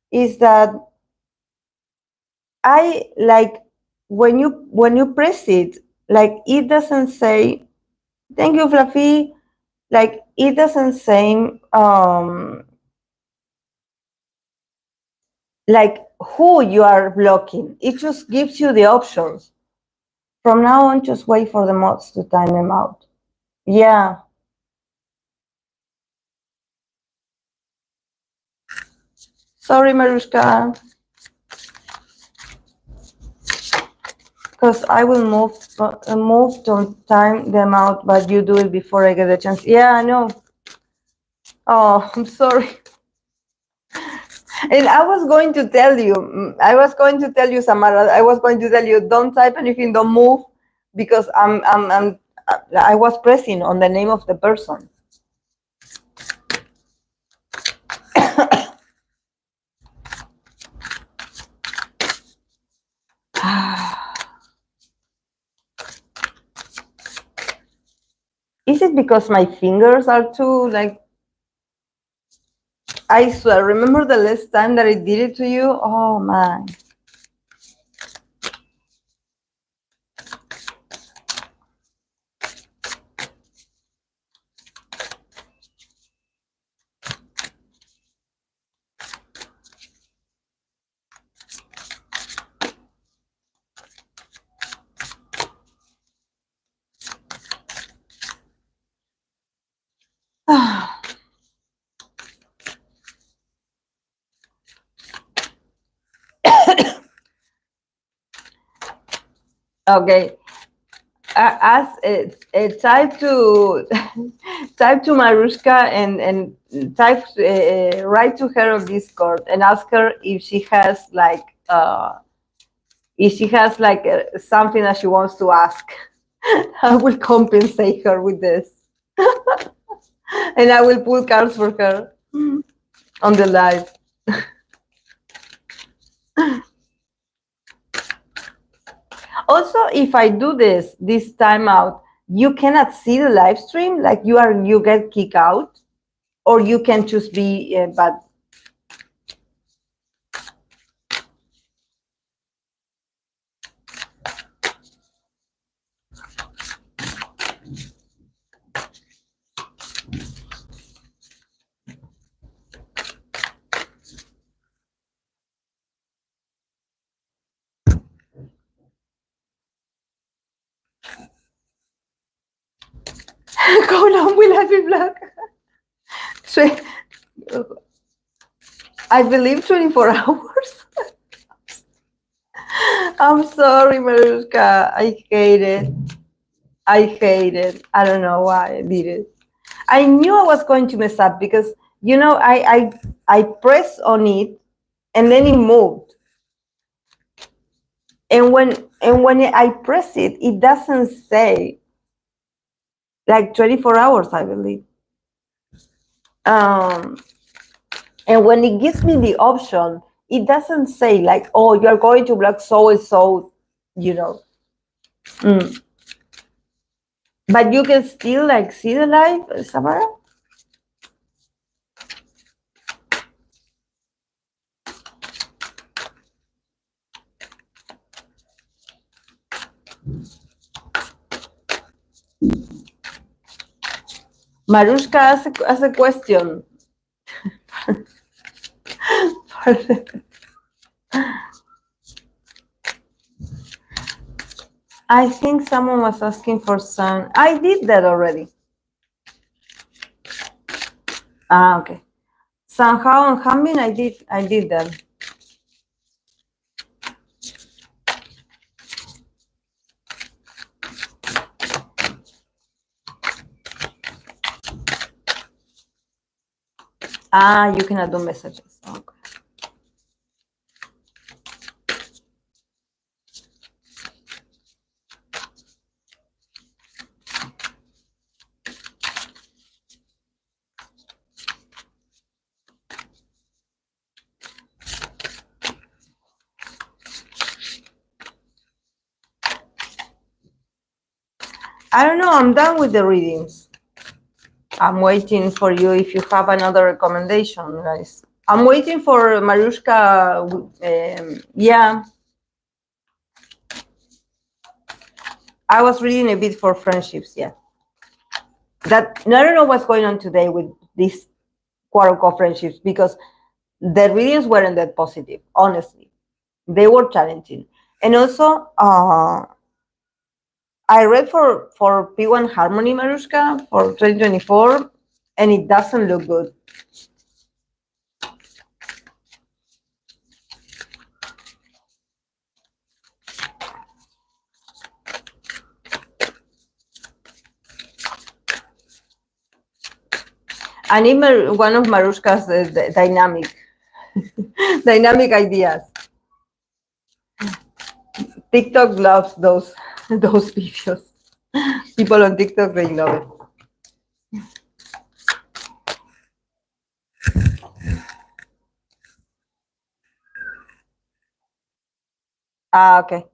is that I like when you press it, like it doesn't say thank you, Fluffy. Like it doesn't say like who you are blocking. It just gives you the options. From now on, just wait for the mods to time them out. Yeah. Sorry, Marushka. Because I will move to time them out, but you do it before I get a chance. Yeah, I know. Oh, I'm sorry. And I was going to tell you, Samara, I was going to tell you, don't type anything, don't move, because I was pressing on the name of the person. Is it because my fingers are too, like, I swear, remember the last time that I did it to you? Oh, man. Okay. Ask type to type to Marushka and type write to her on Discord and ask her if she has like if she has like something that she wants to ask, I will compensate her with this. And I will pull cards for her on the live. Also, if I do this timeout, you cannot see the live stream, like you get kicked out, or you can just be but how long will I be black? So, I believe 24 hours. I'm sorry, Marushka. I hate it. I don't know why I did it. I knew I was going to mess up because, you know, I pressed on it and then it moved. And when I press it, it doesn't say like 24 hours, I believe. And when it gives me the option, it doesn't say like, oh, you're going to block so and so, you know. But you can still like see the live, Samara? Marushka has a question. I think someone was asking for Sun. I did that already. Ah, okay. Seunghwa and Hamin, I did that. Ah, you cannot do messages. Okay. I don't know. I'm done with the readings. I'm waiting for you if you have another recommendation, guys. I'm waiting for Marushka. Yeah. I was reading a bit for friendships, yeah. That I don't know what's going on today with these quote-unquote friendships because the readings weren't that positive, honestly. They were challenging. And also, I read for P1 Harmony, Marushka, for 2024, and it doesn't look good. I need one of Marushka's dynamic ideas. TikTok loves those videos. People on TikTok, they love it. Ah, okay.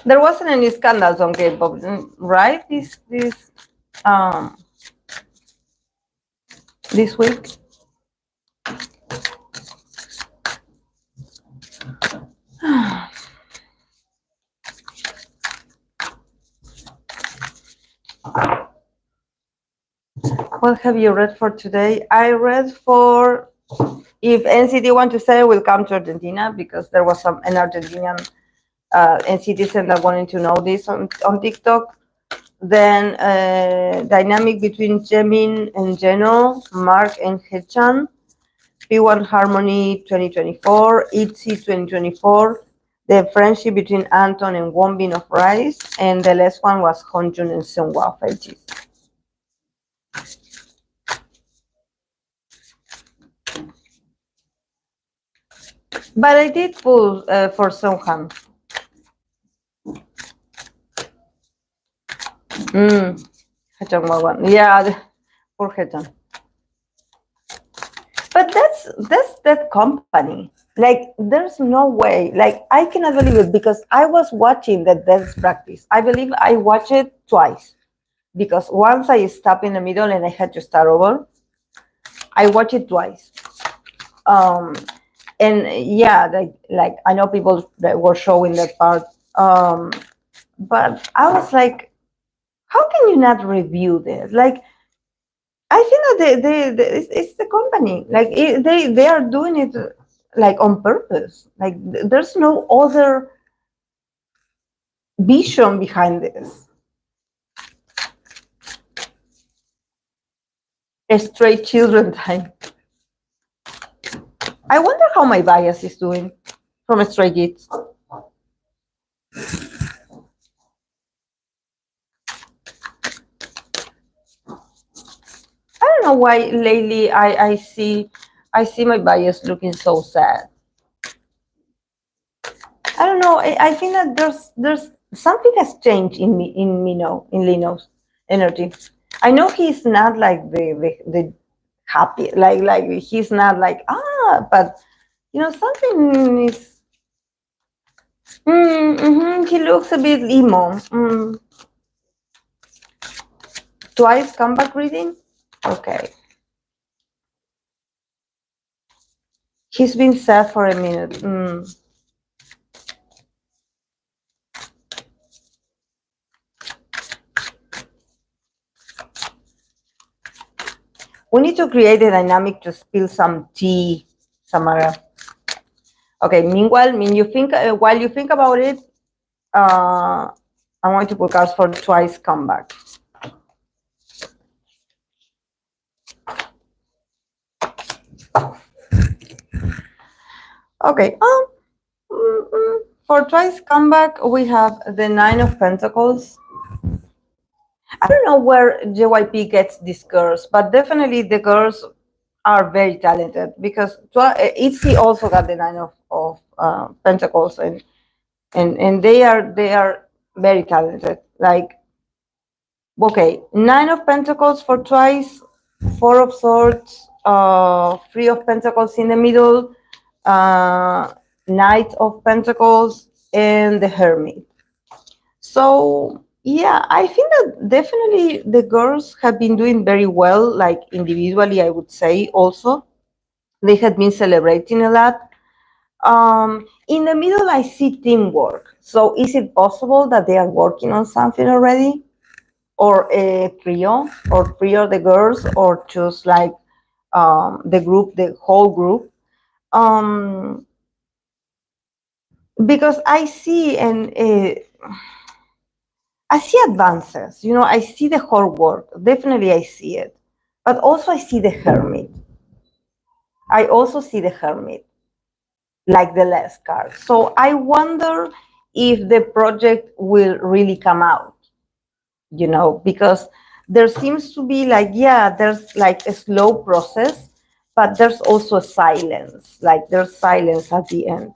There wasn't any scandals on K-pop, right? This week. What have you read for today? I read for, if NCT want to say, we'll come to Argentina, because there was an Argentinian citizen that wanted to know this on TikTok. Then dynamic between Jaemin and Jeno, Mark and Haechan, P1 Harmony 2024, ITZY 2024, the friendship between Anton and Wonbin of RIIZE, and the last one was Hongjoong and Seunghwa of Ateez. But I did pull for Seunghwa. Haechan one. Yeah, for Haechan. But that's that company. Like, there's no way. Like, I cannot believe it, because I was watching the dance practice. I believe I watched it twice, because once I stopped in the middle and I had to start over. I watched it twice. And yeah, like I know people that were showing that part. But I was like, how can you not review this? Like, I think that it's the company. Like, they are doing it like on purpose. Like, there's no other vision behind this. A straight children time. I wonder how my bias is doing from Stray Kids. I don't know why lately I see my bias looking so sad. I don't know. I think that there's something has changed in Lino's energy. I know he's not like the happy, like he's not like, but something is. He looks a bit emo. Twice comeback reading. Okay. He's been sad for a minute. We need to create a dynamic to spill some tea, Samara. Okay. Meanwhile, while you think about it, I'm going to put cards for Twice comeback. Okay. For Twice comeback, we have the Nine of Pentacles. I don't know where JYP gets these girls, but definitely the girls are very talented, because ITZY also got the Nine of Pentacles, and they are very talented. Like, okay, Nine of Pentacles for Twice, Four of Swords, Three of Pentacles in the middle, Knight of Pentacles, and the Hermit. So yeah, I think that definitely the girls have been doing very well, like individually, I would say. Also, they had been celebrating a lot. In the middle, I see teamwork. So is it possible that they are working on something already? Or a trio, or three of the girls, or just like the whole group? Because I see I see advances. I see the hard work. Definitely, I see it. But also, I see the Hermit. I also see the Hermit, like the last card. So I wonder if the project will really come out, because there seems to be like, there's like a slow process, but there's also a silence. Like, there's silence at the end.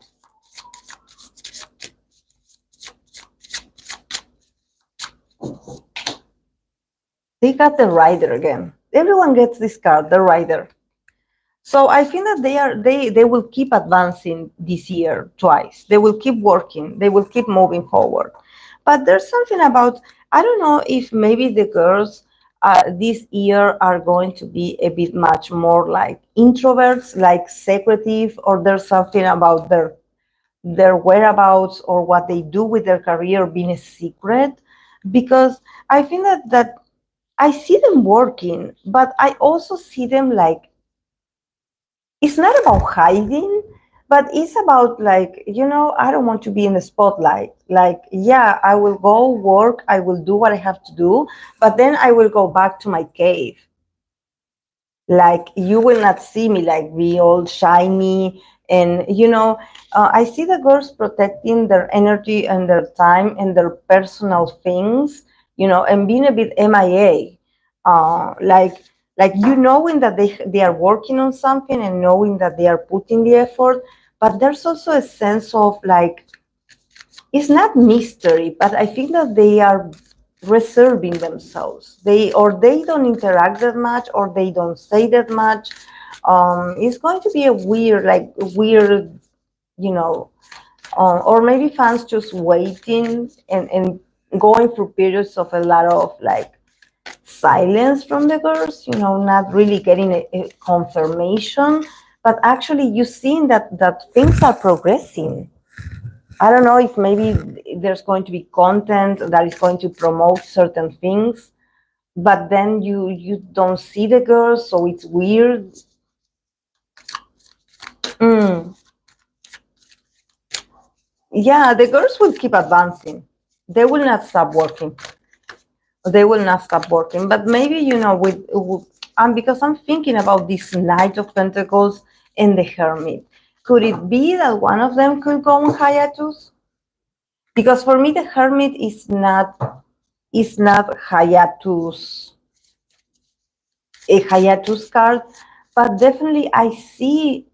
They got the Rider again. Everyone gets this card, the Rider. So I think that they will keep advancing this year twice. They will keep working. They will keep moving forward. But there's something about, I don't know if maybe the girls this year are going to be a bit much more like introverts, like secretive, or there's something about their whereabouts or what they do with their career being a secret. Because I think that I see them working, but I also see them like, it's not about hiding, but it's about like, I don't want to be in the spotlight. Like, yeah, I will go work, I will do what I have to do, but then I will go back to my cave. Like, you will not see me like be all shiny. And I see the girls protecting their energy and their time and their personal things, and being a bit MIA. Like, knowing that they are working on something and knowing that they are putting the effort, but there's also a sense of like, it's not mystery, but I think that they are reserving themselves. They don't interact that much, or they don't say that much. It's going to be a weird, you know, or maybe fans just waiting and going through periods of a lot of like silence from the girls, not really getting a confirmation, but actually you seeing that things are progressing. I don't know if maybe there's going to be content that is going to promote certain things, but then you don't see the girls, so it's weird. Mm. Yeah, the girls will keep advancing. They will not stop working. They will not stop working. But maybe with because I'm thinking about this Knight of Pentacles and the Hermit. Could it be that one of them could go on hiatus? Because for me, the Hermit is not a hiatus card, but definitely I see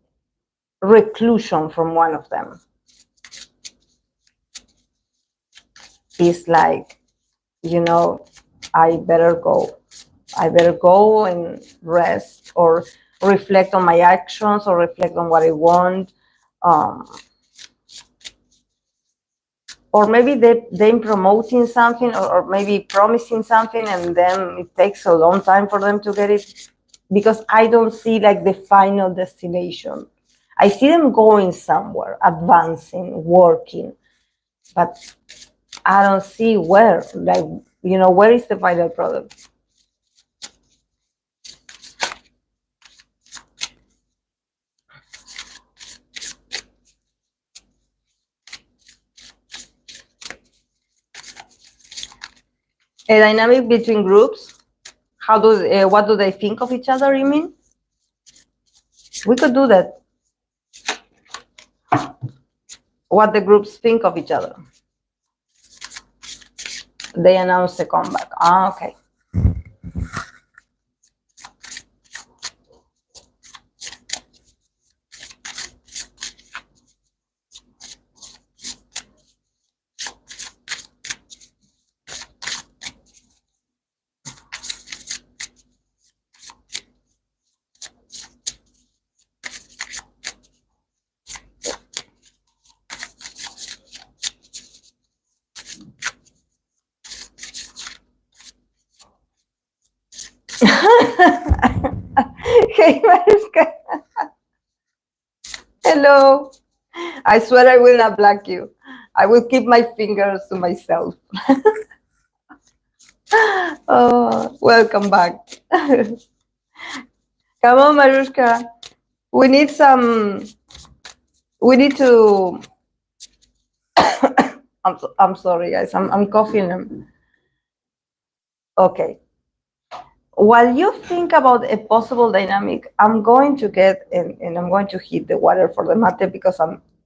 reclusion from one of them. It's like, I better go. I better go and rest, or reflect on my actions, or reflect on what I want. Um, or maybe they promoting something, or maybe promising something, and then it takes a long time for them to get it, because I don't see like the final destination. I see them going somewhere, advancing, working, but I don't see where. Like, where is the final product? A dynamic between groups. What do they think of each other? You mean? We could do that. What the groups think of each other. They announce a comeback. Ah, okay. Hey, Mariska. Hello. I swear I will not block you. I will keep my fingers to myself. Oh, welcome back. Come on, Marushka. We need some. We need to. I'm sorry, guys. I'm coughing. Okay. While you think about a possible dynamic, I'm going to get and I'm going to heat the water for the mate, because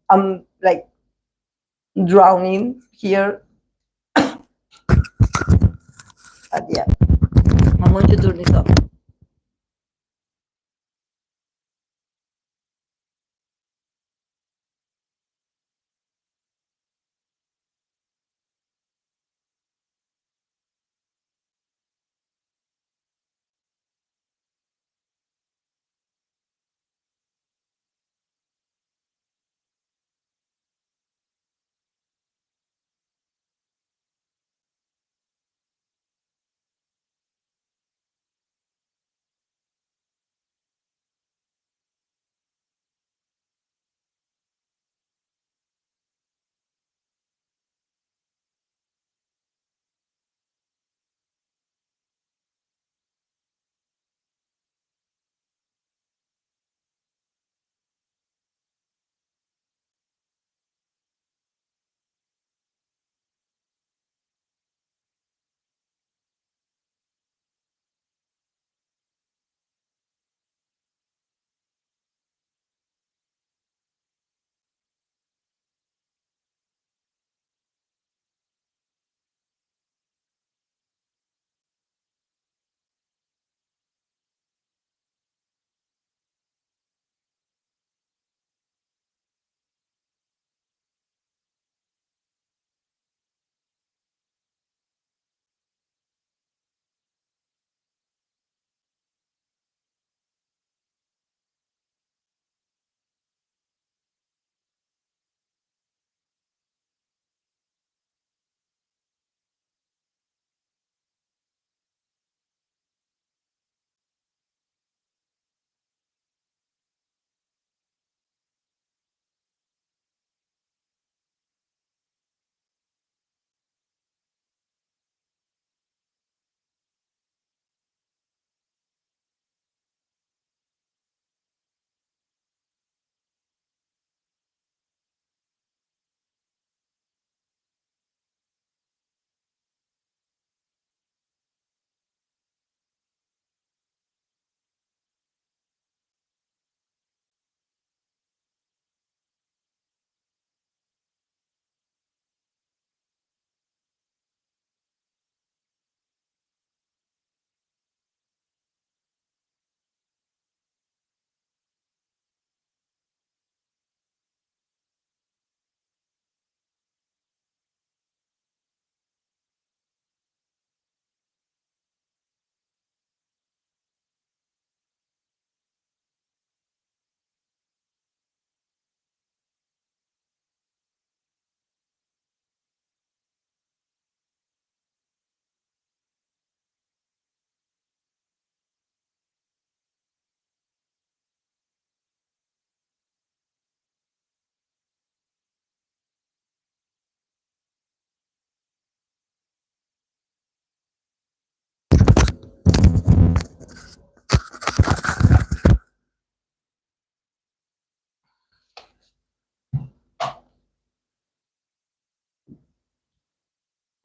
I'm like drowning here. But yeah, I'm going to turn this off.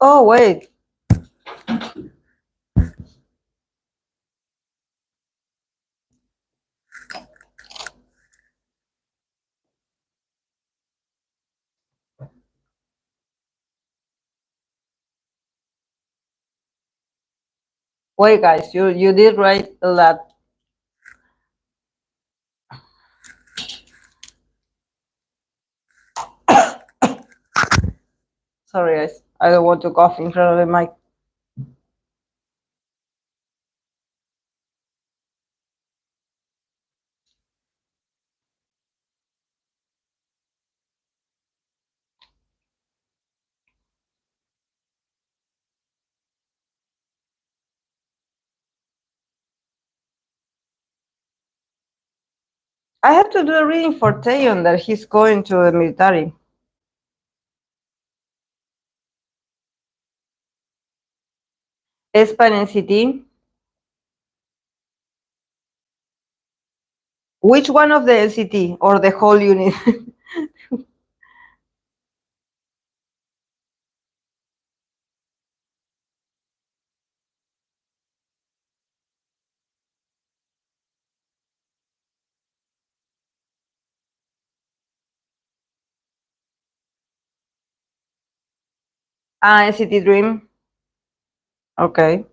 Oh, wait. Wait, guys, you did write a lot. Sorry, guys. I don't want to cough in front of the mic. I have to do a reading for Taeyeon that he's going to the military. Espa and NCT. Which one of the NCT or the whole unit? Ah, NCT Dream. Okay.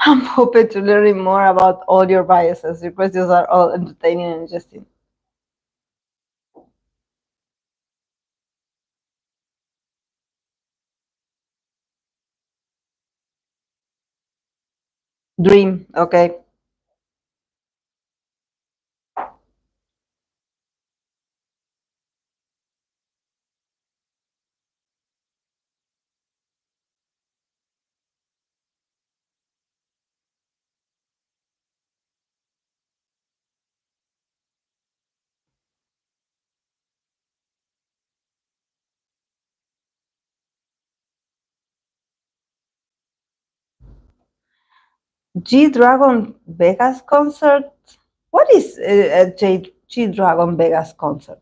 I'm hoping to learn more about all your biases. Your questions are all entertaining and interesting. Dream. Okay. G Dragon Vegas concert. What is a G Dragon Vegas concert?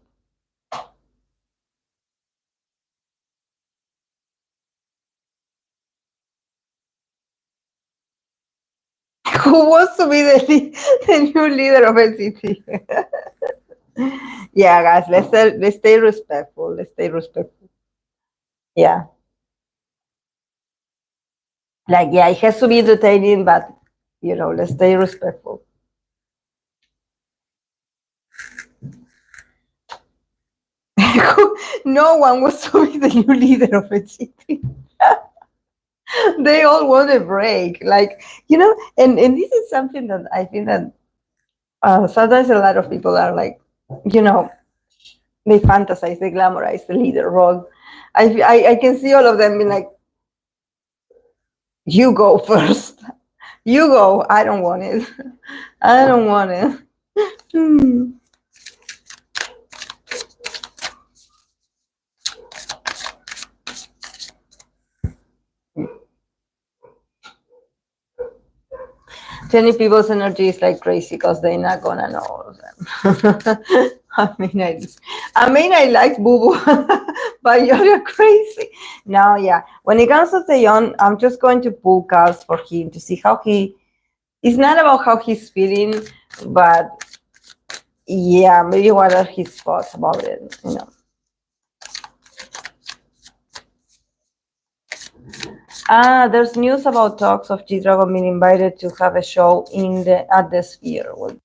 Who wants to be the new leader of NCT? Yeah, guys, let's stay respectful. Let's stay respectful. Yeah, like yeah, it has to be entertaining, but let's stay respectful. No one wants to be the new leader of NCT. They all want a break, like and this is something that I think that sometimes a lot of people are like, you know, they fantasize, they glamorize the leader role. I can see all of them being like, you go first. You go. I don't want it. I don't want it. Hmm. Many people's energy is like crazy because they're not gonna know all of them. I like Boo Boo, but you're crazy. No, yeah. When it comes to Taeyeon, I'm just going to pull cards for him to see how he. It's not about how he's feeling, but yeah, maybe what are his thoughts about it. There's news about talks of G-Dragon being invited to have a show at the Sphere. Well,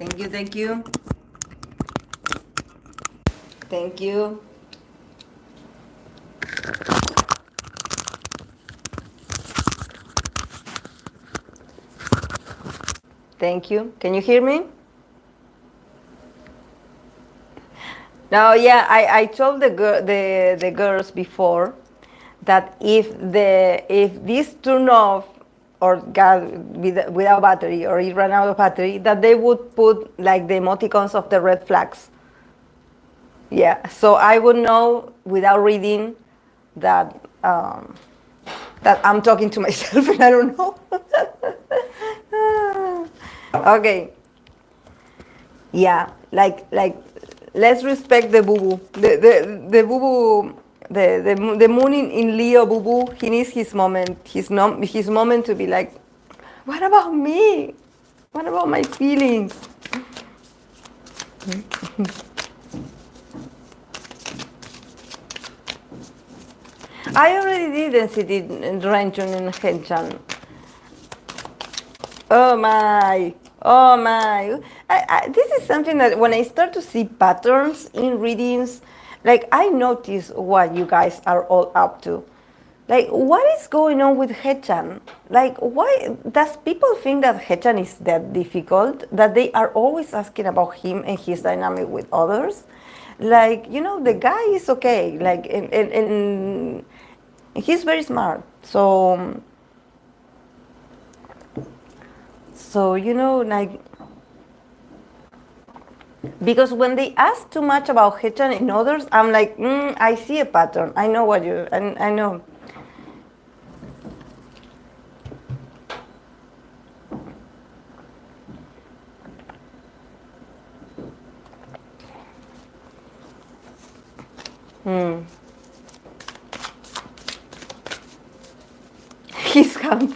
Thank you, thank you. Thank you. Thank you. Can you hear me? No, yeah, I told the girls before that if this turn off or got without battery or it ran out of battery, that they would put like the emoticons of the red flags. Yeah, so I would know without reading that that I'm talking to myself and I don't know. Okay. Yeah, like let's respect the boo boo. The boo boo. The moon in Leo boo boo. He needs his moment. His moment to be like, what about me? What about my feelings? I already did NCT Renchun and Haechan. Oh my. Oh my. This is something that when I start to see patterns in readings, like I notice what you guys are all up to. Like, what is going on with Haechan? Like, why does people think that Haechan is that difficult? That they are always asking about him and his dynamic with others? Like, the guy is okay. Like, and he's very smart. So like, because when they ask too much about Haechan and others, I'm like, I see a pattern. I know what you, I know.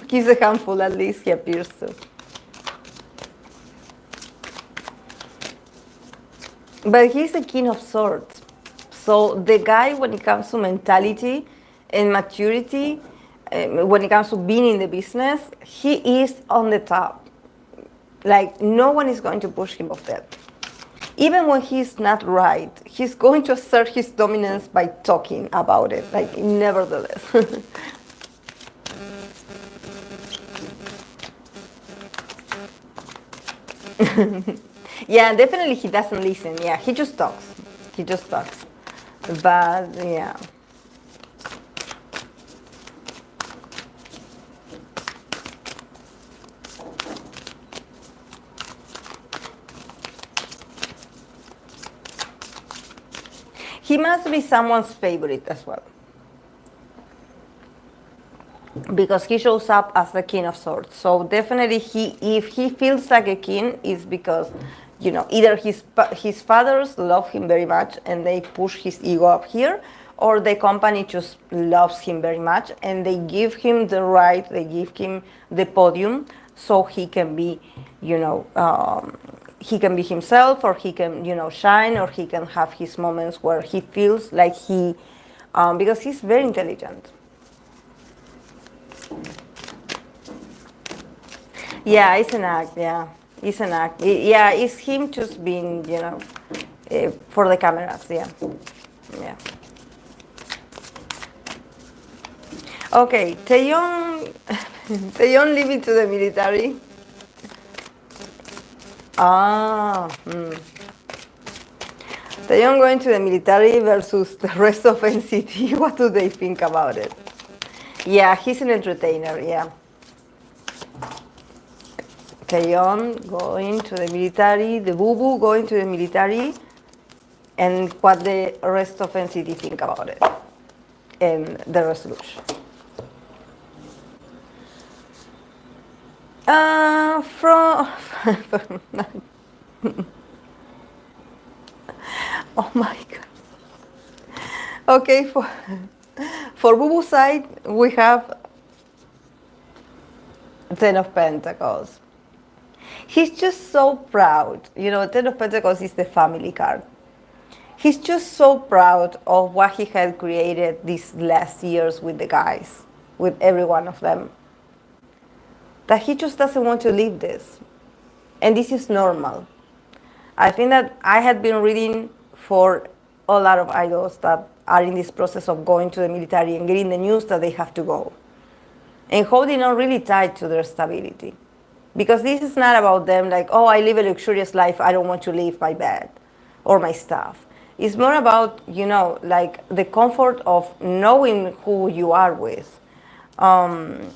He's a handful, at least he appears to. But he's a king of swords. So the guy, when it comes to mentality and maturity, when it comes to being in the business, he is on the top. Like, no one is going to push him off that. Even when he's not right, he's going to assert his dominance by talking about it, like, nevertheless. Yeah, definitely he doesn't listen. Yeah, he just talks. He just talks. But, yeah. He must be someone's favorite as well. Because he shows up as the king of swords. So definitely if he feels like a king, it's because, either his fathers love him very much and they push his ego up here, or the company just loves him very much and they give him the right, they give him the podium so he can be, he can be himself, or he can, shine, or he can have his moments where he feels like because he's very intelligent. Yeah, it's an act. Yeah, it's an act. Yeah, it's him just being, for the cameras. Yeah, yeah. Okay, Taeyong, Taeyong leaving to the military. Taeyong going to the military versus the rest of NCT. What do they think about it? Yeah, he's an entertainer. Yeah. Taeyong going to the military, the boo-boo going to the military, and what the rest of NCT think about it, and the resolution. From oh my god. Okay, for boo-boo side, we have Ten of Pentacles. He's just so proud. Ten of Pentacles is the family card. He's just so proud of what he had created these last years with the guys, with every one of them, that he just doesn't want to leave this. And this is normal. I think that I had been reading for a lot of idols that are in this process of going to the military and getting the news that they have to go, and holding on really tight to their stability. Because this is not about them like, oh, I live a luxurious life, I don't want to leave my bed or my stuff. It's more about, like the comfort of knowing who you are with. And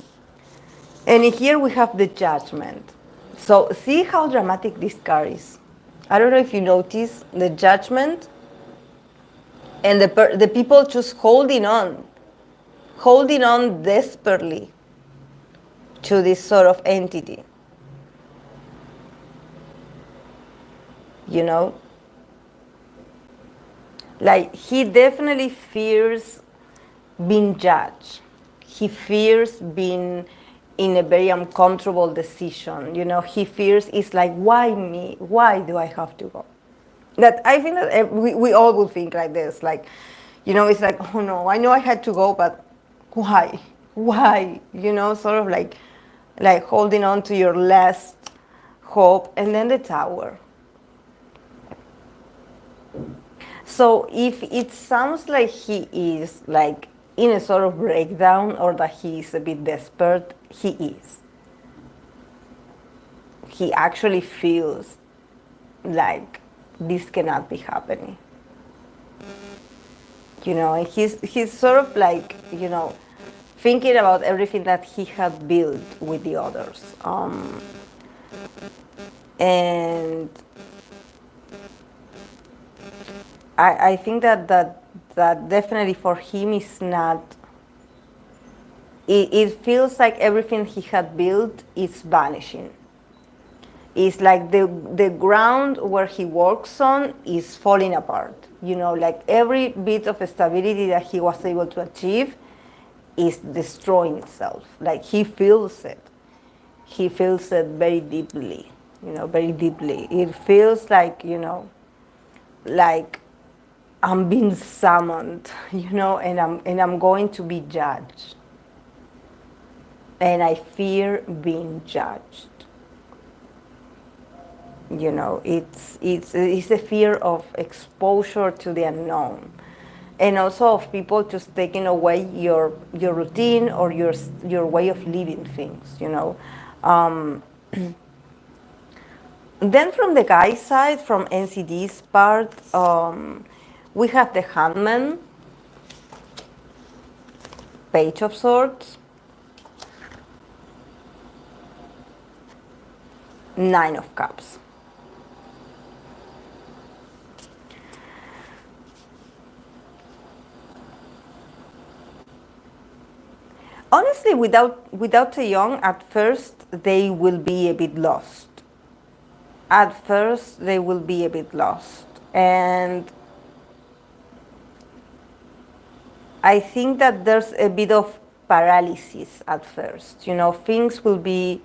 here we have the judgment. So see how dramatic this card is. I don't know if you notice the judgment and the people just holding on desperately to this sort of entity. Like he definitely fears being judged. He fears being in a very uncomfortable decision. He fears it's like, why me? Why do I have to go? That I think that we all will think like this. Like, it's like, oh no, I know I had to go, but why? Why? Sort of like holding on to your last hope. And then the tower. So if it sounds like he is like in a sort of breakdown or that he is a bit desperate, he is. He actually feels like this cannot be happening. And he's sort of like, thinking about everything that he had built with the others. And I think that definitely for him is not, it feels like everything he had built is vanishing. It's like the ground where he works on is falling apart. Like every bit of stability that he was able to achieve is destroying itself. Like he feels it. He feels it very deeply, very deeply. It feels like, like I'm being summoned, and I'm going to be judged. And I fear being judged. It's a fear of exposure to the unknown, and also of people just taking away your routine or your way of living things. Then from the guy side, from NCT's part, we have the Handman, Page of Swords, Nine of Cups. Honestly, without Taeyong, at first they will be a bit lost. At first they will be a bit lost, and I think that there's a bit of paralysis at first. Things will be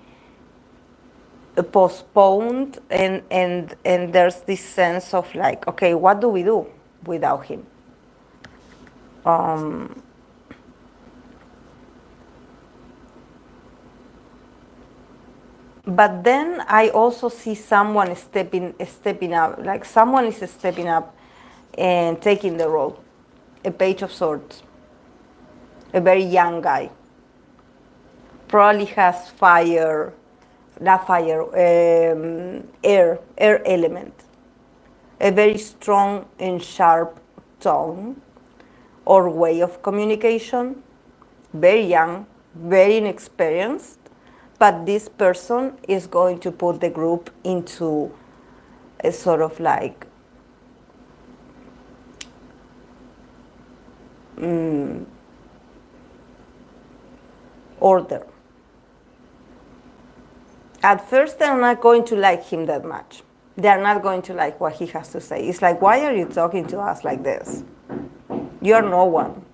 postponed, and there's this sense of like, okay, what do we do without him? But then I also see someone stepping up, like someone is stepping up and taking the role. A Page of Swords, a very young guy. Probably has air element. A very strong and sharp tone or way of communication. Very young, very inexperienced. But this person is going to put the group into a sort of like order. At first, they're not going to like him that much. They're not going to like what he has to say. It's like, why are you talking to us like this? You're no one.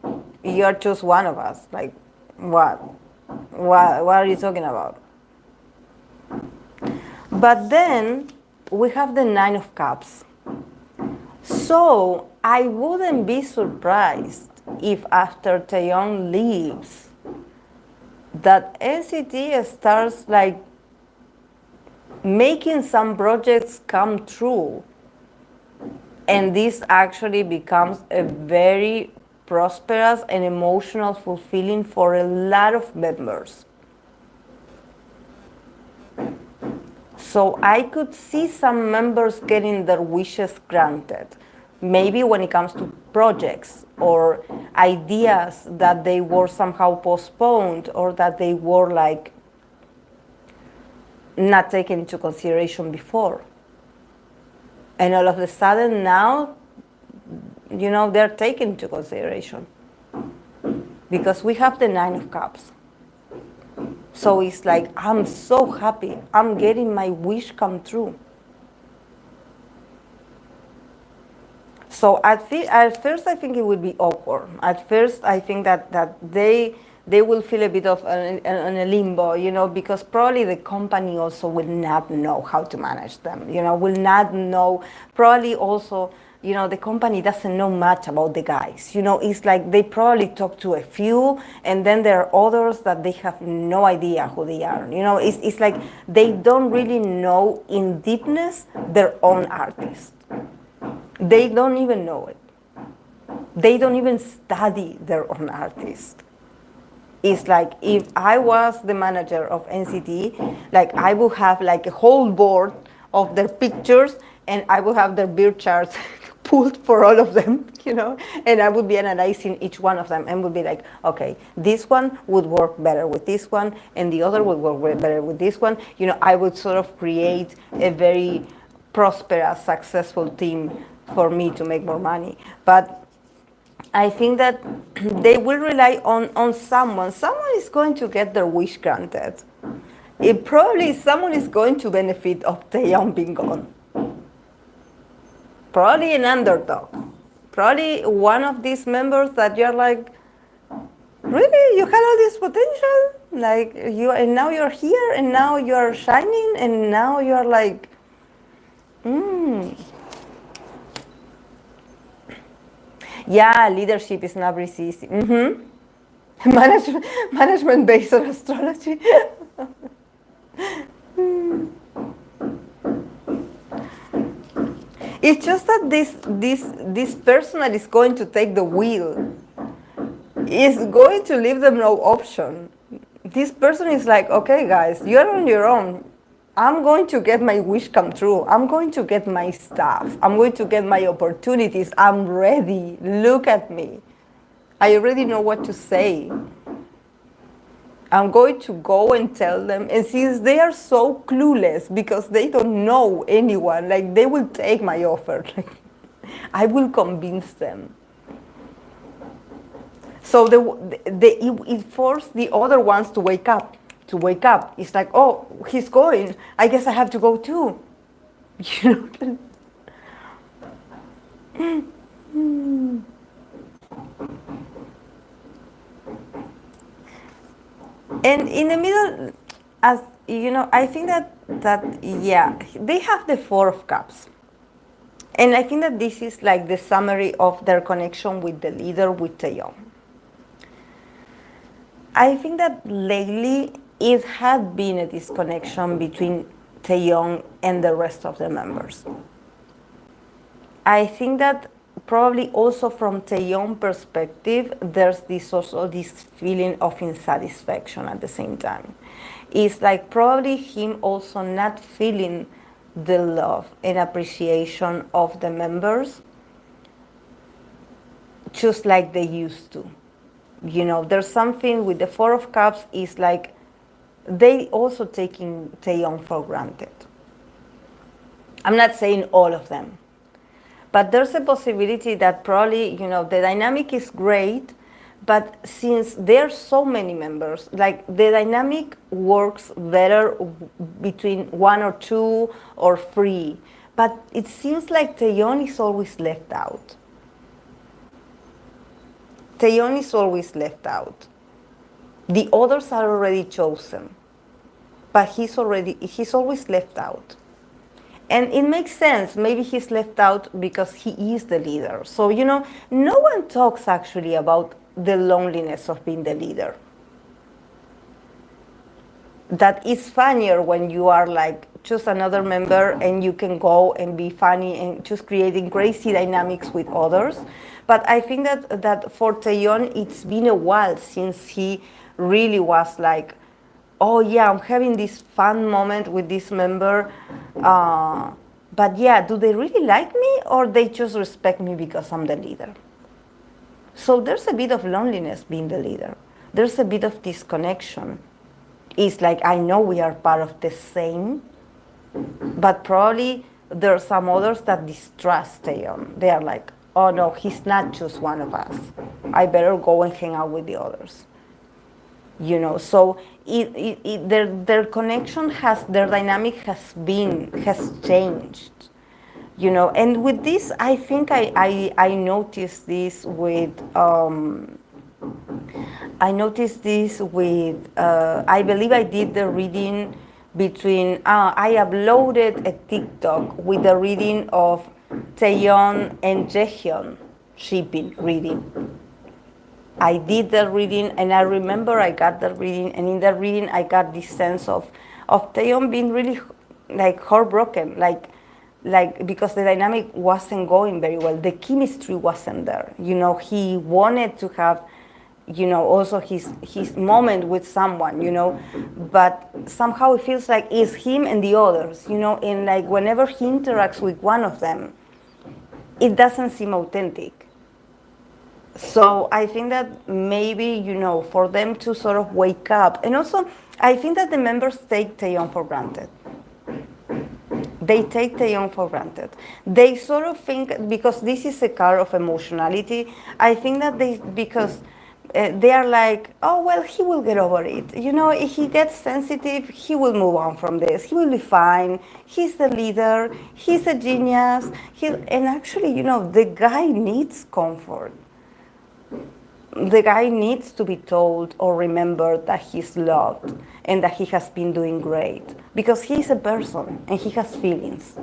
You're just one of us. Like, what? What are you talking about? But then we have the Nine of Cups. So I wouldn't be surprised if after Taeyong leaves, that NCT starts like making some projects come true And this actually becomes a very prosperous and emotional fulfilling for a lot of members. So I could see some members getting their wishes granted. Maybe when it comes to projects or ideas that they were somehow postponed or that they were like not taken into consideration before. And all of a sudden now, they're taken into consideration because we have the Nine of Cups. So it's like, I'm so happy. I'm getting my wish come true. So at first, I think it would be awkward. At first, I think that they will feel a bit of in a limbo, because probably the company also will not know how to manage them, will not know. Probably also, the company doesn't know much about the guys. It's like they probably talk to a few, and then there are others that they have no idea who they are. It's like they don't really know in deepness their own artist. They don't even know it. They don't even study their own artist. It's like if I was the manager of NCT, like I would have like a whole board of their pictures and I would have their birth charts pulled for all of them, and I would be analyzing each one of them and would be like, okay, this one would work better with this one and the other would work better with this one. I would sort of create a very prosperous, successful team for me to make more money. But I think that they will rely on someone. Someone is going to get their wish granted. Probably someone is going to benefit of Taeyong being gone. Probably an underdog. Probably one of these members that you're like, really? You had all this potential? Like and now you're here and now you're shining and now you're like, Yeah, leadership is not easy. Management based on astrology. It's just that this person that is going to take the wheel is going to leave them no option. This person is like, okay, guys, you're on your own. I'm going to get my wish come true. I'm going to get my stuff. I'm going to get my opportunities. I'm ready. Look at me. I already know what to say. I'm going to go and tell them. And since they are so clueless because they don't know anyone, like they will take my offer. Like, I will convince them. So it forced the other ones to wake up. It's like, oh, he's going. I guess I have to go too. And in the middle, as I think that they have the Four of Cups. And I think that this is like the summary of their connection with the leader, with Taeyong. I think that lately it had been a disconnection between Taeyong and the rest of the members. I think that probably also from Taeyong perspective, there's also this feeling of insatisfaction at the same time. It's like probably him also not feeling the love and appreciation of the members just like they used to. There's something with the Four of Cups is like they also taking Taeyong for granted. I'm not saying all of them, but there's a possibility that probably, the dynamic is great, but since there are so many members, like the dynamic works better between one or two or three, but it seems like Taeyong is always left out. Taeyong is always left out. The others are already chosen, but he's always left out. And it makes sense. Maybe he's left out because he is the leader. So, no one talks actually about the loneliness of being the leader. That is funnier when you are like choose another member and you can go and be funny and just creating crazy dynamics with others. But I think that for Taeyeon, it's been a while since he really was like, oh yeah, I'm having this fun moment with this member. But yeah, do they really like me or they just respect me because I'm the leader? So there's a bit of loneliness being the leader. There's a bit of disconnection. It's like, I know we are part of the same, but probably there are some others that distrust Taeyeon. They are like, oh no, he's not just one of us. I better go and hang out with the others. You know, so their connection their dynamic has changed. You know, and with this, I think I noticed this with, I believe I did the reading between, I uploaded a TikTok with the reading of Taeyeon and Jaehyun shipping reading. I did the reading, and I remember I got the reading, and in the reading I got this sense of Taeyeon being really like heartbroken, like because the dynamic wasn't going very well. The chemistry wasn't there. You know, he wanted to have, you know, also his moment with someone, you know, but somehow it feels like it's him and the others, you know, and like whenever he interacts with one of them, it doesn't seem authentic. So I think that maybe, you know, for them to sort of wake up, and also I think that the members take Taeyeon for granted. They take Taeyeon for granted. They sort of think, because this is a card of emotionality, I think that because they are like, oh, well, he will get over it. You know, if he gets sensitive, he will move on from this. He will be fine. He's the leader. He's a genius. And actually, you know, the guy needs comfort. The guy needs to be told or remembered that he's loved and that he has been doing great, because he's a person and he has feelings.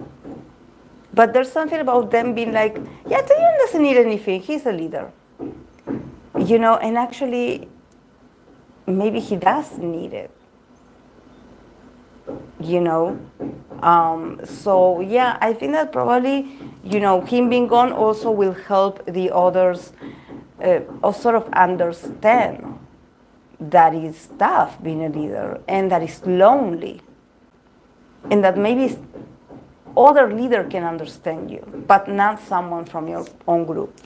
But there's something about them being like, yeah, Taeyeon doesn't need anything, he's a leader. You know, and actually, maybe he does need it. You know? So yeah, I think that probably, you know, him being gone also will help the others sort of understand that it's tough being a leader and that it's lonely, and that maybe other leader can understand you, but not someone from your own group.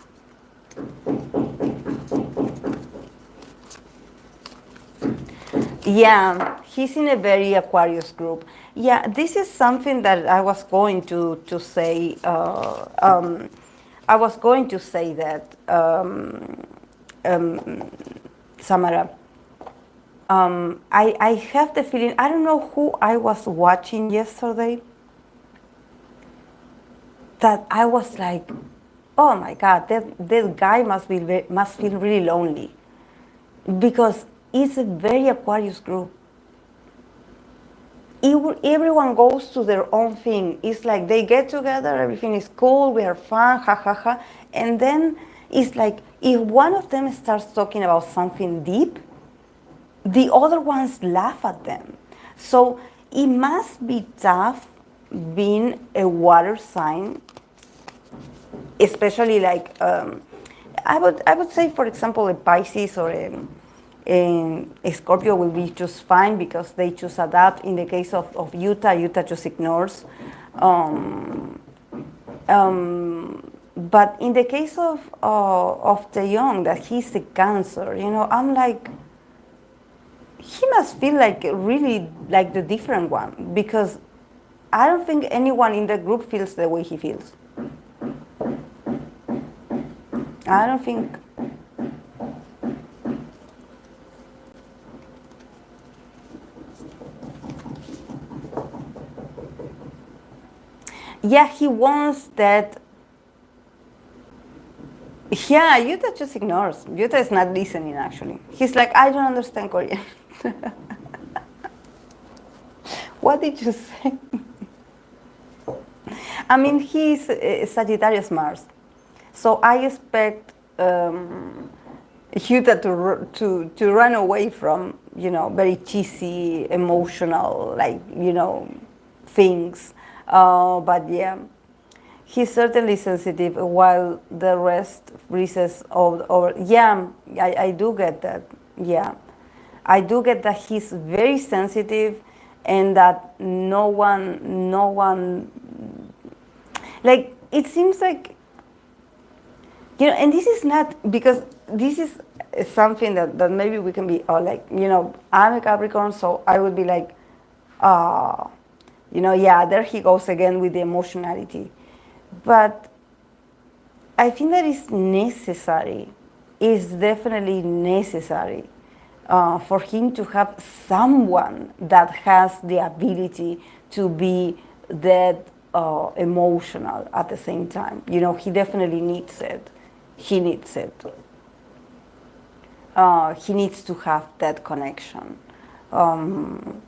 Yeah, he's in a very Aquarius group. Yeah, this is something that I was going to say. I was going to say that, Samara. I have the feeling, I don't know who I was watching yesterday, that I was like, oh my God, that guy must feel really lonely, because it's a very Aquarius group. Everyone goes to their own thing. It's like they get together, everything is cool, we are fun, ha ha ha. And then it's like if one of them starts talking about something deep, the other ones laugh at them. So it must be tough being a water sign, especially like, I would say, for example, a Pisces or a Scorpio will be just fine because they just adapt. In the case of Yuta just ignores. But in the case of Taeyeon, that he's a Cancer, you know, I'm like, he must feel like really like the different one, because I don't think anyone in the group feels the way he feels. I don't think. Yeah, he wants that. Yeah, Yuta just ignores. Yuta is not listening, actually. He's like, I don't understand Korean. What did you say? I mean, he's Sagittarius Mars. So I expect Yuta to run away from, you know, very cheesy, emotional, like, you know, things. But yeah, he's certainly sensitive, while the rest RIIZE's over. Yeah, I do get that. Yeah, I do get that he's very sensitive, and that no one, like, it seems like, and this is not, because this is something that maybe we can be, like, I'm a Capricorn, so I would be like, ah, yeah, there he goes again with the emotionality. But I think that is necessary, is definitely necessary, for him to have someone that has the ability to be that emotional at the same time. He definitely needs it. He needs it. He needs to have that connection. And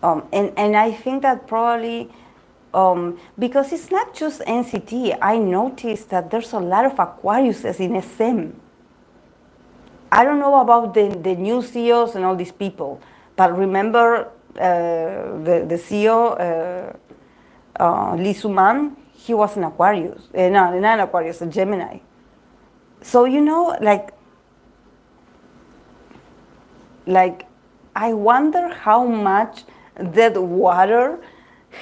I think that probably, because it's not just NCT, I noticed that there's a lot of Aquariuses in SM. I don't know about the new CEOs and all these people, but remember the CEO, Lee Soo-man, he was an Aquarius. No, not an Aquarius, a Gemini. So, like, I wonder how much that water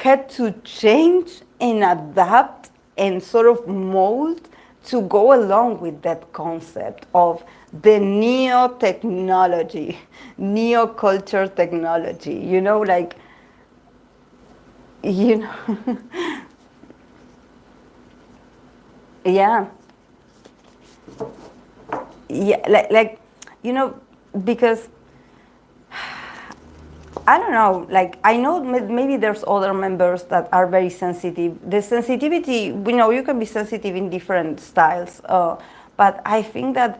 had to change and adapt and sort of mold to go along with that concept of the neo-technology, neo-culture technology, like, yeah. Yeah, like, because I don't know, like, I know maybe there's other members that are very sensitive. The sensitivity, you can be sensitive in different styles, but I think that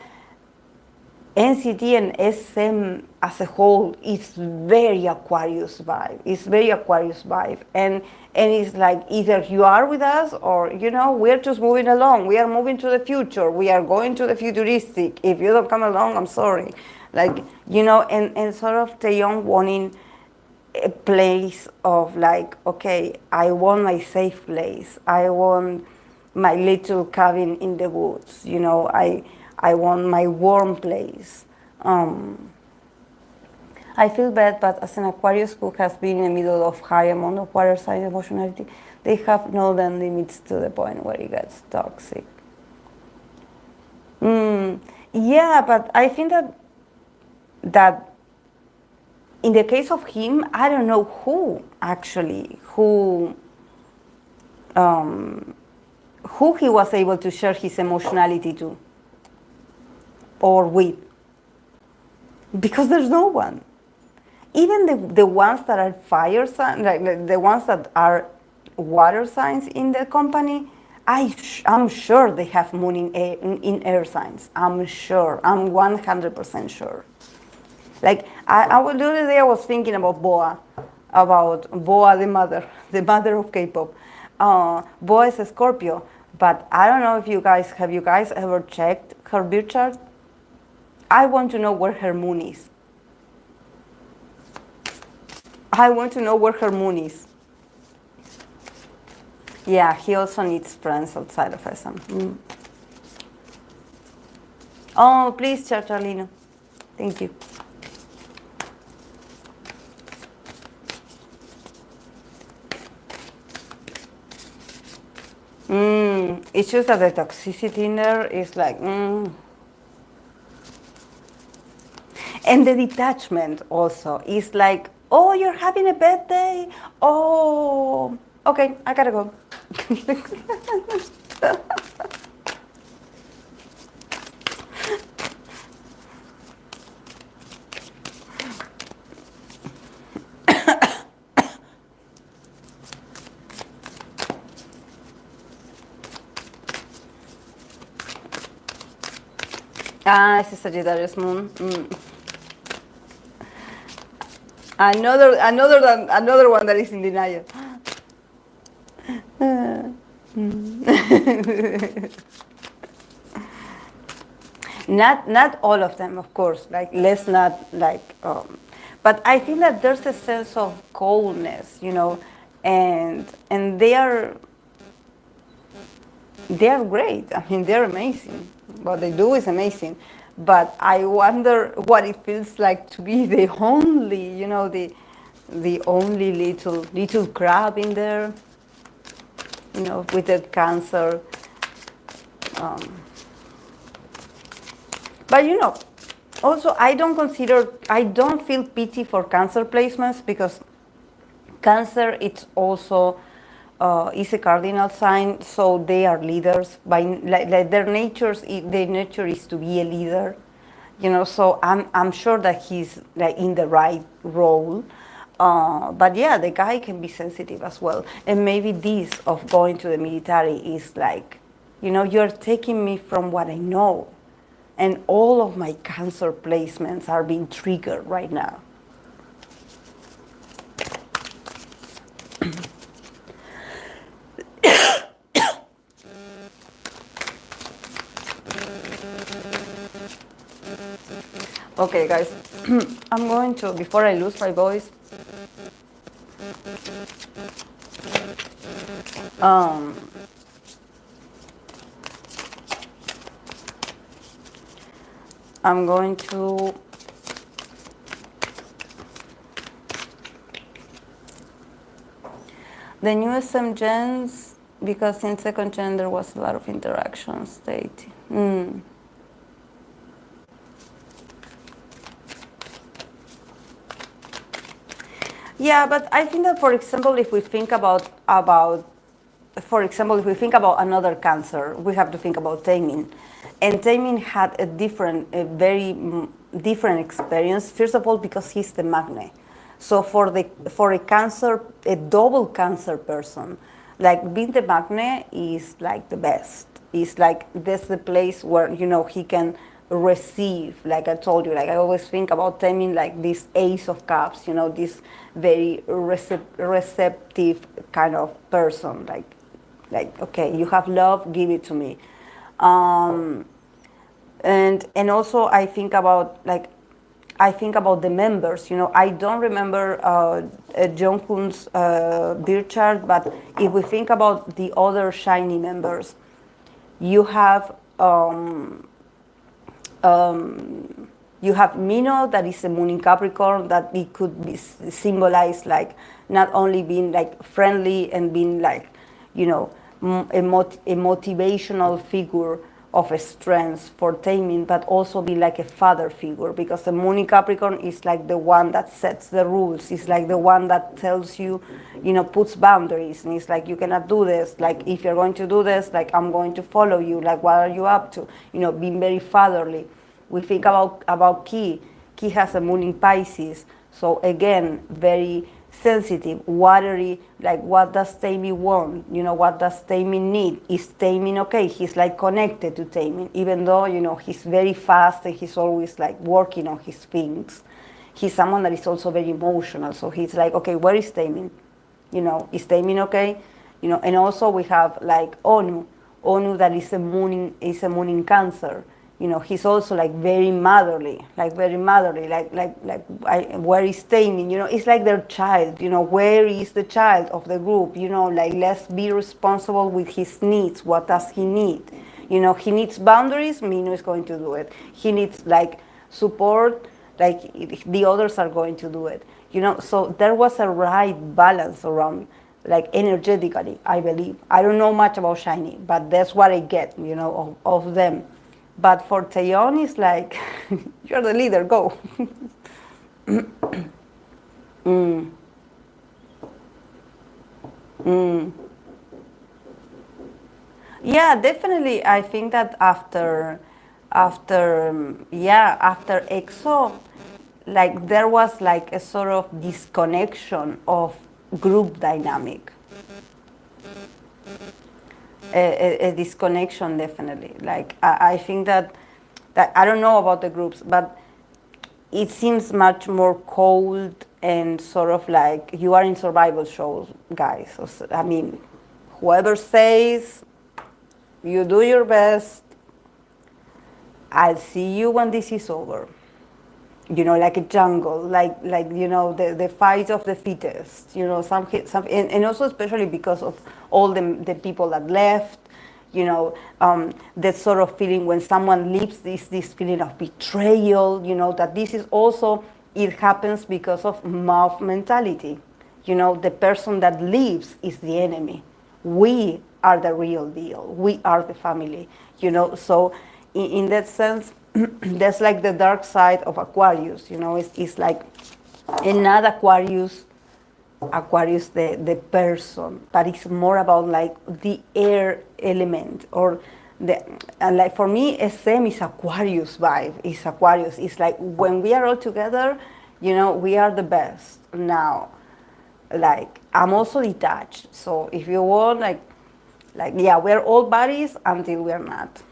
NCT and SM as a whole is very Aquarius vibe. It's very Aquarius vibe, and it's like, either you are with us, or we're just moving along. We are moving to the future. We are going to the futuristic. If you don't come along, I'm sorry. Like, and sort of Taeyong wanting a place of, like, okay, I want my safe place. I want my little cabin in the woods. I want my warm place. I feel bad, but as an Aquarius who has been in the middle of high amount of water sign emotionality, they have no then limits to the point where it gets toxic. Yeah, but I think that in the case of him, I don't know who he was able to share his emotionality to or with, because there's no one. Even the ones that are fire signs, like the ones that are water signs in the company, I'm sure they have moon in air signs. I'm sure. I'm 100% sure. Like, the other day I was thinking about Boa, the mother of K-pop. Boa is a Scorpio, but I don't know if have you guys ever checked her birth chart? I want to know where her moon is. I want to know where her moon is. Yeah, he also needs friends outside of SM. Oh, please, Charlino. Thank you. It's just that the toxicity in there is like, And the detachment also is like, oh, you're having a bad day? Oh, okay, I gotta go. It's a Sagittarius moon. Another one that is in denial. Not all of them, of course. Like, let's not like. But I think that there's a sense of coldness, and they are great. I mean, they're amazing. What they do is amazing. But I wonder what it feels like to be the only, the only little crab in there, with that cancer. But also I don't feel pity for cancer placements, because cancer, it's also is a cardinal sign, so they are leaders. Like their nature is to be a leader, So I'm sure that he's like in the right role. But yeah, the guy can be sensitive as well, and maybe this of going to the military is like, you're taking me from what I know, and all of my cancer placements are being triggered right now. Okay, guys, I'm going to, before I lose my voice, I'm going to the new SM gens, because in second gen there was a lot of interaction state. Yeah, but I think that, for example, if we think about another cancer, we have to think about Taemin. And Taemin had a very different experience. First of all, because he's the magne. So for a cancer, a double cancer person, like being the magne is like the best. It's like that's the place where he can receive. Like I told you, like I always think about Taemin like this Ace of Cups. This very receptive kind of person. Like okay, you have love, give it to me. And also I think about the members. I don't remember Jungkook's birth chart, but if we think about the other shiny members, you have Mino, that is a moon in Capricorn, that it could be symbolized like not only being like friendly and being like a motivational figure of a strength for Taemin, but also be like a father figure, because the moon in Capricorn is like the one that sets the rules. It's like the one that tells you, puts boundaries, and it's like you cannot do this. Like if you're going to do this, like I'm going to follow you. Like what are you up to? Being very fatherly. We think about Ki. Ki has a moon in Pisces, so again very sensitive, watery, like what does Taemin want? What does Taemin need? Is Taemin okay? He's like connected to Taemin, even though, he's very fast and he's always like working on his things. He's someone that is also very emotional, so he's like, okay, where is Taemin? Is Taemin okay? And also we have like Onu that is a moon in Cancer. He's also like very motherly, where is Taemin? It's like their child, where is the child of the group? Like let's be responsible with his needs. What does he need? He needs boundaries, Mino is going to do it. He needs like support, like the others are going to do it. So there was a right balance around, like energetically, I believe. I don't know much about Shiny, but that's what I get, of them. But for Taeyeon, it's like, you're the leader, go. Yeah, definitely. I think that after EXO, like there was like a sort of disconnection of group dynamic. A disconnection, definitely. Like I think that I don't know about the groups, but it seems much more cold and sort of like you are in survival shows, guys. So, I mean, whoever says, you do your best. I'll see you when this is over. like a jungle, like the fight of the fittest, and also especially because of all the people that left, that sort of feeling when someone leaves, this feeling of betrayal, that this is also, it happens because of mob mentality. The person that leaves is the enemy. We are the real deal. We are the family, So in that sense, that's like the dark side of Aquarius, it's like, and not Aquarius, the person, but it's more about like the air element, or and like for me, SM is Aquarius vibe. It's Aquarius. It's like when we are all together, we are the best. Now, like I'm also detached. So if you want, yeah, we're all buddies until we're not.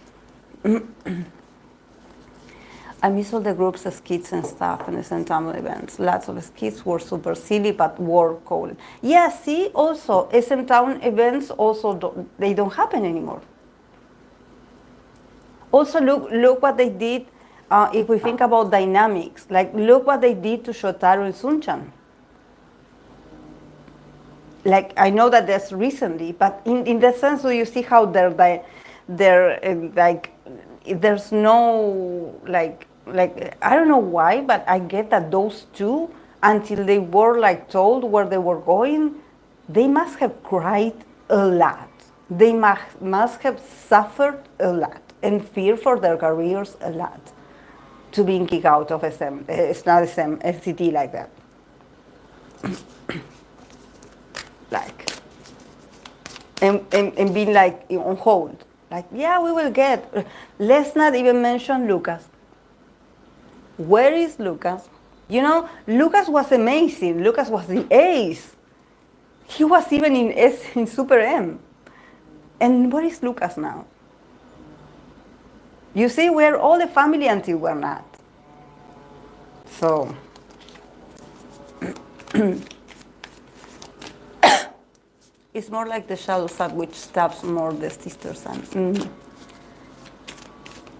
I miss all the groups, skits and stuff, and the Sentam events. Lots of skits were super silly, but were cool. Yeah, see, also, SM Town events also they don't happen anymore. Also, look what they did. If we think about dynamics, like look what they did to Shotaro and Sunchan. Like I know that that's recently, but in that sense, do you see how they're like there's no like I don't know why, but I get that those two, until they were like told where they were going, they must have cried a lot. They must have suffered a lot and feared for their careers a lot to being kicked out of SM. It's not SM, NCT like that. Like, and being like on hold. Like, yeah, we will get. Let's not even mention Lucas. Where is Lucas? Lucas was amazing. Lucas was the ace. He was even in Super M. And where is Lucas now? You see, we're all a family until we're not. So, it's more like the shadow side which stabs more the sister son.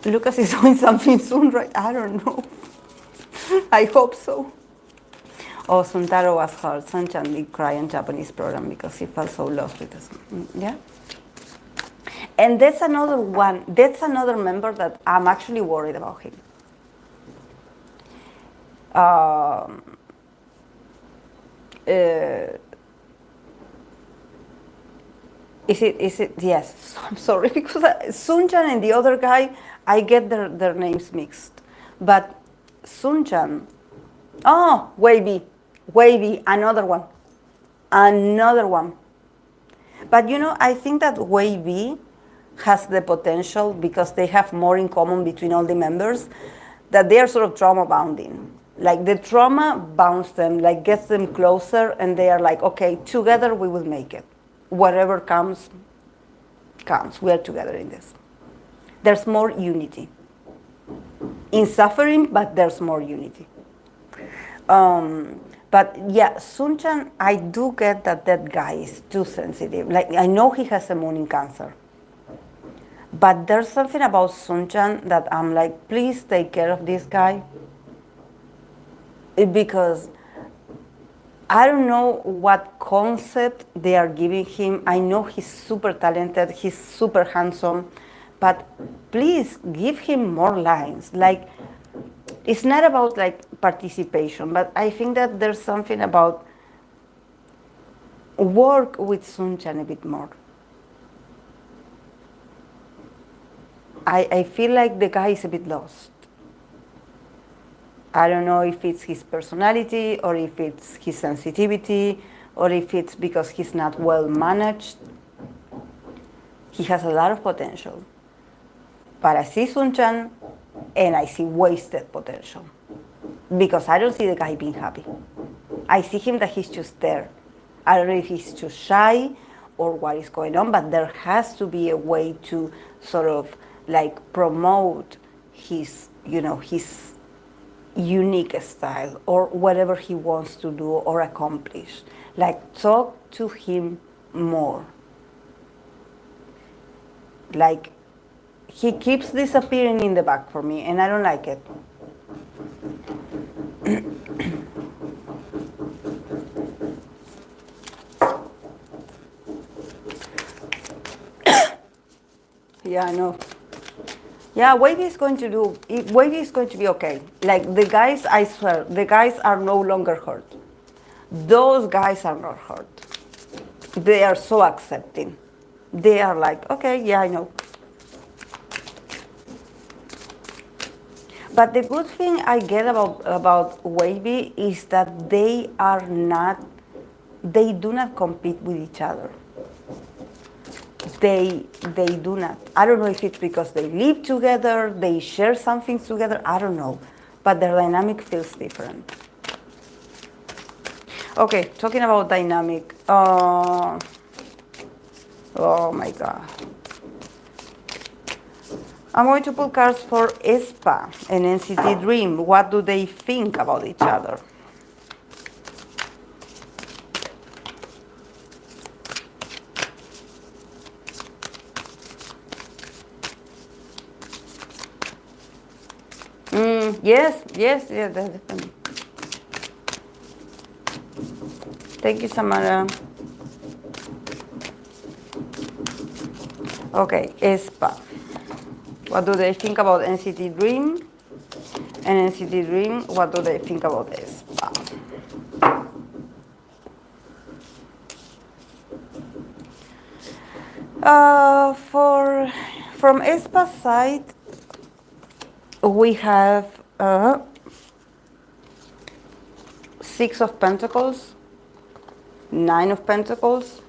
Lucas is doing something soon, right? I don't know. I hope so. Oh, Suntaro was hard. Sunchan did cry in Japanese program because he felt so lost with us. Yeah. And that's another one. That's another member that I'm actually worried about him. Is it? Yes. I'm sorry, because Sunchan and the other guy, I get their names mixed. But Sunchan, oh, Wavy, another one. But I think that Wavy has the potential, because they have more in common between all the members, that they are sort of trauma bonding. Like the trauma bounds them, like gets them closer, and they are like, okay, together we will make it. Whatever comes. We are together in this. There's more unity. In suffering, but there's more unity. But yeah, Sunchan, I do get that guy is too sensitive. Like, I know he has a moon in Cancer. But there's something about Sunchan that I'm like, please take care of this guy. Because I don't know what concept they are giving him. I know he's super talented, he's super handsome, but please give him more lines. Like, it's not about like participation, but I think that there's something about work with Sunchan a bit more. I feel like the guy is a bit lost. I don't know if it's his personality, or if it's his sensitivity, or if it's because he's not well managed. He has a lot of potential. But I see Sunchan, and I see wasted potential. Because I don't see the guy being happy. I see him that he's just there. I don't know if he's too shy or what is going on, but there has to be a way to sort of like promote his unique style, or whatever he wants to do or accomplish. Like, talk to him more. Like, he keeps disappearing in the back for me, and I don't like it. Yeah, I know. Yeah, Wavy is going to do. Wavy is going to be okay. Like the guys, I swear, the guys are no longer hurt. Those guys are not hurt. They are so accepting. They are like, okay, yeah, I know. But the good thing I get about Wavy is that they do not compete with each other. They do not. I don't know if it's because they live together, they share something together, I don't know. But their dynamic feels different. Okay, talking about dynamic. Oh my god. I'm going to pull cards for aespa and NCT Dream. What do they think about each other? Yes, definitely. Thank you, Samara. Okay, aespa. What do they think about NCT Dream? And NCT Dream, what do they think about aespa? From aespa's side, we have Six of Pentacles, Nine of Pentacles,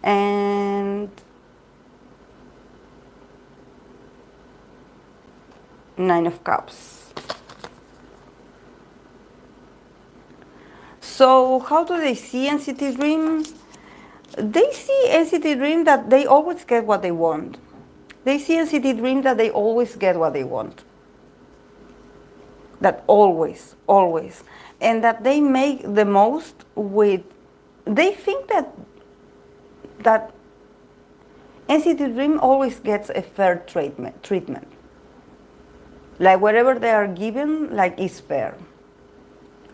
and Nine of Cups. So how do they see NCT Dream? They see NCT Dream that they always get what they want. They see NCT Dream that they always get what they want. That always. And that they make the most with, they think that NCT Dream always gets a fair treatment. Like whatever they are given, like is fair.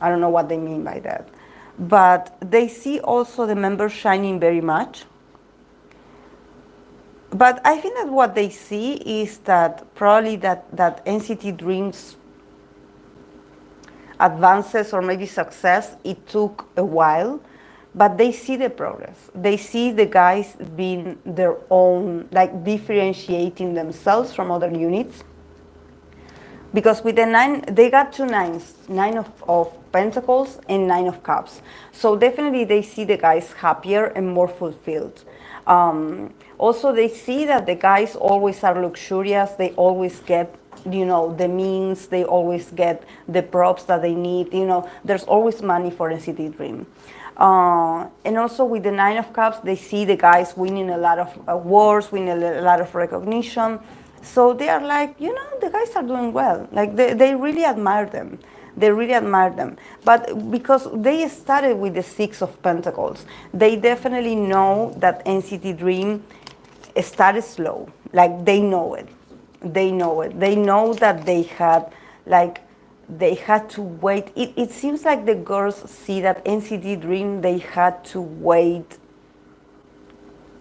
I don't know what they mean by that. But they see also the members shining very much. But I think that what they see is that probably that NCT Dream's advances or maybe success, it took a while, but they see the progress. They see the guys being their own, like differentiating themselves from other units. Because with the nine, they got two nines, Nine of Pentacles and Nine of Cups. So definitely they see the guys happier and more fulfilled. Also, they see that the guys always are luxurious. They always get, the means. They always get the props that they need. There's always money for NCT Dream. And also with the Nine of Cups, they see the guys winning a lot of awards, winning a lot of recognition. So they are like, the guys are doing well. Like they really admire them. They really admire them. But because they started with the Six of Pentacles, they definitely know that NCT Dream started slow. Like they know it. They know it. They know that they had to wait. It seems like the girls see that NCT Dream, they had to wait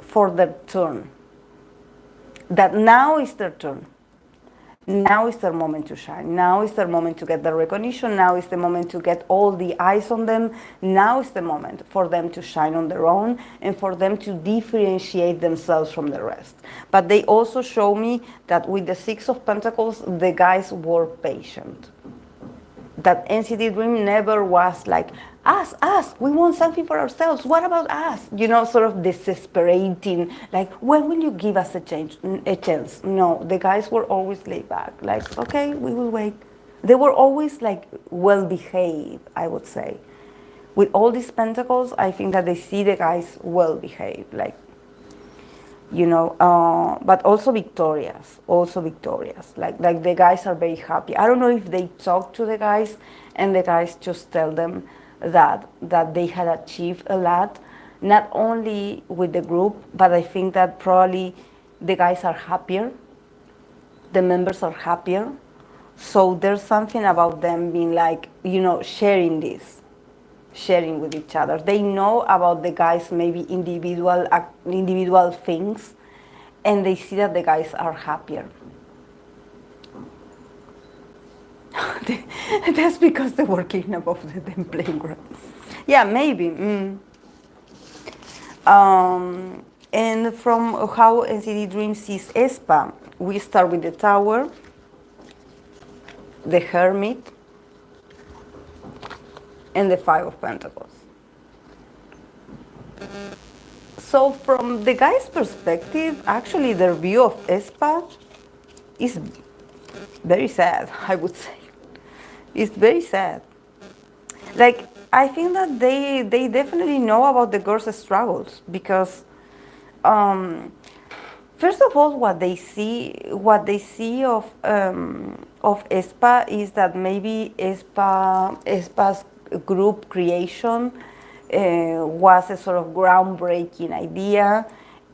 for their turn. That now is their turn. Now is their moment to shine. Now is their moment to get the recognition. Now is the moment to get all the eyes on them. Now is the moment for them to shine on their own and for them to differentiate themselves from the rest. But they also show me that with the Six of Pentacles, the guys were patient. That NCT Dream never was like, us, we want something for ourselves. What about us? Sort of desesperating, like, when will you give us a chance? No, the guys were always laid back, like, okay, we will wait. They were always like well behaved, I would say. With all these pentacles, I think that they see the guys well behaved, like, but also victorious, like the guys are very happy. I don't know if they talk to the guys and the guys just tell them that they had achieved a lot, not only with the group, but I think that probably the guys are happier, the members are happier, So there's something about them being like, sharing this, sharing with each other. They know about the guys maybe individual things, and they see that the guys are happier. That's because they were kidnapped of them playing ground. Yeah, maybe. And from how NCT Dream sees aespa, we start with the Tower, the Hermit, and the Five of Pentacles. So from the guy's perspective, actually their view of aespa is very sad, I would say. It's very sad. Like, I think that they definitely know about the girls' struggles because, first of all, what they see of aespa is that maybe aespa's group creation was a sort of groundbreaking idea.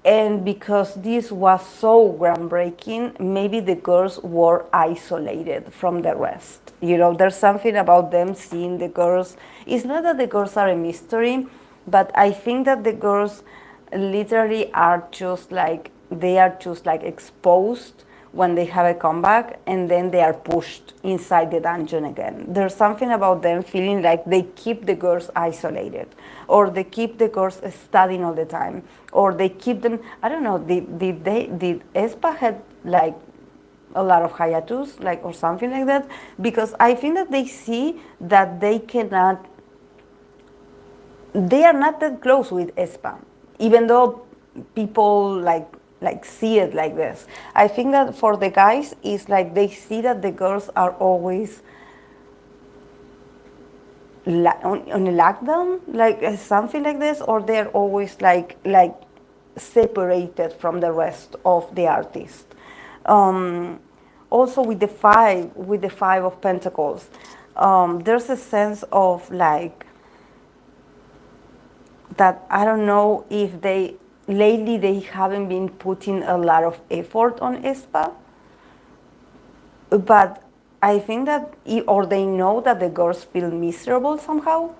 And because this was so groundbreaking, maybe the girls were isolated from the rest. There's something about them seeing the girls. It's not that the girls are a mystery, but I think that the girls literally are just like, exposed when they have a comeback, and then they are pushed inside the dungeon again. There's something about them feeling like they keep the girls isolated, or they keep the girls studying all the time, or they keep them, I don't know, did aespa had like a lot of hiatus, like, or something like that? Because I think that they see that they are not that close with aespa, even though people like see it like this. I think that for the guys, it's like they see that the girls are always on a lockdown, like something like this, or they're always like separated from the rest of the artist. Also with the five of Pentacles, there's a sense of like that. I don't know if lately they haven't been putting a lot of effort on aespa, but I think that, or they know that the girls feel miserable somehow,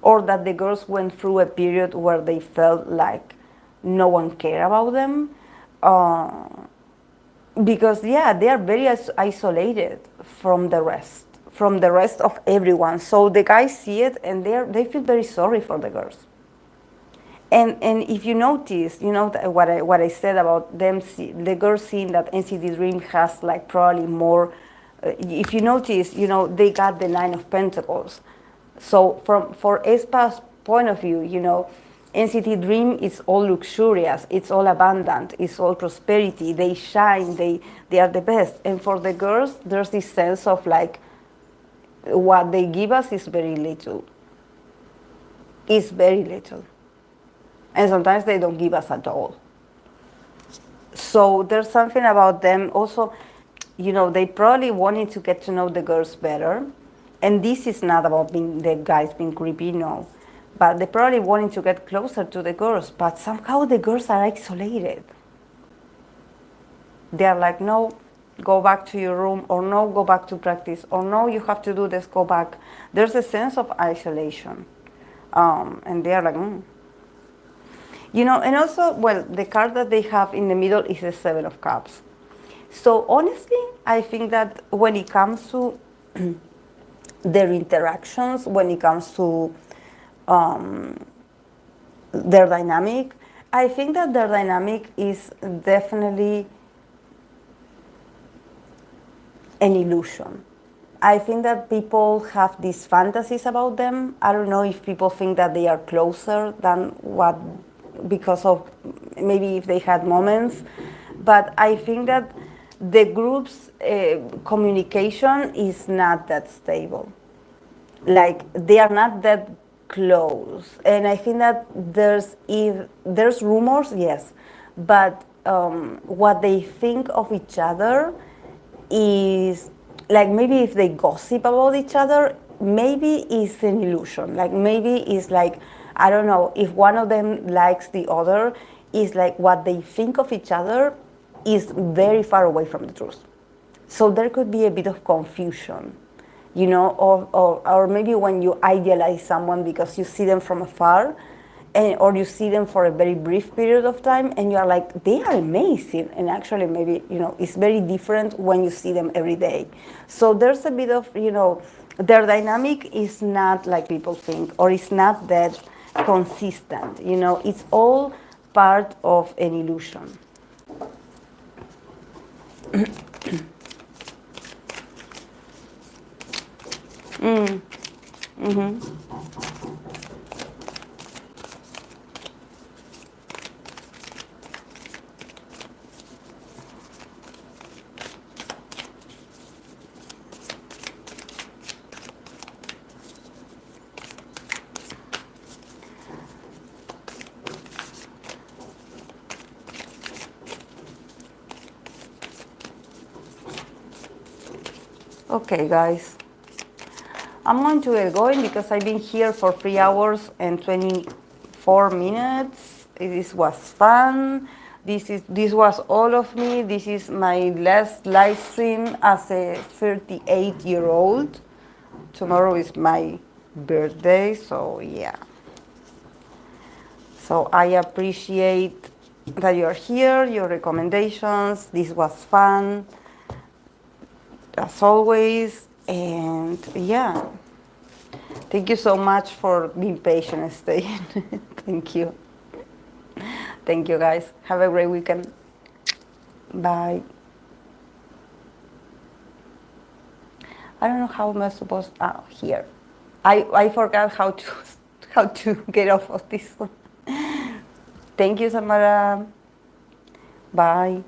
or that the girls went through a period where they felt like no one cared about them, because yeah, they are very isolated from the rest of everyone. So the guys see it and they feel very sorry for the girls. And if you notice, what I said about them, the girls seeing that NCT Dream has like probably more. If you notice, they got the Nine of Pentacles. So for aespa's point of view, NCT Dream is all luxurious, it's all abundant, it's all prosperity. They shine, they are the best. And for the girls, there's this sense of like, what they give us is very little. It's very little. And sometimes they don't give us at all. So there's something about them also, they probably wanted to get to know the girls better. And this is not about the guys being creepy, no. But they probably wanted to get closer to the girls, but somehow the girls are isolated. They are like, no, go back to your room, or no, go back to practice, or no, you have to do this, go back. There's a sense of isolation. And they are like, and also, well, the card that they have in the middle is the Seven of Cups. So honestly, I think that when it comes to their interactions, when it comes to their dynamic, I think that their dynamic is definitely an illusion. I think that people have these fantasies about them. I don't know if people think that they are closer than what, because of maybe if they had moments, but I think that the group's communication is not that stable. Like, they are not that close. And I think that there's rumors, yes, but what they think of each other is like, maybe if they gossip about each other, maybe it's an illusion. Like, maybe it's like, I don't know, if one of them likes the other, is like what they think of each other is very far away from the truth. So there could be a bit of confusion, you know, or maybe when you idealize someone because you see them from afar, or you see them for a very brief period of time, and you're like, they are amazing. And actually, maybe, you know, it's very different when you see them every day. So there's a bit of, you know, their dynamic is not like people think, or it's not that consistent. You know, it's all part of an illusion. Okay, guys. I'm going to get going because I've been here for 3 hours and 24 minutes. This was fun. This was all of me. This is my last live stream as a 38-year-old. Tomorrow is my birthday, so yeah. So I appreciate that you're here, your recommendations. This was fun, as always. And yeah, thank you so much for being patient and staying. Thank you. Thank you, guys. Have a great weekend. Bye. I don't know how am I supposed. Here. I forgot how to get off of this one. Thank you, Samara. Bye.